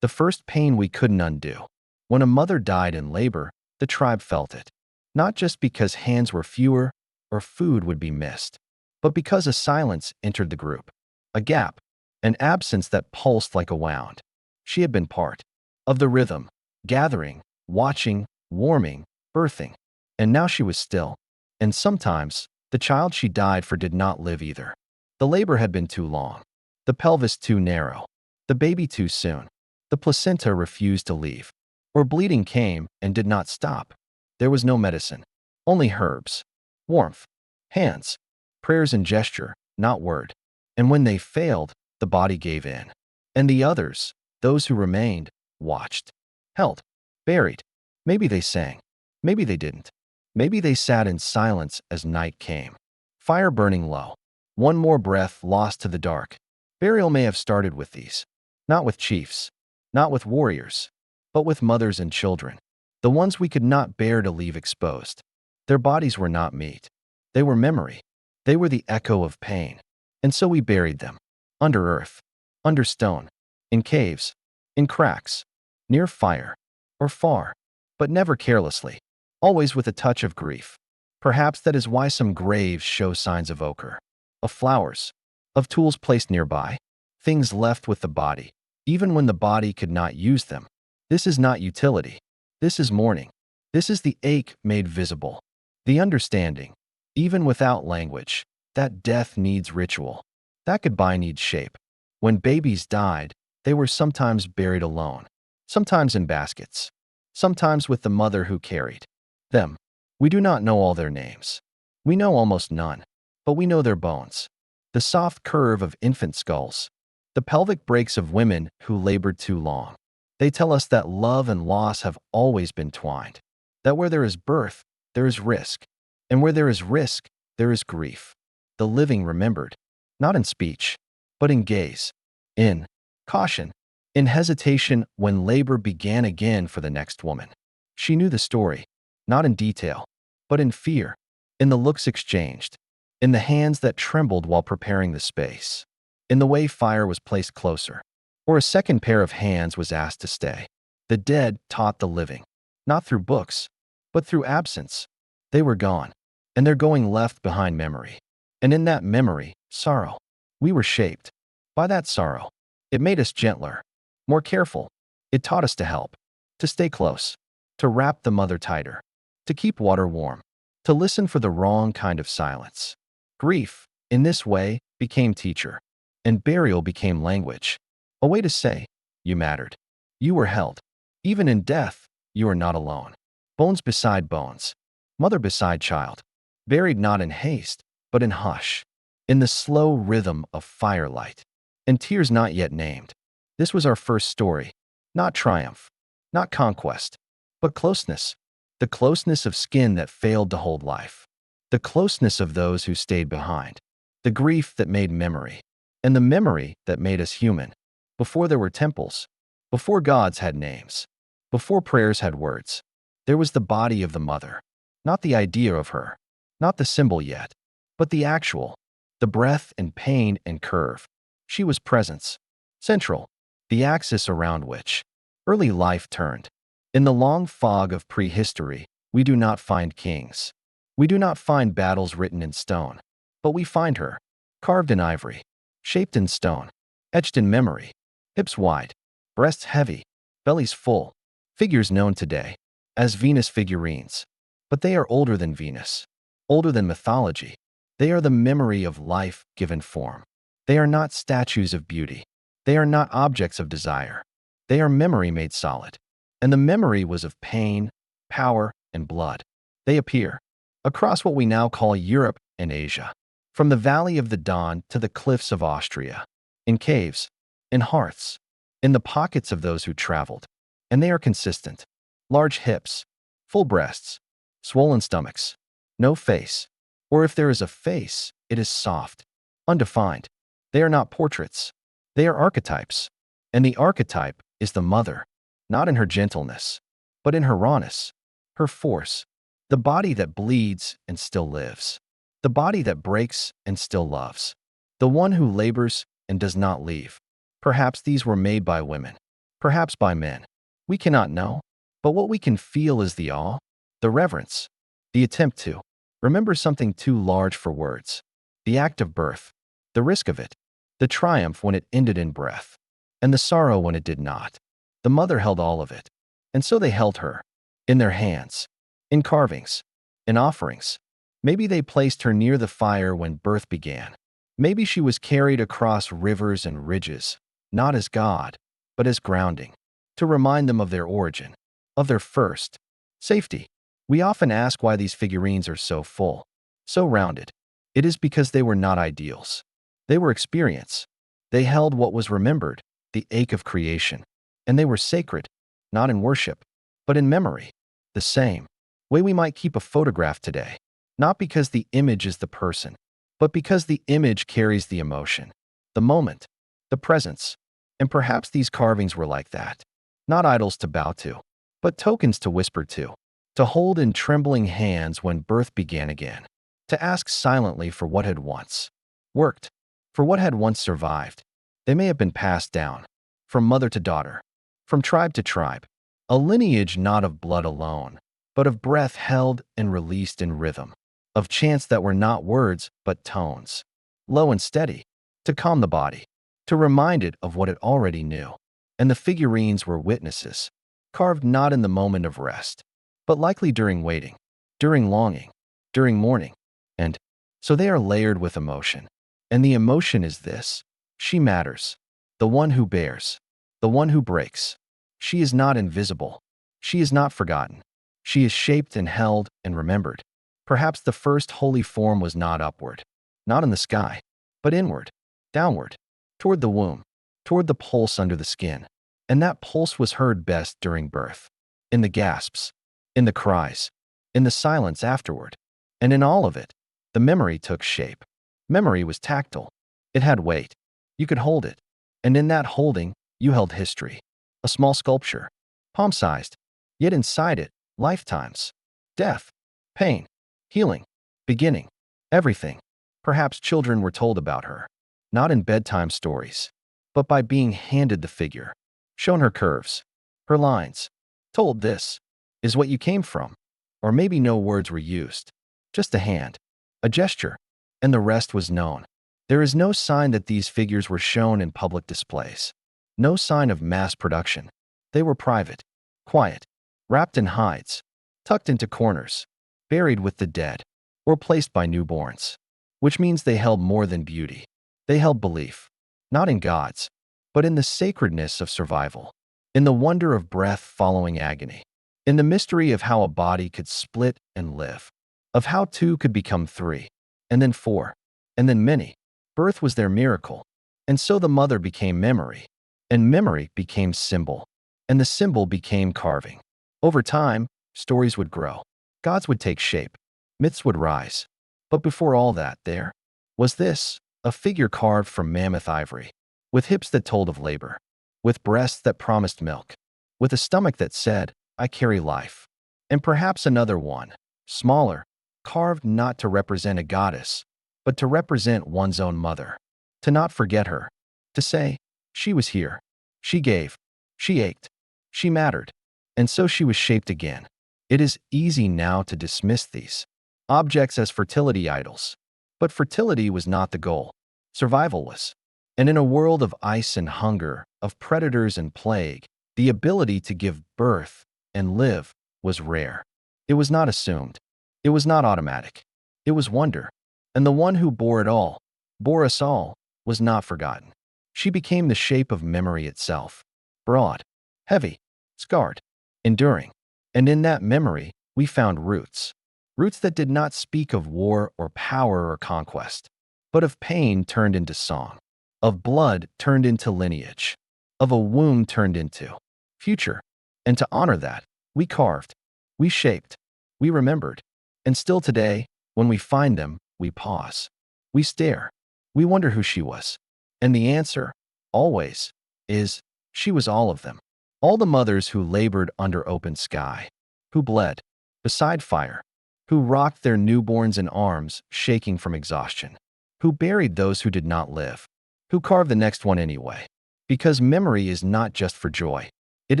the first pain we couldn't undo. When a mother died in labor, the tribe felt it, not just because hands were fewer or food would be missed, but because a silence entered the group, a gap, an absence that pulsed like a wound. She had been part of the rhythm, gathering, watching, warming, birthing, and now she was still. And sometimes, the child she died for did not live either. The labor had been too long, the pelvis too narrow, the baby too soon. The placenta refused to leave, or bleeding came and did not stop. There was no medicine, only herbs, warmth, hands, prayers and gesture, not word. And when they failed, the body gave in. And the others, those who remained, watched, held, buried. Maybe they sang, maybe they didn't. Maybe they sat in silence as night came. Fire burning low. One more breath lost to the dark. Burial may have started with these. Not with chiefs. Not with warriors. But with mothers and children. The ones we could not bear to leave exposed. Their bodies were not meat. They were memory. They were the echo of pain. And so we buried them. Under earth. Under stone. In caves. In cracks. Near fire. Or far. But never carelessly. Always with a touch of grief. Perhaps that is why some graves show signs of ochre, of flowers, of tools placed nearby, things left with the body, even when the body could not use them. This is not utility. This is mourning. This is the ache made visible, the understanding, even without language, that death needs ritual, that goodbye needs shape. When babies died, they were sometimes buried alone, sometimes in baskets, sometimes with the mother who carried them. We do not know all their names. We know almost none, but we know their bones. The soft curve of infant skulls. The pelvic breaks of women who labored too long. They tell us that love and loss have always been twined. that where there is birth, there is risk, and where there is risk, there is grief. The living remembered, not in speech, but in gaze, in caution, in hesitation when labor began again for the next woman. She knew the story, not in detail, but in fear, in the looks exchanged, in the hands that trembled while preparing the space, in the way fire was placed closer, or a second pair of hands was asked to stay. The dead taught the living, not through books, but through absence. They were gone, and their going left behind memory. And in that memory, sorrow. We were shaped by that sorrow. It made us gentler, more careful. It taught us to help, to stay close, to wrap the mother tighter, to keep water warm, to listen for the wrong kind of silence. Grief, in this way, became teacher, and burial became language, a way to say, you mattered. You were held. Even in death, you are not alone. Bones beside bones, mother beside child, buried not in haste, but in hush, in the slow rhythm of firelight, and tears not yet named. This was our first story, not triumph, not conquest, but closeness, the closeness of skin that failed to hold life, the closeness of those who stayed behind, the grief that made memory, and the memory that made us human, before there were temples, before gods had names, before prayers had words. There was the body of the mother, not the idea of her, not the symbol yet, but the actual, the breath and pain and curve. She was presence, central, the axis around which early life turned. In the long fog of prehistory, we do not find kings. We do not find battles written in stone, but we find her, carved in ivory, shaped in stone, etched in memory, hips wide, breasts heavy, bellies full, figures known today as Venus figurines. But they are older than Venus, older than mythology. They are the memory of life given form. They are not statues of beauty. They are not objects of desire. They are memory made solid. And the memory was of pain, power, and blood. They appear across what we now call Europe and Asia, from the Valley of the Don to the cliffs of Austria, in caves, in hearths, in the pockets of those who traveled. And they are consistent. Large hips, full breasts, swollen stomachs, no face. Or if there is a face, it is soft, undefined. They are not portraits. They are archetypes. And the archetype is the mother, not in her gentleness, but in her rawness, her force, the body that bleeds and still lives, the body that breaks and still loves, the one who labors and does not leave. Perhaps these were made by women, perhaps by men. We cannot know, but what we can feel is the awe, the reverence, the attempt to remember something too large for words, the act of birth, the risk of it, the triumph when it ended in breath, and the sorrow when it did not. The mother held all of it, and so they held her, in their hands, in carvings, in offerings. Maybe they placed her near the fire when birth began. Maybe she was carried across rivers and ridges, not as God, but as grounding, to remind them of their origin, of their first safety. We often ask why these figurines are so full, so rounded. It is because they were not ideals. They were experience. They held what was remembered, the ache of creation. And they were sacred, not in worship, but in memory. The same way we might keep a photograph today, not because the image is the person, but because the image carries the emotion, the moment, the presence. And perhaps these carvings were like that. Not idols to bow to, but tokens to whisper to hold in trembling hands when birth began again, to ask silently for what had once worked, for what had once survived. They may have been passed down, from mother to daughter, from tribe to tribe, a lineage not of blood alone, but of breath held and released in rhythm, of chants that were not words but tones, low and steady, to calm the body, to remind it of what it already knew. And the figurines were witnesses, carved not in the moment of rest, but likely during waiting, during longing, during mourning. And so they are layered with emotion. And the emotion is this: she matters, the one who bears, the one who breaks. She is not invisible. She is not forgotten. She is shaped and held and remembered. Perhaps the first holy form was not upward, not in the sky, but inward, downward, toward the womb, toward the pulse under the skin. And that pulse was heard best during birth, in the gasps, in the cries, in the silence afterward. And in all of it, the memory took shape. Memory was tactile. It had weight. You could hold it. And in that holding, you held history. A small sculpture, palm-sized, yet inside it, lifetimes. Death, pain, healing, beginning, everything. Perhaps children were told about her, not in bedtime stories, but by being handed the figure, shown her curves, her lines, told this is what you came from. Or maybe no words were used, just a hand, a gesture, and the rest was known. There is no sign that these figures were shown in public displays. No sign of mass production. They were private, quiet, wrapped in hides, tucked into corners, buried with the dead, or placed by newborns. Which means they held more than beauty. They held belief, not in gods, but in the sacredness of survival, in the wonder of breath following agony, in the mystery of how a body could split and live, of how two could become three, and then four, and then many. Birth was their miracle, and so the mother became memory, and memory became symbol, and the symbol became carving. Over time, stories would grow, gods would take shape, myths would rise. But before all that, there was this, a figure carved from mammoth ivory, with hips that told of labor, with breasts that promised milk, with a stomach that said, I carry life. And perhaps another one, smaller, carved not to represent a goddess, but to represent one's own mother, to not forget her, to say, she was here, she gave, she ached, she mattered, and so she was shaped again. It is easy now to dismiss these objects as fertility idols, but fertility was not the goal. Survival was. And in a world of ice and hunger, of predators and plague, the ability to give birth and live was rare. It was not assumed. It was not automatic. It was wonder. And the one who bore it all, bore us all, was not forgotten. She became the shape of memory itself. Broad, heavy, scarred, enduring. And in that memory, we found roots. Roots that did not speak of war or power or conquest, but of pain turned into song, of blood turned into lineage, of a womb turned into future. And to honor that, we carved, we shaped, we remembered. And still today, when we find them, we pause, we stare, we wonder who she was. And the answer, always, is she was all of them. All the mothers who labored under open sky, who bled beside fire, who rocked their newborns in arms, shaking from exhaustion, who buried those who did not live, who carved the next one anyway. Because memory is not just for joy. It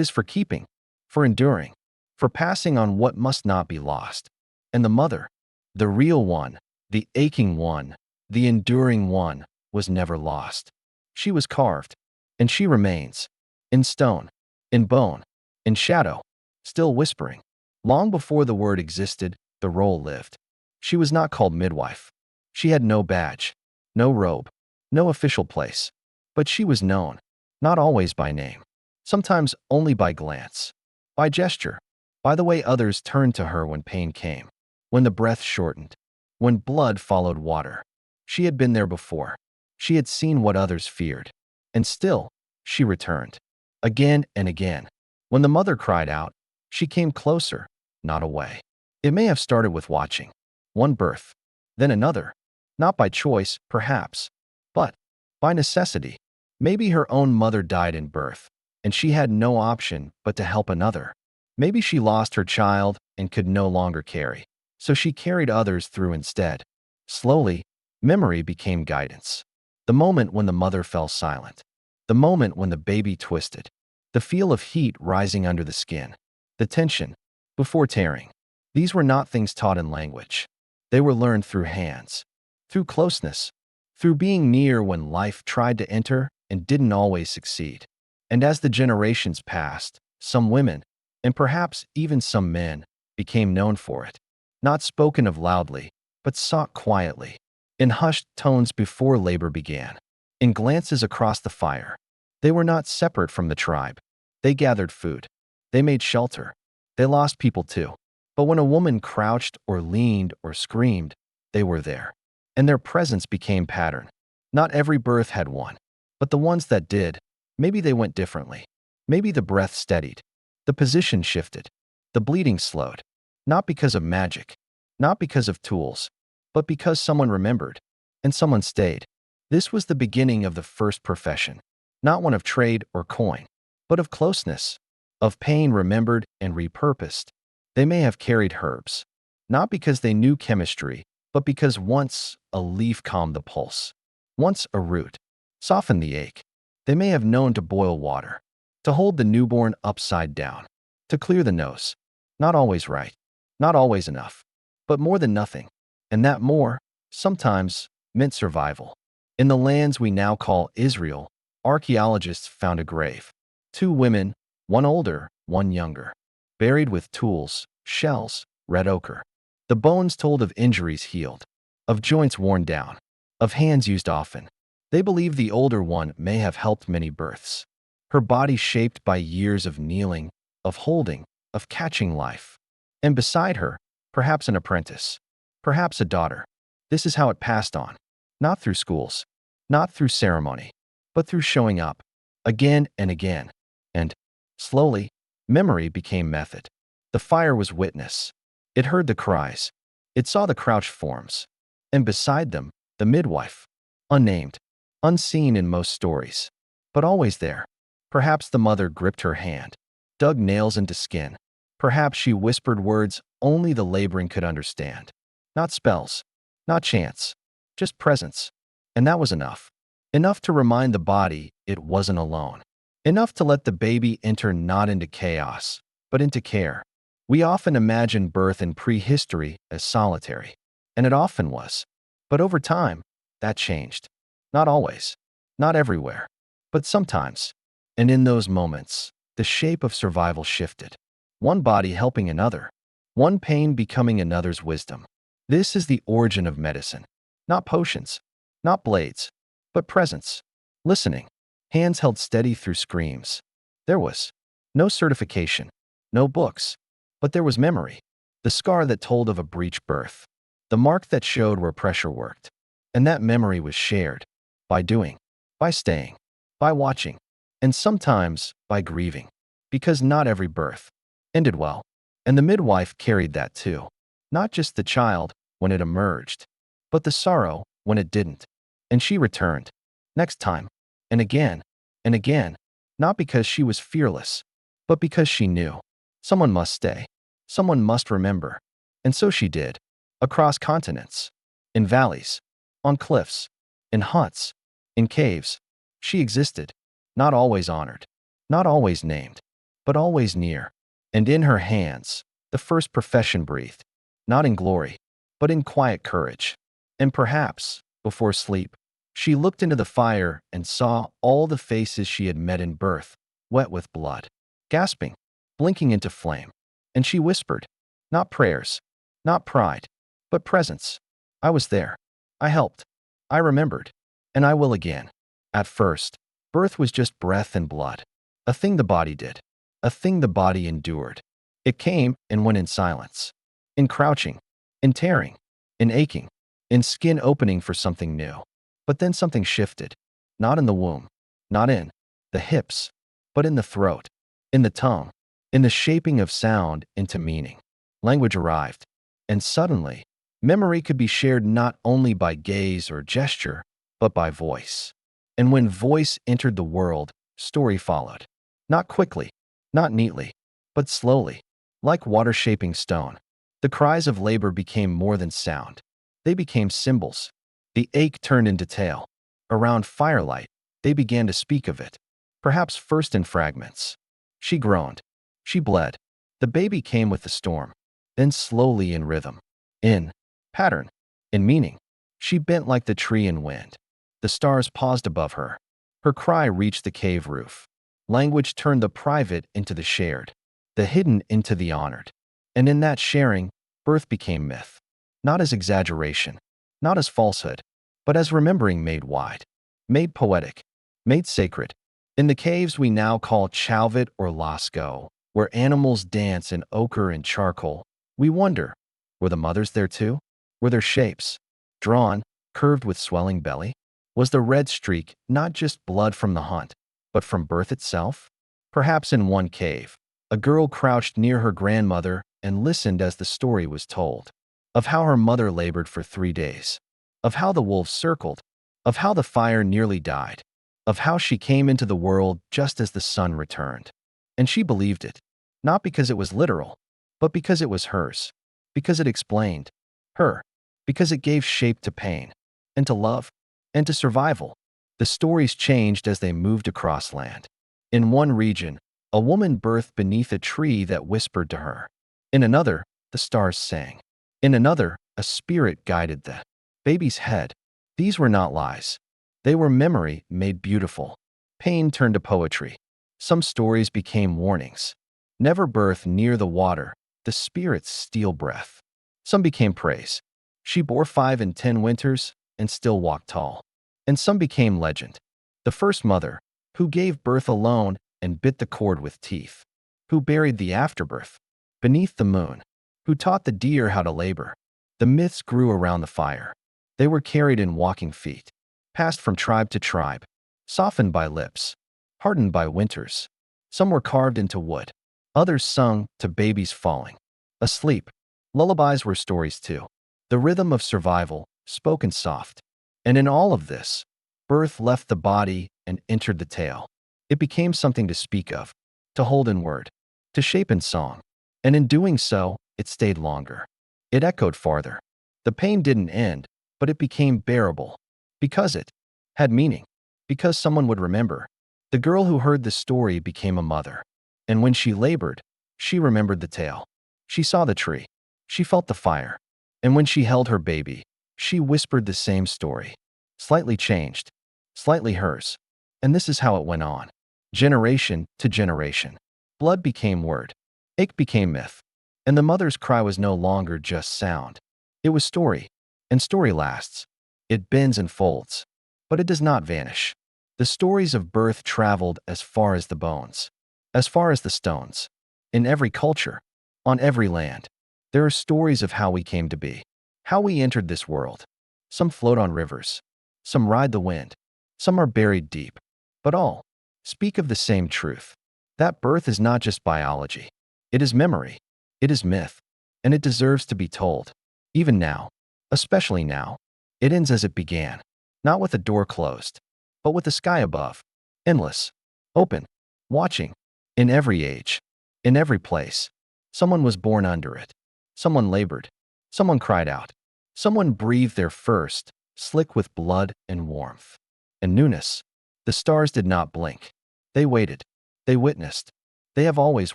is for keeping, for enduring, for passing on what must not be lost. And the mother, the real one, the aching one, the enduring one, was never lost. She was carved, and she remains, in stone, in bone, in shadow, still whispering. Long before the word existed, the role lived. She was not called midwife. She had no badge, no robe, no official place. But she was known, not always by name, sometimes only by glance, by gesture, by the way others turned to her when pain came, when the breath shortened, when blood followed water. She had been there before. She had seen what others feared. And still, she returned, again and again. When the mother cried out, she came closer, not away. It may have started with watching, one birth, then another, not by choice, perhaps, but by necessity. Maybe her own mother died in birth, and she had no option but to help another. Maybe she lost her child and could no longer carry, so she carried others through instead. Slowly, memory became guidance. The moment when the mother fell silent, the moment when the baby twisted, the feel of heat rising under the skin, the tension before tearing. These were not things taught in language. They were learned through hands, through closeness, through being near when life tried to enter and didn't always succeed. And as the generations passed, some women, and perhaps even some men, became known for it. Not spoken of loudly, but sought quietly, in hushed tones before labor began, in glances across the fire. They were not separate from the tribe. They gathered food. They made shelter. They lost people too. But when a woman crouched or leaned or screamed, they were there. And their presence became pattern. Not every birth had one, but the ones that did, maybe they went differently. Maybe the breath steadied. The position shifted. The bleeding slowed. Not because of magic, not because of tools, but because someone remembered, and someone stayed. This was the beginning of the first profession, not one of trade or coin, but of closeness, of pain remembered and repurposed. They may have carried herbs, not because they knew chemistry, but because once a leaf calmed the pulse, once a root softened the ache. They may have known to boil water, to hold the newborn upside down, to clear the nose. Not always right, not always enough, but more than nothing. And that more, sometimes, meant survival. In the lands we now call Israel, archaeologists found a grave. Two women, one older, one younger, buried with tools, shells, red ochre. The bones told of injuries healed, of joints worn down, of hands used often. They believe the older one may have helped many births. Her body shaped by years of kneeling, of holding, of catching life. And beside her, perhaps an apprentice, perhaps a daughter. This is how it passed on. Not through schools, not through ceremony, but through showing up, again and again. And, slowly, memory became method. The fire was witness. It heard the cries. It saw the crouched forms. And beside them, the midwife, unnamed, unseen in most stories, but always there. Perhaps the mother gripped her hand, dug nails into skin. Perhaps she whispered words only the laboring could understand. Not spells, not chants, just presence. And that was enough. Enough to remind the body it wasn't alone. Enough to let the baby enter not into chaos, but into care. We often imagine birth in prehistory as solitary, and it often was. But over time, that changed. Not always, not everywhere, but sometimes. And in those moments, the shape of survival shifted. One body helping another, one pain becoming another's wisdom. This is the origin of medicine. Not potions, not blades, but presence. Listening, hands held steady through screams. There was no certification, no books, but there was memory. The scar that told of a breech birth, the mark that showed where pressure worked. And that memory was shared by doing, by staying, by watching, and sometimes by grieving. Because not every birth ended well. And the midwife carried that too. Not just the child when it emerged, but the sorrow when it didn't. And she returned. Next time. And again. And again. Not because she was fearless, but because she knew. Someone must stay. Someone must remember. And so she did. Across continents. In valleys. On cliffs. In huts. In caves. She existed. Not always honored. Not always named. But always near. And in her hands, the first profession breathed. Not in glory, but in quiet courage. And perhaps, before sleep, she looked into the fire and saw all the faces she had met in birth, wet with blood, gasping, blinking into flame. And she whispered, not prayers, not pride, but presence. I was there. I helped. I remembered. And I will again. At first, birth was just breath and blood. A thing the body did. A thing the body endured. It came and went in silence. In crouching. In tearing. In aching. In skin opening for something new. But then something shifted. Not in the womb. Not in the hips. But in the throat. In the tongue. In the shaping of sound into meaning. Language arrived. And suddenly, memory could be shared not only by gaze or gesture, but by voice. And when voice entered the world, story followed. Not quickly, not neatly, but slowly, like water shaping stone. The cries of labor became more than sound. They became symbols. The ache turned into tale. Around firelight, they began to speak of it, perhaps first in fragments. She groaned. She bled. The baby came with the storm, then slowly in rhythm, in pattern, in meaning. She bent like the tree in wind. The stars paused above her. Her cry reached the cave roof. Language turned the private into the shared, the hidden into the honored. And in that sharing, birth became myth. Not as exaggeration, not as falsehood, but as remembering made wide, made poetic, made sacred. In the caves we now call Chalvet or Lascaux, where animals dance in ochre and charcoal, we wonder, were the mothers there too? Were their shapes drawn, curved with swelling belly? Was the red streak not just blood from the hunt, but from birth itself? Perhaps in one cave, a girl crouched near her grandmother, and listened as the story was told. Of how her mother labored for 3 days. Of how the wolves circled. Of how the fire nearly died. Of how she came into the world just as the sun returned. And she believed it, not because it was literal, but because it was hers, because it explained her, because it gave shape to pain, and to love, and to survival. The stories changed as they moved across land. In one region, a woman birthed beneath a tree that whispered to her. In another, the stars sang. In another, a spirit guided the baby's head. These were not lies. They were memory made beautiful. Pain turned to poetry. Some stories became warnings. Never birth near the water. The spirits steal breath. Some became praise. She bore 5 and 10 winters and still walked tall. And some became legend. The first mother, who gave birth alone and bit the cord with teeth. Who buried the afterbirth beneath the moon. Who taught the deer how to labor. The myths grew around the fire. They were carried in walking feet, passed from tribe to tribe, softened by lips, hardened by winters. Some were carved into wood. Others sung to babies falling asleep. Lullabies were stories too. The rhythm of survival, spoken soft. And in all of this, birth left the body and entered the tale. It became something to speak of, to hold in word, to shape in song. And in doing so, it stayed longer. It echoed farther. The pain didn't end, but it became bearable. Because it had meaning. Because someone would remember. The girl who heard the story became a mother. And when she labored, she remembered the tale. She saw the tree. She felt the fire. And when she held her baby, she whispered the same story. Slightly changed. Slightly hers. And this is how it went on. Generation to generation. Blood became word. Ache became myth. And the mother's cry was no longer just sound. It was story. And story lasts. It bends and folds. But it does not vanish. The stories of birth traveled as far as the bones. As far as the stones. In every culture. On every land. There are stories of how we came to be. How we entered this world. Some float on rivers. Some ride the wind. Some are buried deep. But all speak of the same truth. That birth is not just biology. It is memory. It is myth. And it deserves to be told. Even now. Especially now. It ends as it began. Not with a door closed. But with the sky above. Endless. Open. Watching. In every age. In every place. Someone was born under it. Someone labored. Someone cried out. Someone breathed their first, slick with blood and warmth. And newness. The stars did not blink. They waited. They witnessed. They have always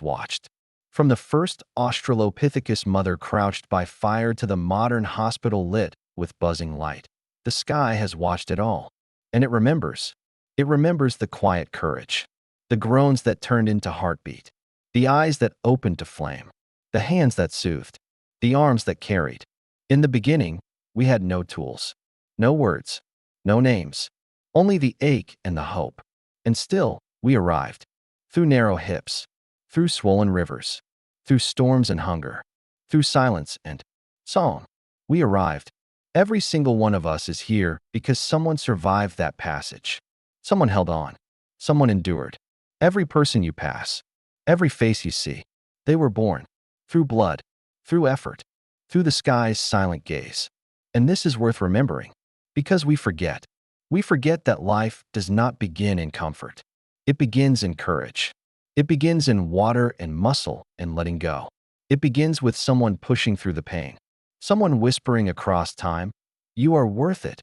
watched. From the first Australopithecus mother crouched by fire to the modern hospital lit with buzzing light, the sky has watched it all. And it remembers. It remembers the quiet courage. The groans that turned into heartbeat. The eyes that opened to flame. The hands that soothed. The arms that carried. In the beginning, we had no tools. No words. No names. Only the ache and the hope. And still, we arrived. Through narrow hips. Through swollen rivers. Through storms and hunger. Through silence and song. We arrived. Every single one of us is here because someone survived that passage. Someone held on. Someone endured. Every person you pass. Every face you see. They were born. Through blood. Through effort. Through the sky's silent gaze. And this is worth remembering. Because we forget. We forget that life does not begin in comfort. It begins in courage. It begins in water and muscle and letting go. It begins with someone pushing through the pain. Someone whispering across time, "You are worth it,"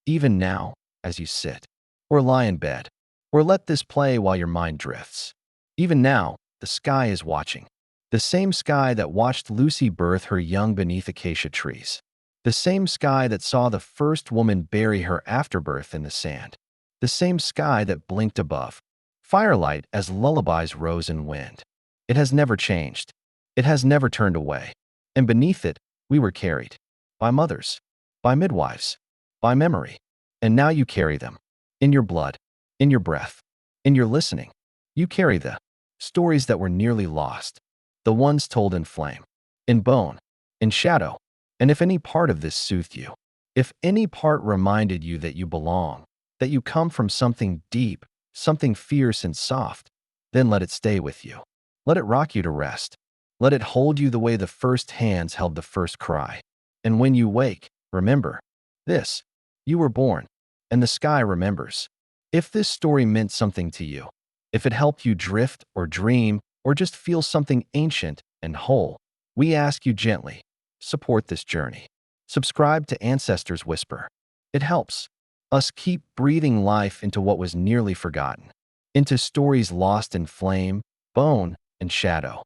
even now, as you sit, or lie in bed, or let this play while your mind drifts. Even now, the sky is watching. The same sky that watched Lucy birth her young beneath acacia trees. The same sky that saw the first woman bury her afterbirth in the sand. The same sky that blinked above firelight as lullabies rose in wind. It has never changed. It has never turned away. And beneath it, we were carried. By mothers. By midwives. By memory. And now you carry them. In your blood. In your breath. In your listening. You carry the stories that were nearly lost. The ones told in flame. In bone. In shadow. And if any part of this soothed you, if any part reminded you that you belong, that you come from something deep, something fierce and soft, then let it stay with you. Let it rock you to rest. Let it hold you the way the first hands held the first cry. And when you wake, remember this: you were born, and the sky remembers. If this story meant something to you, if it helped you drift or dream or just feel something ancient and whole, we ask you gently, support this journey. Subscribe to Ancestors Whisper. It helps us keep breathing life into what was nearly forgotten, into stories lost in flame, bone, and shadow.